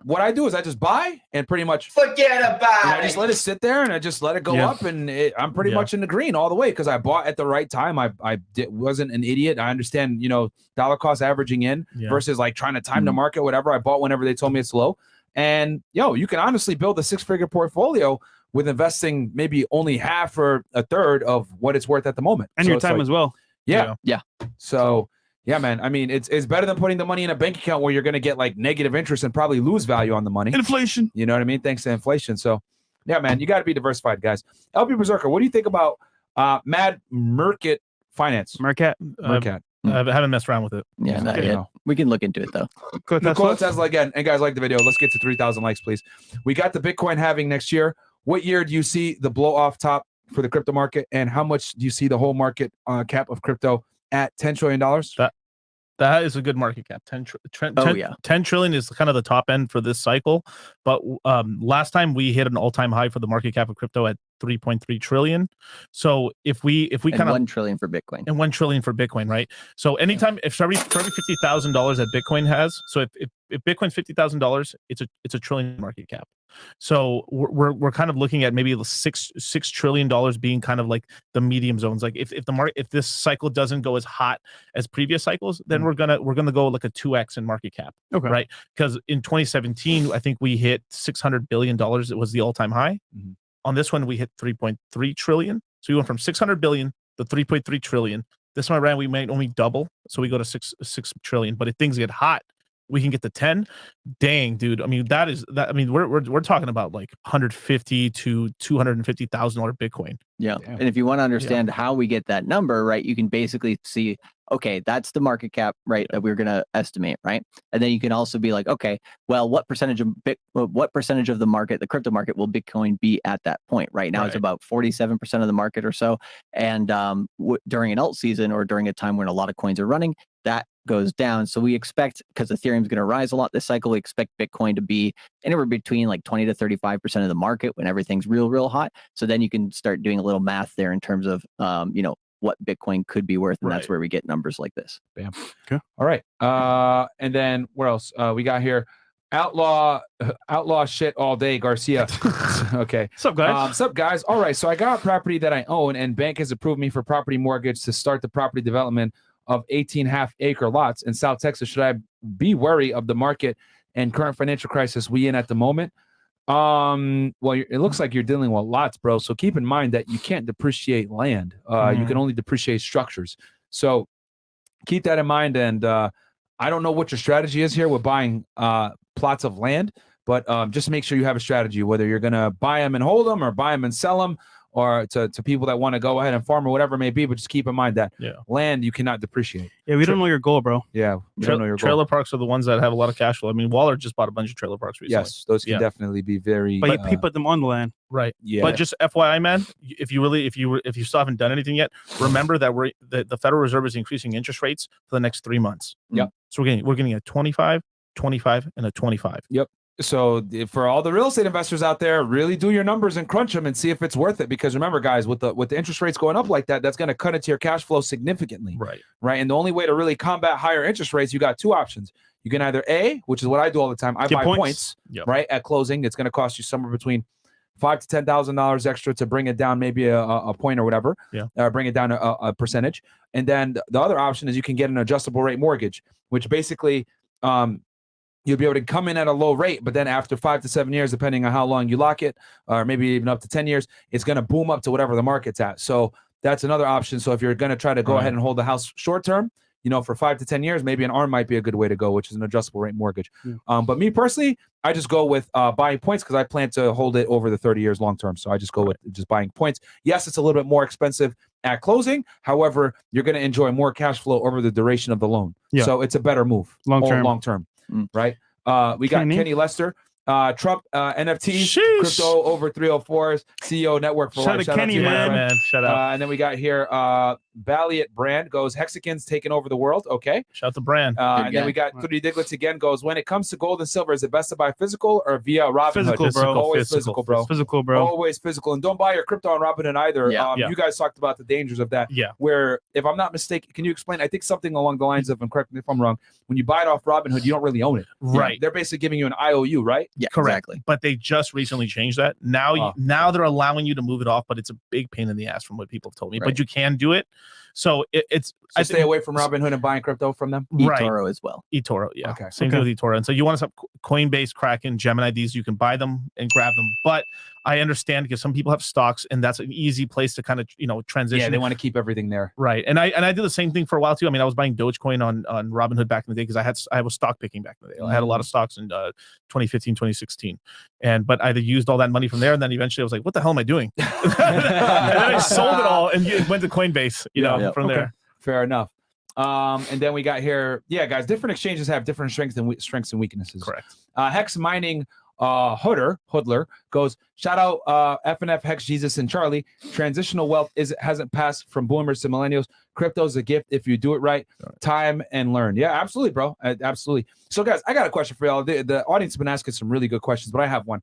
Speaker 1: what I do is I just buy and pretty much
Speaker 5: forget about it.
Speaker 1: I just let it sit there and I just let it go up, and I'm pretty much in the green all the way because I bought at the right time. I wasn't an idiot. I understand, dollar cost averaging in versus like trying to time the market, whatever. I bought whenever they told me it's low. And you can honestly build a 6-figure portfolio with investing maybe only half or a third of what it's worth at the moment.
Speaker 2: And your time as well.
Speaker 1: Yeah. So yeah, man. I mean, it's better than putting the money in a bank account where you're going to get like negative interest and probably lose value on the money.
Speaker 2: Inflation.
Speaker 1: You know what I mean? Thanks to inflation. So yeah, man, you got to be diversified, guys. LP Berserker, what do you think about Mad Market Finance?
Speaker 2: Market.
Speaker 3: I haven't messed around with it.
Speaker 4: Yeah, not yet. We can look into it though.
Speaker 1: Nicole Tesla again. And guys, like the video. Let's get to 3,000 likes, please. We got the Bitcoin halving next year. What year do you see the blow off top for the crypto market? And how much do you see the whole market cap of crypto at $10 trillion?
Speaker 3: That is a good market cap. 10 trillion is kind of the top end for this cycle. But last time we hit an all-time high for the market cap of crypto at 3.3 trillion. So if we kind of
Speaker 4: 1 trillion for Bitcoin
Speaker 3: and 1 trillion for Bitcoin, right? So anytime if for every $50,000 that Bitcoin has, so if Bitcoin's $50,000, it's a trillion market cap. So we're kind of looking at maybe $6 trillion being kind of like the medium zones. Like if this cycle doesn't go as hot as previous cycles, then we're gonna go like a 2x in market cap, right? Because in 2017, I think we hit $600 billion. It was the all-time high. On this one, we hit 3.3 trillion. So we went from 600 billion to 3.3 trillion. This one around we might only double, so we go to 6 trillion. But if things get hot, we can get to 10. Dang, dude. I mean, we're talking about like $150,000 to $250,000 Bitcoin.
Speaker 4: Yeah. And if you want to understand how we get that number, right, you can basically see, okay, that's the market cap, right, that we're going to estimate, right? And then you can also be like, okay, well, what percentage of the market, the crypto market, will Bitcoin be at that point? Right now, it's about 47% of the market or so. And during an alt season or during a time when a lot of coins are running, that goes down. So we expect, because Ethereum is going to rise a lot this cycle, we expect Bitcoin to be anywhere between like 20 to 35% of the market when everything's real hot. So then you can start doing a little math there in terms of, what Bitcoin could be worth. And that's where we get numbers like this.
Speaker 1: Bam. Okay. All right. And then where else we got here? Outlaw shit all day, Garcia. Okay.
Speaker 2: What's up, guys?
Speaker 1: What's up, guys? All right. So I got property that I own, and bank has approved me for property mortgage to start the property development of 18 half-acre lots in South Texas. Should I be wary of the market and current financial crisis we in at the moment? Well, it looks like you're dealing with lots, bro. So keep in mind that you can't depreciate land. You can only depreciate structures. So keep that in mind. And I don't know what your strategy is here with buying plots of land, but just make sure you have a strategy, whether you're going to buy them and hold them or buy them and sell them, or to people that want to go ahead and farm or whatever it may be. But just keep in mind that
Speaker 3: Yeah.
Speaker 1: land you cannot depreciate.
Speaker 2: Yeah, we don't know your goal, bro.
Speaker 1: Yeah, we don't know your goal.
Speaker 3: Trailer parks are the ones that have a lot of cash flow. I mean, Waller just bought a bunch of trailer parks recently.
Speaker 1: Yes, those can
Speaker 3: Yeah.
Speaker 1: definitely be very.
Speaker 2: But he put them on the land.
Speaker 3: Right.
Speaker 1: Yeah.
Speaker 3: But just FYI, man, if you still haven't done anything yet, remember that the Federal Reserve is increasing interest rates for the next 3 months.
Speaker 1: Yep.
Speaker 3: So we're getting a 25, 25, and a 25.
Speaker 1: Yep. So for all the real estate investors out there, really do your numbers and crunch them and see if it's worth it. Because remember, guys, with the interest rates going up like that, that's going to cut into your cash flow significantly. Right. And the only way to really combat higher interest rates, you got two options. You can either A, which is what I do all the time. I buy points
Speaker 3: Yep.
Speaker 1: right at closing. It's going to cost you somewhere between $5,000 to $10,000 extra to bring it down, maybe a point or whatever.
Speaker 3: Yeah.
Speaker 1: Bring it down a percentage. And then the other option is you can get an adjustable rate mortgage, which basically you'll be able to come in at a low rate, but then after 5 to 7 years, depending on how long you lock it, or maybe even up to 10 years, it's going to boom up to whatever the market's at. So that's another option. So if you're going to try to go ahead and hold the house short term, for 5 to 10 years, maybe an ARM might be a good way to go, which is an adjustable rate mortgage.
Speaker 2: Yeah.
Speaker 1: But me personally, I just go with buying points because I plan to hold it over the 30 years long term. So I just go with just buying points. Yes, it's a little bit more expensive at closing. However, you're going to enjoy more cash flow over the duration of the loan.
Speaker 2: Yeah.
Speaker 1: So it's a better move long term. Right. We got Kenny Lester. Trump NFT crypto over 304s CEO network for
Speaker 2: shout
Speaker 1: life.
Speaker 2: Shout out to you, man.
Speaker 3: Shout out.
Speaker 1: And then we got here Balliot Brand goes Hexicans taking over the world. Okay.
Speaker 3: Shout out to Brand.
Speaker 1: And then we got 3D Diglets again goes, when it comes to gold and silver, is it best to buy physical or via Robinhood?
Speaker 2: Physical, bro.
Speaker 1: Always physical, bro.
Speaker 2: Physical, bro.
Speaker 1: Always physical. And don't buy your crypto on Robinhood either.
Speaker 4: Yeah.
Speaker 1: You guys talked about the dangers of that.
Speaker 3: Yeah.
Speaker 1: Where, if I'm not mistaken, can you explain? I think something along the lines of, and correct me if I'm wrong, when you buy it off Robinhood, you don't really own it.
Speaker 3: Right.
Speaker 1: They're basically giving you an IOU, right?
Speaker 4: Yeah,
Speaker 3: Correct.
Speaker 4: exactly.
Speaker 3: But they just recently changed that. Now, now they're allowing you to move it off, but it's a big pain in the ass from what people have told me.
Speaker 4: Right.
Speaker 3: But you can do it. So it's
Speaker 1: I stay away from Robinhood and buying crypto from them.
Speaker 3: Right.
Speaker 4: eToro as well.
Speaker 3: eToro, yeah.
Speaker 1: Okay.
Speaker 3: Same thing with eToro. And so you want to Coinbase, Kraken, Gemini, these you can buy them and grab them. But I understand because some people have stocks and that's an easy place to kind of transition.
Speaker 1: Yeah, they want to keep everything there.
Speaker 3: Right. And I did the same thing for a while too. I mean, I was buying Dogecoin on Robinhood back in the day because I was stock picking back in the day. I had a lot of stocks in 2015, 2016. But I used all that money from there. And then eventually I was like, what the hell am I doing? And then I sold it all and went to Coinbase, from there.
Speaker 1: Fair enough. And then we got here, guys, different exchanges have different strengths and weaknesses.
Speaker 3: Correct.
Speaker 1: Hex Mining Hoodler goes, shout out FNF, Hex, Jesus, and Charlie. Transitional wealth hasn't passed from boomers to millennials. Crypto's a gift if you do it right. Time and learn. Yeah, absolutely, bro. Absolutely. So, guys, I got a question for y'all. The audience has been asking some really good questions, but I have one.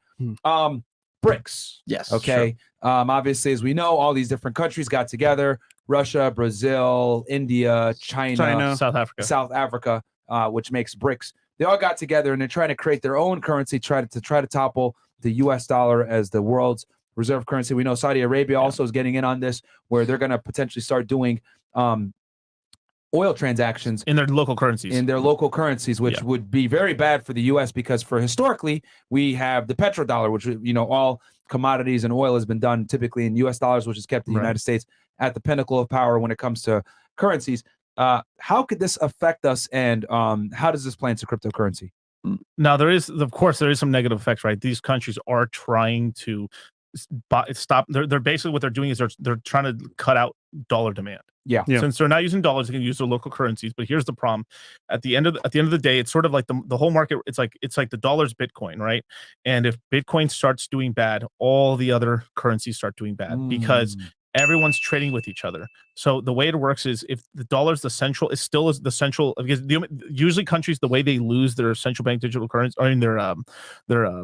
Speaker 1: BRICS.
Speaker 4: Yes.
Speaker 1: Okay. Sure. Obviously, as we know, all these different countries got together. Russia, Brazil, India, China,
Speaker 3: South Africa,
Speaker 1: which makes BRICS. They all got together and they're trying to create their own currency, try to topple the US dollar as the world's reserve currency. We know Saudi Arabia also is getting in on this, where they're going to potentially start doing oil transactions
Speaker 3: in their local currencies,
Speaker 1: which would be very bad for the US because historically we have the petrodollar, which all commodities and oil has been done typically in US dollars, which has kept the United States at the pinnacle of power when it comes to currencies. How could this affect us, and how does this play into cryptocurrency?
Speaker 3: Now, there is some negative effects, right? These countries are trying to stop. They're basically what they're doing is they're trying to cut out dollar demand.
Speaker 1: Yeah.
Speaker 3: Since they're not using dollars, they can use their local currencies. But here's the problem: at the end of the day, it's sort of like the whole market. It's like the dollar's Bitcoin, right? And if Bitcoin starts doing bad, all the other currencies start doing bad because everyone's trading with each other. So the way it works is if the dollar's the central, it still is the central, because usually countries, the way they lose their central bank digital currency, I mean their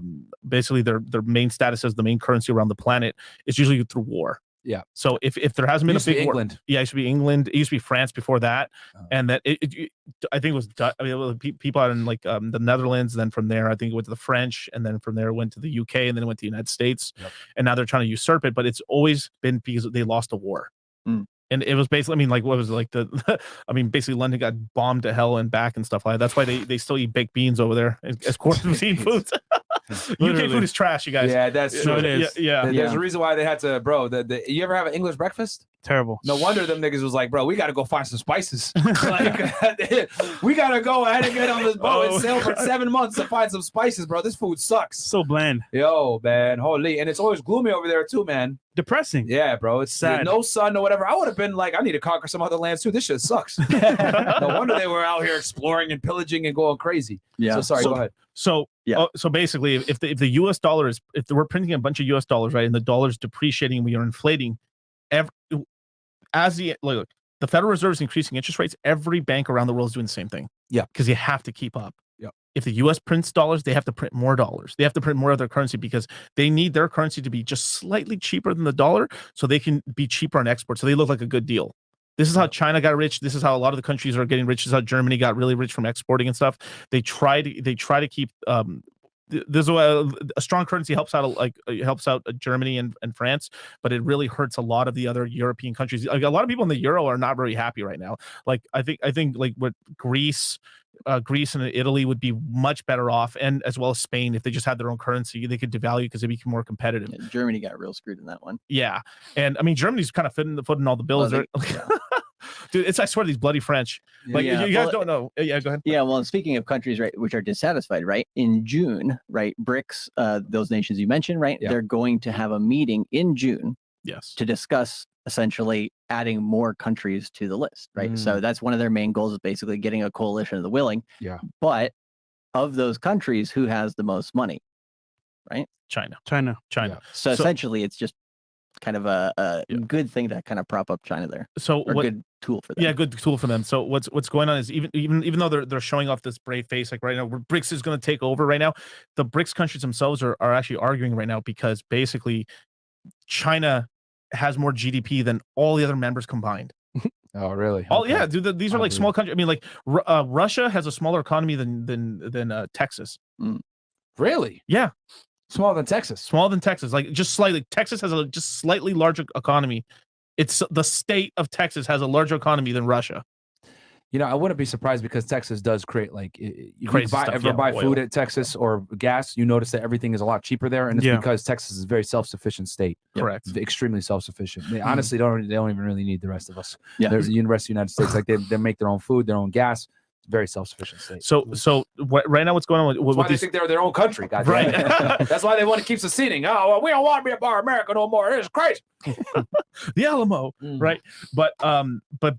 Speaker 3: basically their main status as the main currency around the planet is usually through war. Yeah. So if there hasn't been a big war, it used to be England. It used to be France before that, and that I think it was people out in the Netherlands. And then from there, I think it went to the French, and then from there it went to the UK, and then it went to the United States. Yep. And now they're trying to usurp it, but it's always been because they lost a war. And it was basically, what was it, basically London got bombed to hell and back and stuff like that. That's why they still eat baked beans over there as quarantine foods. UK food is trash, you guys.
Speaker 1: Yeah, that's true.
Speaker 3: It is. Yeah.
Speaker 1: There's a reason why they had to, bro. You ever have an English breakfast?
Speaker 2: Terrible.
Speaker 1: No wonder them niggas was like, bro, we got to go find some spices. Like, we got to go ahead and get on this boat and sail for 7 months to find some spices, bro. This food sucks.
Speaker 2: So bland.
Speaker 1: Yo, man, holy. And it's always gloomy over there too, man.
Speaker 2: Depressing.
Speaker 1: Yeah, bro. It's
Speaker 2: sad.
Speaker 1: No sun or whatever. I would have been like, I need to conquer some other lands too. This shit sucks. No wonder they were out here exploring and pillaging and going crazy.
Speaker 4: Yeah.
Speaker 1: So sorry, go ahead.
Speaker 3: So so basically, if the U.S. dollar is, if we're printing a bunch of U.S. dollars, right, and the dollar's depreciating and we are inflating, look, the Federal Reserve is increasing interest rates, every bank around the world is doing the same thing.
Speaker 1: Yeah.
Speaker 3: Because you have to keep up.
Speaker 1: Yeah.
Speaker 3: If the US prints dollars, they have to print more dollars. They have to print more of their currency because they need their currency to be just slightly cheaper than the dollar so they can be cheaper on export. So they look like a good deal. This is how China got rich. This is how a lot of the countries are getting rich. This is how Germany got really rich from exporting and stuff. They try to keep there's a strong currency helps out Germany and France, but it really hurts a lot of the other European countries. Like, a lot of people in the euro are not very happy right now. Like I think like what Greece and Italy would be much better off, and as well as Spain, if they just had their own currency, they could devalue because they become more competitive.
Speaker 4: Yeah, Germany got real screwed in that one.
Speaker 3: Yeah, and I mean Germany's kind of footing all the bills. Dude, I swear these bloody French. Like you guys don't know. Yeah, go ahead.
Speaker 4: Yeah, well, speaking of countries, right, which are dissatisfied, right? In June, right, BRICS, those nations you mentioned, right, they're going to have a meeting in June, to discuss essentially adding more countries to the list, right? So that's one of their main goals, is basically getting a coalition of the willing.
Speaker 1: Yeah.
Speaker 4: But of those countries, who has the most money, right?
Speaker 3: China.
Speaker 1: Yeah.
Speaker 4: So essentially, it's just kind of a good thing to kind of prop up China there.
Speaker 3: So
Speaker 4: or good tool for them.
Speaker 3: Yeah, good tool for them. So what's going on is even though they're showing off this brave face, like right now, where BRICS is going to take over right now, the BRICS countries themselves are actually arguing right now because basically China has more GDP than all the other members combined.
Speaker 1: Oh, really?
Speaker 3: Yeah, dude. These are like small countries. I mean, like Russia has a smaller economy than Texas.
Speaker 1: Really?
Speaker 3: Yeah.
Speaker 1: Smaller than Texas.
Speaker 3: Smaller than Texas, like just slightly. Texas has a just slightly larger economy. It's the state of Texas has a larger economy than Russia.
Speaker 1: You know, I wouldn't be surprised because Texas does create like you buy
Speaker 3: oil.
Speaker 1: food at Texas or gas, you notice that everything is a lot cheaper there, and it's because Texas is a very self-sufficient state.
Speaker 3: Correct.
Speaker 1: Extremely self-sufficient. They honestly don't even really need the rest of us.
Speaker 4: Yeah.
Speaker 1: There's the rest of the United States, like they make their own food, their own gas. Very self-sufficient state.
Speaker 3: So right now, what's going on with
Speaker 1: why
Speaker 3: these?
Speaker 1: They think they're their own country, guys.
Speaker 3: Right.
Speaker 1: That's why they want to keep seceding. Oh, well, we don't want to be a bar America no more. It's crazy.
Speaker 3: The Alamo, right? But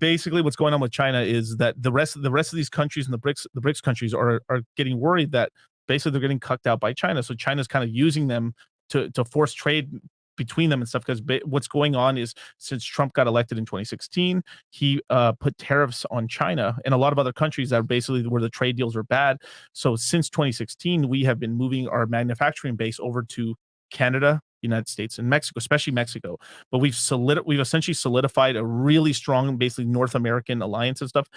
Speaker 3: basically, what's going on with China is that the rest of these countries and the BRICS countries are getting worried that basically they're getting cucked out by China. So China's kind of using them to force trade between them and stuff, because what's going on is, since Trump got elected in 2016, he put tariffs on China and a lot of other countries that are basically where the trade deals were bad. So since 2016, we have been moving our manufacturing base over to Canada, United States, and Mexico, especially Mexico. But we've essentially solidified a really strong, basically North American alliance and stuff.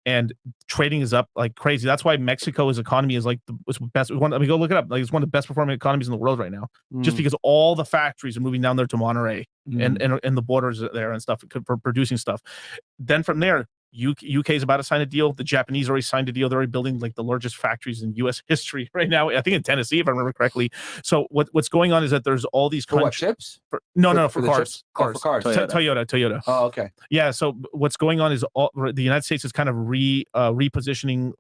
Speaker 3: And trading is up like crazy. That's why Mexico's economy is like the best. Go look it up. Like, it's one of the best performing economies in the world right now, just because all the factories are moving down there to Monterrey and the borders there and stuff for producing stuff. Then from there, UK is about to sign a deal. The Japanese already signed a deal. They're already building like the largest factories in U.S. history right now. I think in Tennessee, if I remember correctly. So what's going on is that there's all these
Speaker 1: for what, chips?
Speaker 3: For cars.
Speaker 1: For cars.
Speaker 3: Toyota.
Speaker 1: Oh, okay.
Speaker 3: Yeah. So what's going on is the United States is kind of repositioning.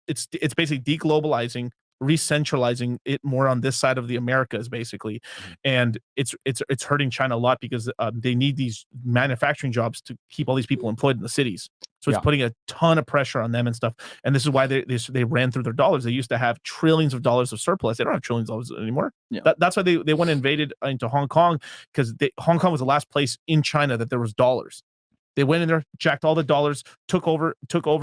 Speaker 3: It's basically deglobalizing, re-centralizing it more on this side of the Americas, basically, and it's hurting China a lot because they need these manufacturing jobs to keep all these people employed in the cities. So it's putting a ton of pressure on them and stuff. And this is why they ran through their dollars. They used to have trillions of dollars of surplus. They don't have trillions of dollars anymore. Yeah. That's why they went and invaded into Hong Kong, because Hong Kong was the last place in China that there was dollars. They went in there, jacked all the dollars, took over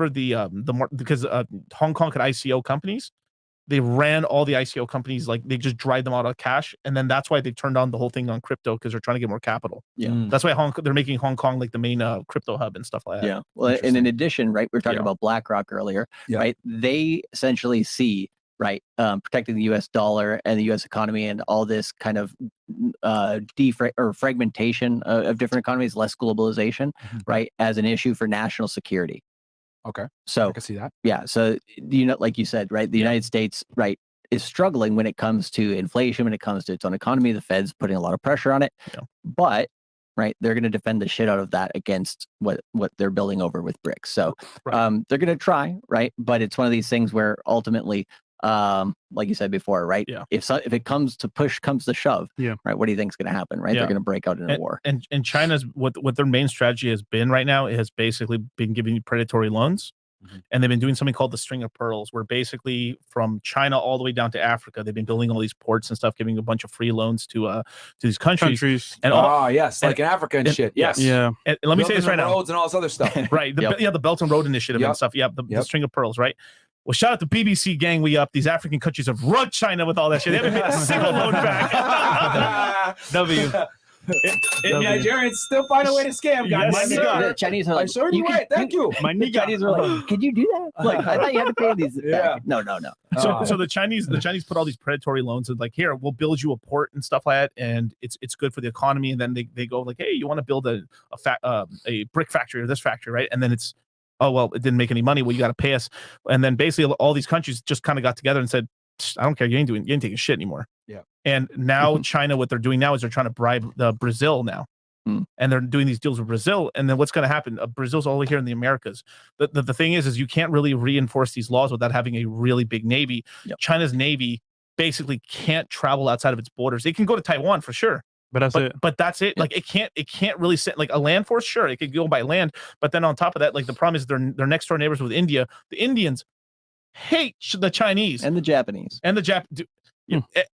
Speaker 3: the because Hong Kong could ICO companies. They ran all the ICO companies, like they just dried them out of cash, and then that's why they turned on the whole thing on crypto, because they're trying to get more capital. Yeah, that's why they're making Hong Kong like the main crypto hub and stuff like that.
Speaker 4: Yeah, well, and in addition, right, we were talking about BlackRock earlier, right? They essentially see protecting the U.S. dollar and the U.S. economy and all this kind of fragmentation of different economies, less globalization, right, as an issue for national security.
Speaker 1: Okay.
Speaker 4: So
Speaker 1: I can see that.
Speaker 4: Yeah. So, like you said, right, the United States, right, is struggling when it comes to inflation, when it comes to its own economy. The Fed's putting a lot of pressure on it. Yeah. But right? They're going to defend the shit out of that against what they're building over with BRICS. So they're going to try, right? But it's one of these things where ultimately, like you said before, right?
Speaker 3: Yeah.
Speaker 4: If it comes to shove, right? What do you think is going to happen, right? They're going to break out in a war.
Speaker 3: And China's what their main strategy has been right now, it has basically been giving you predatory loans. And they've been doing something called the string of pearls, where basically from China all the way down to Africa, they've been building all these ports and stuff, giving a bunch of free loans to these countries. And
Speaker 1: like in Africa and shit. Yes.
Speaker 2: Yeah.
Speaker 3: And let me say this right now.
Speaker 1: Roads and all this other stuff.
Speaker 3: Right. The Belt and Road Initiative and stuff. Yeah. The string of pearls. Right. Well, shout out to BBC gang. We up. These African countries have rugged China with all that shit. They haven't made a single loan back. W.
Speaker 1: Nigerians still find a way to scam, guys.
Speaker 3: Yes,
Speaker 4: the Chinese are like,
Speaker 1: thank you.
Speaker 2: My nigga.
Speaker 4: Chinese are like, could you do that? Like, I thought you had to pay these. No.
Speaker 3: So the Chinese put all these predatory loans and like, here, we'll build you a port and stuff like that, and it's good for the economy. And then they go like, hey, you want to build a brick factory or this factory, right? And then it's, oh well, it didn't make any money. Well, you got to pay us. And then basically all these countries just kind of got together and said, I don't care, you ain't taking shit anymore. Yeah. And now China, what they're doing now is they're trying to bribe Brazil now. And they're doing these deals with Brazil. And then what's going to happen? Brazil's only here in the Americas. The thing is you can't really reinforce these laws without having a really big navy. China's navy basically can't travel outside of its borders. It can go to Taiwan for sure. But that's it. Like it can't really set like a land force. Sure, it could go by land. But then on top of that, like the problem is they're next door neighbors with India. The Indians hate the Chinese
Speaker 4: and the Japanese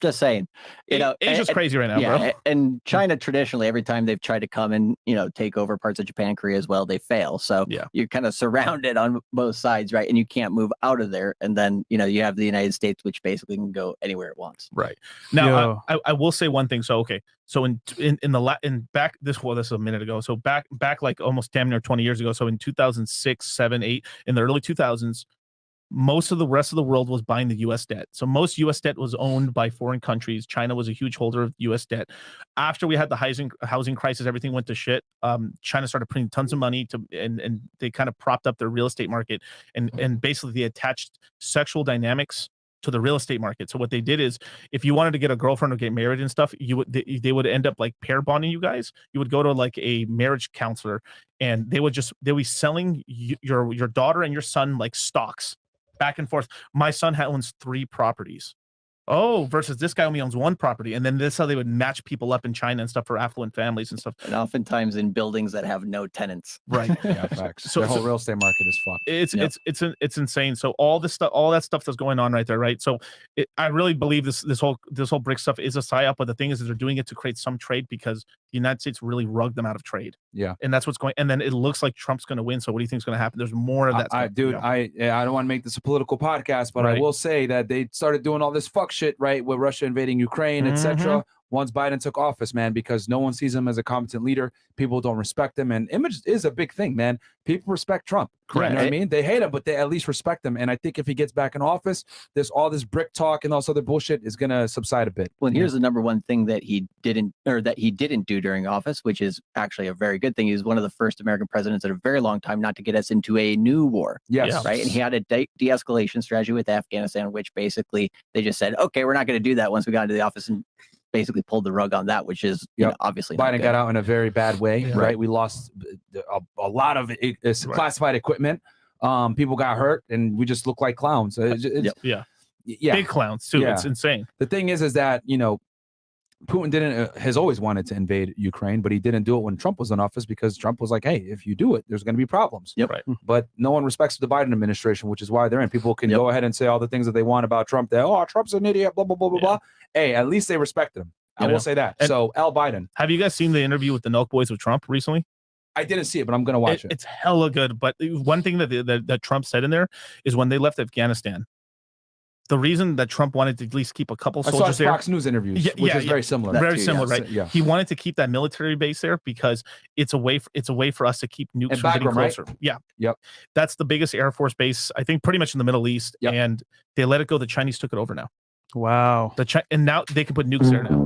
Speaker 4: just saying,
Speaker 3: Asia's crazy right now, bro.
Speaker 4: And China traditionally, every time they've tried to come and take over parts of Japan, Korea as well, they fail. So you're kind of surrounded on both sides, right? And you can't move out of there. And then you have the United States, which basically can go anywhere it wants.
Speaker 3: Right now, I will say one thing. So so this was a minute ago. So back like almost damn near 20 years ago. So in 2006, 7, 8, in the early 2000s. Most of the rest of the world was buying the U.S. debt. So most U.S. debt was owned by foreign countries. China was a huge holder of U.S. debt. After we had the housing crisis, everything went to shit. China started printing tons of money and they kind of propped up their real estate market and basically they attached sexual dynamics to the real estate market. So what they did is, if you wanted to get a girlfriend or get married and stuff, they would end up like pair bonding you guys. You would go to like a marriage counselor, and they'll be selling your daughter and your son like stocks. Back and forth. My son owns 3 properties. Oh, versus this guy only owns 1 property. And then this is how they would match people up in China and stuff for affluent families and stuff.
Speaker 4: And oftentimes in buildings that have no tenants.
Speaker 3: Right.
Speaker 1: Yeah, facts. So the whole real estate market is fucked.
Speaker 3: It's insane. So all that stuff that's going on right there, right? So I really believe this whole BRICS stuff is a psyop, but the thing is they're doing it to create some trade because the United States really rugged them out of trade. Yeah. And that's what's going. And then it looks like Trump's going to win. So what do you think is going to happen? There's more of that.
Speaker 1: I don't want to make this a political podcast, but I will say that they started doing all this fuck shit, right, with Russia invading Ukraine, etc. Once Biden took office, man, because no one sees him as a competent leader. People don't respect him, and image is a big thing, man. People respect Trump. Correct. You know what I mean? They hate him, but they at least respect him. And I think if he gets back in office, all this brick talk and all this other bullshit is gonna subside a bit.
Speaker 4: Well, and here's the number one thing that he didn't do during office, which is actually a very good thing. He was one of the first American presidents in a very long time not to get us into a new war.
Speaker 1: Yes.
Speaker 4: Right. And he had a de-escalation strategy with Afghanistan, which basically they just said, okay, we're not going to do that once we got into the office, and basically pulled the rug on that, which is obviously
Speaker 1: Biden got out in a very bad way, right? We lost a lot of classified equipment. People got hurt, and we just look like clowns.
Speaker 3: Big clowns too. It's insane.
Speaker 1: The thing is that Putin has always wanted to invade Ukraine, but he didn't do it when Trump was in office because Trump was like, hey, if you do it, there's going to be problems.
Speaker 3: Right.
Speaker 1: But no one respects the Biden administration, which is why they're in. People can go ahead and say all the things that they want about Trump. Trump's an idiot, blah, blah, blah, blah, blah. Hey, at least they respected him. I will say that. And so, Al Biden.
Speaker 3: Have you guys seen the interview with the Nelk Boys with Trump recently?
Speaker 1: I didn't see it, but I'm going to watch it.
Speaker 3: It's hella good. But one thing that Trump said in there is when they left Afghanistan, the reason that Trump wanted to at least keep a couple soldiers there.
Speaker 1: Fox News interviews, which is very similar.
Speaker 3: Very similar, right? Yeah. He wanted to keep that military base there because it's a way for us to keep nukes from getting closer. Right? Yeah.
Speaker 1: Yep.
Speaker 3: That's the biggest Air Force base, I think, pretty much in the Middle East. Yep. And they let it go. The Chinese took it over now.
Speaker 2: Wow.
Speaker 3: And now they can put nukes there now.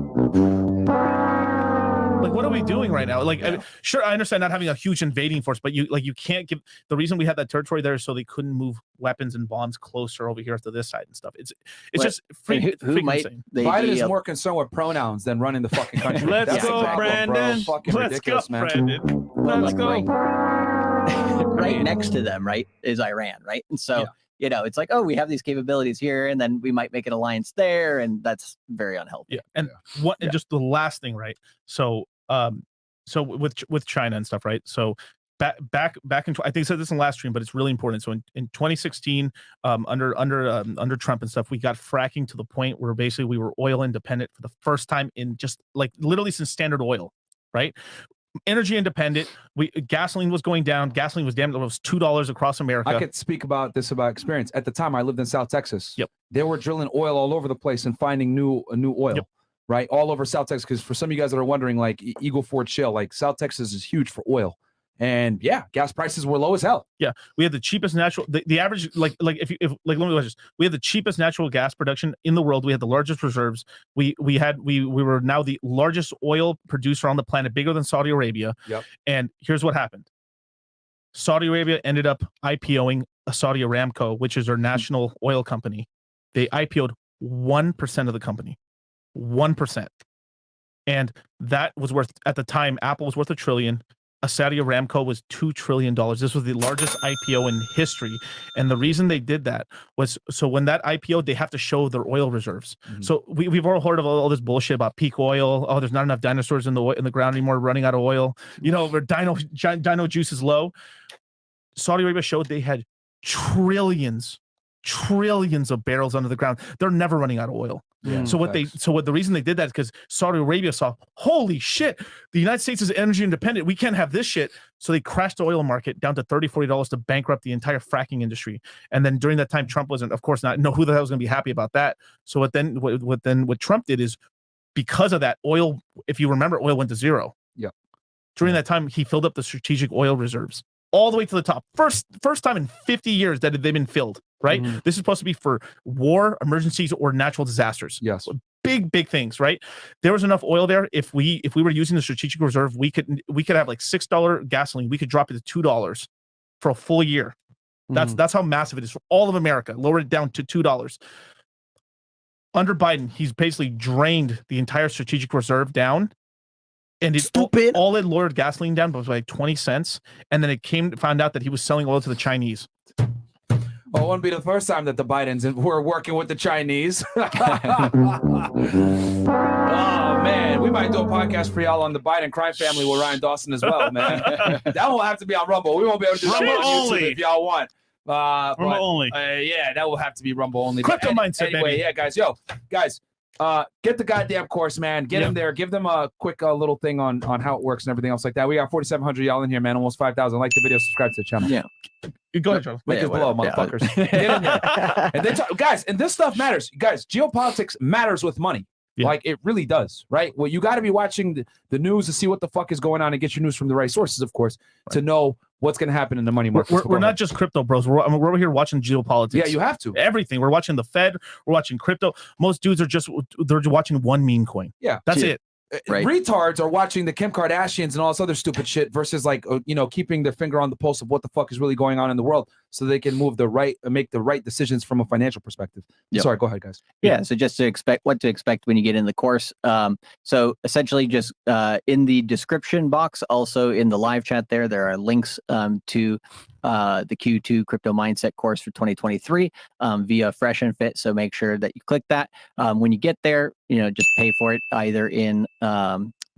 Speaker 3: Like, what are we doing right now? Like, I mean, sure, I understand not having a huge invading force, but you can't give the reason we had that territory there is so they couldn't move weapons and bombs closer over here to this side and stuff. It's just
Speaker 4: who might
Speaker 3: insane.
Speaker 4: they
Speaker 1: Biden
Speaker 4: be
Speaker 1: is more concerned with pronouns than running the fucking country.
Speaker 2: Let's
Speaker 1: That's the
Speaker 2: go,
Speaker 1: problem, bro.
Speaker 2: Brandon.
Speaker 1: Fucking
Speaker 3: Let's
Speaker 1: ridiculous,
Speaker 3: go,
Speaker 1: man.
Speaker 3: Brandon.
Speaker 2: Let's go.
Speaker 4: right next to them, right, is Iran, right? And so, you know, it's like, oh, we have these capabilities here, and then we might make an alliance there, and that's very unhealthy.
Speaker 3: Yeah, and and just the last thing, right? So, so with China and stuff, right? So back in, I think I said this in the last stream, but it's really important. So in 2016, under Trump and stuff, we got fracking to the point where basically we were oil independent for the first time in just like literally since Standard Oil, right? Energy independent. Gasoline was going down. Gasoline was damn. It was $2 across America.
Speaker 1: I could speak about this about experience. At the time, I lived in South Texas.
Speaker 3: Yep.
Speaker 1: They were drilling oil all over the place and finding new oil.
Speaker 3: Yep.
Speaker 1: Right, all over South Texas. Because for some of you guys that are wondering, like Eagle Ford Shale, like South Texas is huge for oil, and yeah, gas prices were low as hell.
Speaker 3: Yeah, we had the cheapest natural. The average, like if let me just, we had the cheapest natural gas production in the world. We had the largest reserves. We were now the largest oil producer on the planet, bigger than Saudi Arabia.
Speaker 1: Yep.
Speaker 3: And here's what happened: Saudi Arabia ended up IPOing a Saudi Aramco, which is their national oil company. They IPO'd 1% of the company. 1%. And that was worth, at the time, Apple was worth $1 trillion. A Saudi Aramco was $2 trillion. This was the largest IPO in history. And the reason they did that was so when that IPO, they have to show their oil reserves.
Speaker 1: Mm-hmm.
Speaker 3: So we've all heard of all this bullshit about peak oil. Oh, there's not enough dinosaurs in the ground anymore, running out of oil. You know, dino juice is low. Saudi Arabia showed they had trillions of barrels under the ground. They're never running out of oil.
Speaker 1: Yeah,
Speaker 3: So the reason they did that is because Saudi Arabia saw, holy shit, the United States is energy independent. We can't have this shit. So they crashed the oil market down to $30, $40 to bankrupt the entire fracking industry. And then during that time, Trump wasn't, of course, not know who the hell was going to be happy about that. So what Trump did is, because of that, oil, if you remember, oil went to zero.
Speaker 1: Yeah.
Speaker 3: During that time, he filled up the strategic oil reserves all the way to the top. First time in 50 years that they've been filled, right?
Speaker 1: Mm-hmm.
Speaker 3: This is supposed to be for war, emergencies, or natural disasters.
Speaker 1: Yes.
Speaker 3: Big things, right? There was enough oil there. If we were using the strategic reserve, we could have like $6 gasoline. We could drop it to $2 for a full year. That's how massive it is for all of America. Lower it down to $2. Under Biden, he's basically drained the entire strategic reserve down. And all it lowered gasoline down was like 20 cents. And then it found out that he was selling oil to the Chinese.
Speaker 1: Well, it wouldn't be the first time that the Bidens were working with the Chinese. Oh, man. We might do a podcast for y'all on the Biden crime family with Ryan Dawson as well, man. That will have to be on Rumble. We won't be able to do that on YouTube if y'all want.
Speaker 2: Rumble only.
Speaker 1: Yeah, that will have to be Rumble only.
Speaker 3: Crypto mindset,
Speaker 1: anyway,
Speaker 3: baby.
Speaker 1: Yeah, guys. Get the goddamn course, man. Get them there. Give them a quick little thing on how it works and everything else like that. We got 4,700 y'all in here, man. Almost 5,000. Like the video, subscribe to the channel.
Speaker 4: Yeah.
Speaker 3: Go ahead, Charles.
Speaker 1: Link is below, motherfuckers. Get in there. And then, guys, and this stuff matters. Guys, geopolitics matters with money. Yeah. Like, it really does, right? Well, you got to be watching the news to see what the fuck is going on and get your news from the right sources, of course, to know what's going to happen in the money market.
Speaker 3: We're not just crypto bros. We're over here watching geopolitics.
Speaker 1: Yeah, you have to.
Speaker 3: Everything. We're watching the Fed. We're watching crypto. Most dudes they're watching one meme coin.
Speaker 1: Yeah.
Speaker 3: That's it.
Speaker 4: Right.
Speaker 1: Retards are watching the Kim Kardashians and all this other stupid shit versus like, keeping their finger on the pulse of what the fuck is really going on in the world so they can make the right decisions from a financial perspective. Yep. Sorry, go ahead, guys.
Speaker 4: Yeah. So just what to expect when you get in the course. So essentially just in the description box, also in the live chat there are links to the Q2 crypto mindset course for 2023 via Fresh and Fit. So make sure that you click that. When you get there, just pay for it either in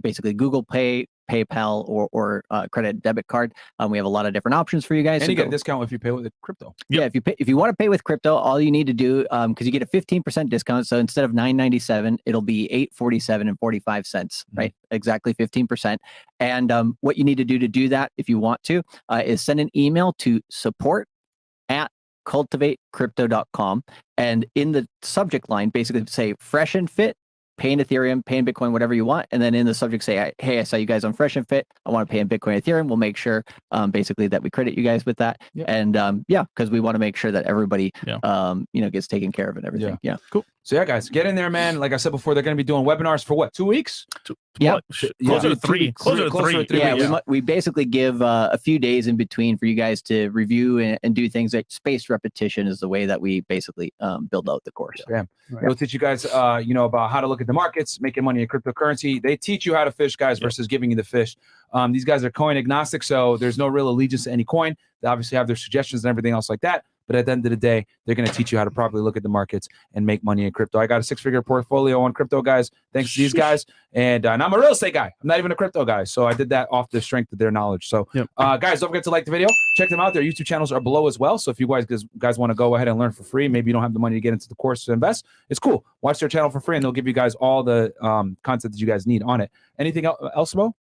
Speaker 4: basically Google Pay, PayPal, or credit debit card. We have a lot of different options for you guys.
Speaker 1: And you get a discount if you pay with crypto.
Speaker 4: Yeah, if you want to pay with crypto, all you need to do, because you get a 15% discount. So instead of $9.97, it'll be $8.47.45, right? Exactly 15%. And what you need to do that, if you want to, is send an email to support@cultivatecrypto.com, and in the subject line, basically say Fresh and Fit pay in Ethereum, pay in Bitcoin, whatever you want. And then in the subject say, hey, I saw you guys on Fresh and Fit. I want to pay in Bitcoin, Ethereum. We'll make sure basically that we credit you guys with that.
Speaker 1: Yep.
Speaker 4: And yeah, because we want to make sure that everybody,
Speaker 3: Yeah.
Speaker 4: gets taken care of and everything. Yeah.
Speaker 3: Cool.
Speaker 1: So yeah, guys, get in there, man. Like I said before, they're going to be doing webinars for what, 2 weeks?
Speaker 4: Yeah.
Speaker 3: Closer to 3. Closer to 3.
Speaker 4: Yeah, we basically give a few days in between for you guys to review and do things like spaced repetition is the way that we basically build out the course.
Speaker 1: Yeah. We'll teach you guys, about how to look at the markets, making money in cryptocurrency. They teach you how to fish, guys, versus giving you the fish. These guys are coin agnostic, so there's no real allegiance to any coin. They obviously have their suggestions and everything else like that. But at the end of the day, they're going to teach you how to properly look at the markets and make money in crypto. I got a 6-figure portfolio on crypto, guys, thanks to these guys. And I'm a real estate guy. I'm not even a crypto guy. So I did that off the strength of their knowledge. So, guys, don't forget to like the video. Check them out. Their YouTube channels are below as well. So if you guys want to go ahead and learn for free, maybe you don't have the money to get into the course to invest, it's cool. Watch their channel for free, and they'll give you guys all the content that you guys need on it. Anything else, Mo?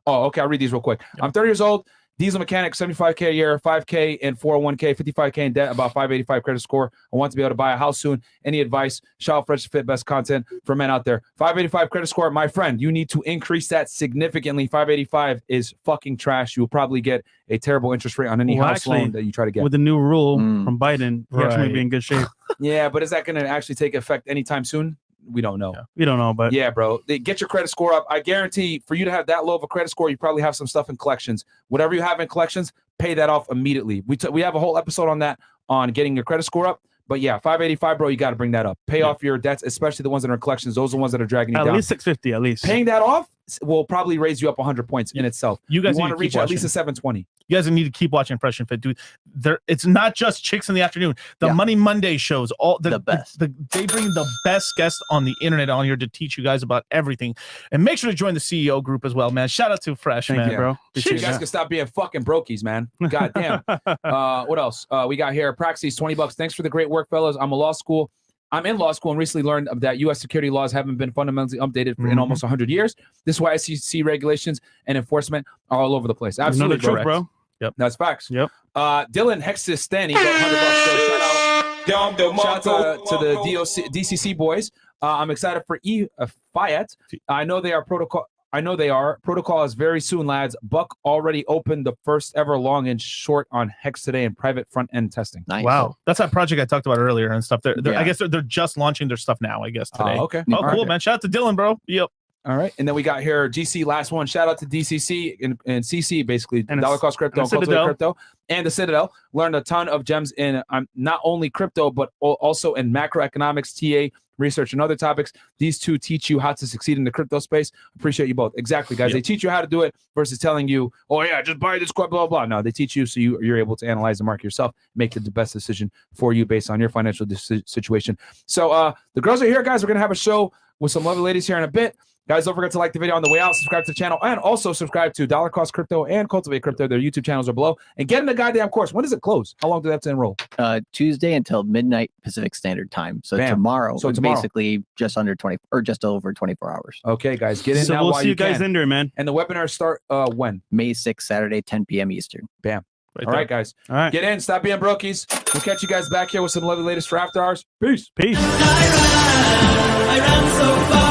Speaker 1: Oh, okay. I'll read these real quick. I'm 30 years old. Diesel mechanic, 75K a year, 5K in 401K, 55K in debt, about 585 credit score. I want to be able to buy a house soon. Any advice? Shout Fresh Fit, best content for men out there. 585 credit score, my friend, you need to increase that significantly. 585 is fucking trash. You will probably get a terrible interest rate on any house loan that you try to get.
Speaker 2: With the new rule from Biden, he actually may be in good shape.
Speaker 1: Yeah, but is that going to actually take effect anytime soon? We don't know.
Speaker 2: Yeah. We don't know, but
Speaker 1: yeah, bro, get your credit score up. I guarantee for you to have that low of a credit score, you probably have some stuff in collections. Whatever you have in collections, pay that off immediately. We have a whole episode on that, on getting your credit score up. But yeah, 585, bro, you got to bring that up. Pay off your debts, especially the ones that are in collections. Those are the ones that are dragging you down.
Speaker 2: At least 650, at least.
Speaker 1: Paying that off will probably raise you up 100 points in itself.
Speaker 3: You guys
Speaker 1: want to reach at least a 720.
Speaker 3: You guys need to keep watching Fresh and Fit, dude. It's not just chicks in the afternoon. The Money Monday shows, all the best. They bring the best guests on the internet on here to teach you guys about everything. And make sure to join the CEO group as well, man. Shout out to Fresh,
Speaker 2: Thank you, bro.
Speaker 1: You guys can stop being fucking brokies, man. God damn. What else? We got here. Praxis, $20. Thanks for the great work, fellas. I'm in law school and recently learned that U.S. security laws haven't been fundamentally updated in almost 100 years. This is why SEC regulations and enforcement are all over the place. Absolutely correct.
Speaker 2: Bro.
Speaker 1: Yep, that's facts.
Speaker 2: Yep.
Speaker 1: Dylan Hexistani got $100. Shout out to the DCC boys. I'm excited for Feddit. I know they are protocol. Protocol is very soon, lads. Buck already opened the first ever long and short on Hex today in private front end testing.
Speaker 4: Nice.
Speaker 3: Wow, that's that project I talked about earlier and stuff. I guess they're just launching their stuff now. I guess today.
Speaker 1: Okay.
Speaker 3: Oh, cool, man. Shout out to Dylan, bro. Yep.
Speaker 1: All right, and then we got here GC, last one. Shout out to DCC and CC, basically
Speaker 2: and
Speaker 1: Dollar Cost Crypto, and Cultivate Crypto, and the Citadel. Learned a ton of gems in not only crypto but also in macroeconomics, TA research, and other topics. These two teach you how to succeed in the crypto space. Appreciate you both. Exactly, guys. They teach you how to do it versus telling you, oh yeah, just buy this coin, blah blah. No, they teach you so you're able to analyze the market yourself, make the best decision for you based on your financial situation. So the girls are here, guys. We're gonna have a show with some lovely ladies here in a bit. Guys, don't forget to like the video on the way out, subscribe to the channel, and also subscribe to Dollar Cost Crypto and Cultivate Crypto. Their YouTube channels are below. And get in the goddamn course. When does it close? How long do they have to enroll?
Speaker 4: Tuesday until midnight Pacific Standard Time. So tomorrow. So it's basically just under 20 or just over 24 hours.
Speaker 1: Okay, guys, get in
Speaker 2: so
Speaker 1: now
Speaker 2: we'll
Speaker 1: while
Speaker 2: see
Speaker 1: you
Speaker 2: you guys
Speaker 1: can.
Speaker 2: in there, man.
Speaker 1: And the webinars start when?
Speaker 4: May 6th, Saturday, 10 p.m. Eastern.
Speaker 1: Bam.
Speaker 3: All
Speaker 1: right, guys.
Speaker 2: All right.
Speaker 1: Get in. Stop being brokies. We'll catch you guys back here with some lovely ladies for After Hours. Peace.
Speaker 2: Peace.
Speaker 6: I ran so far.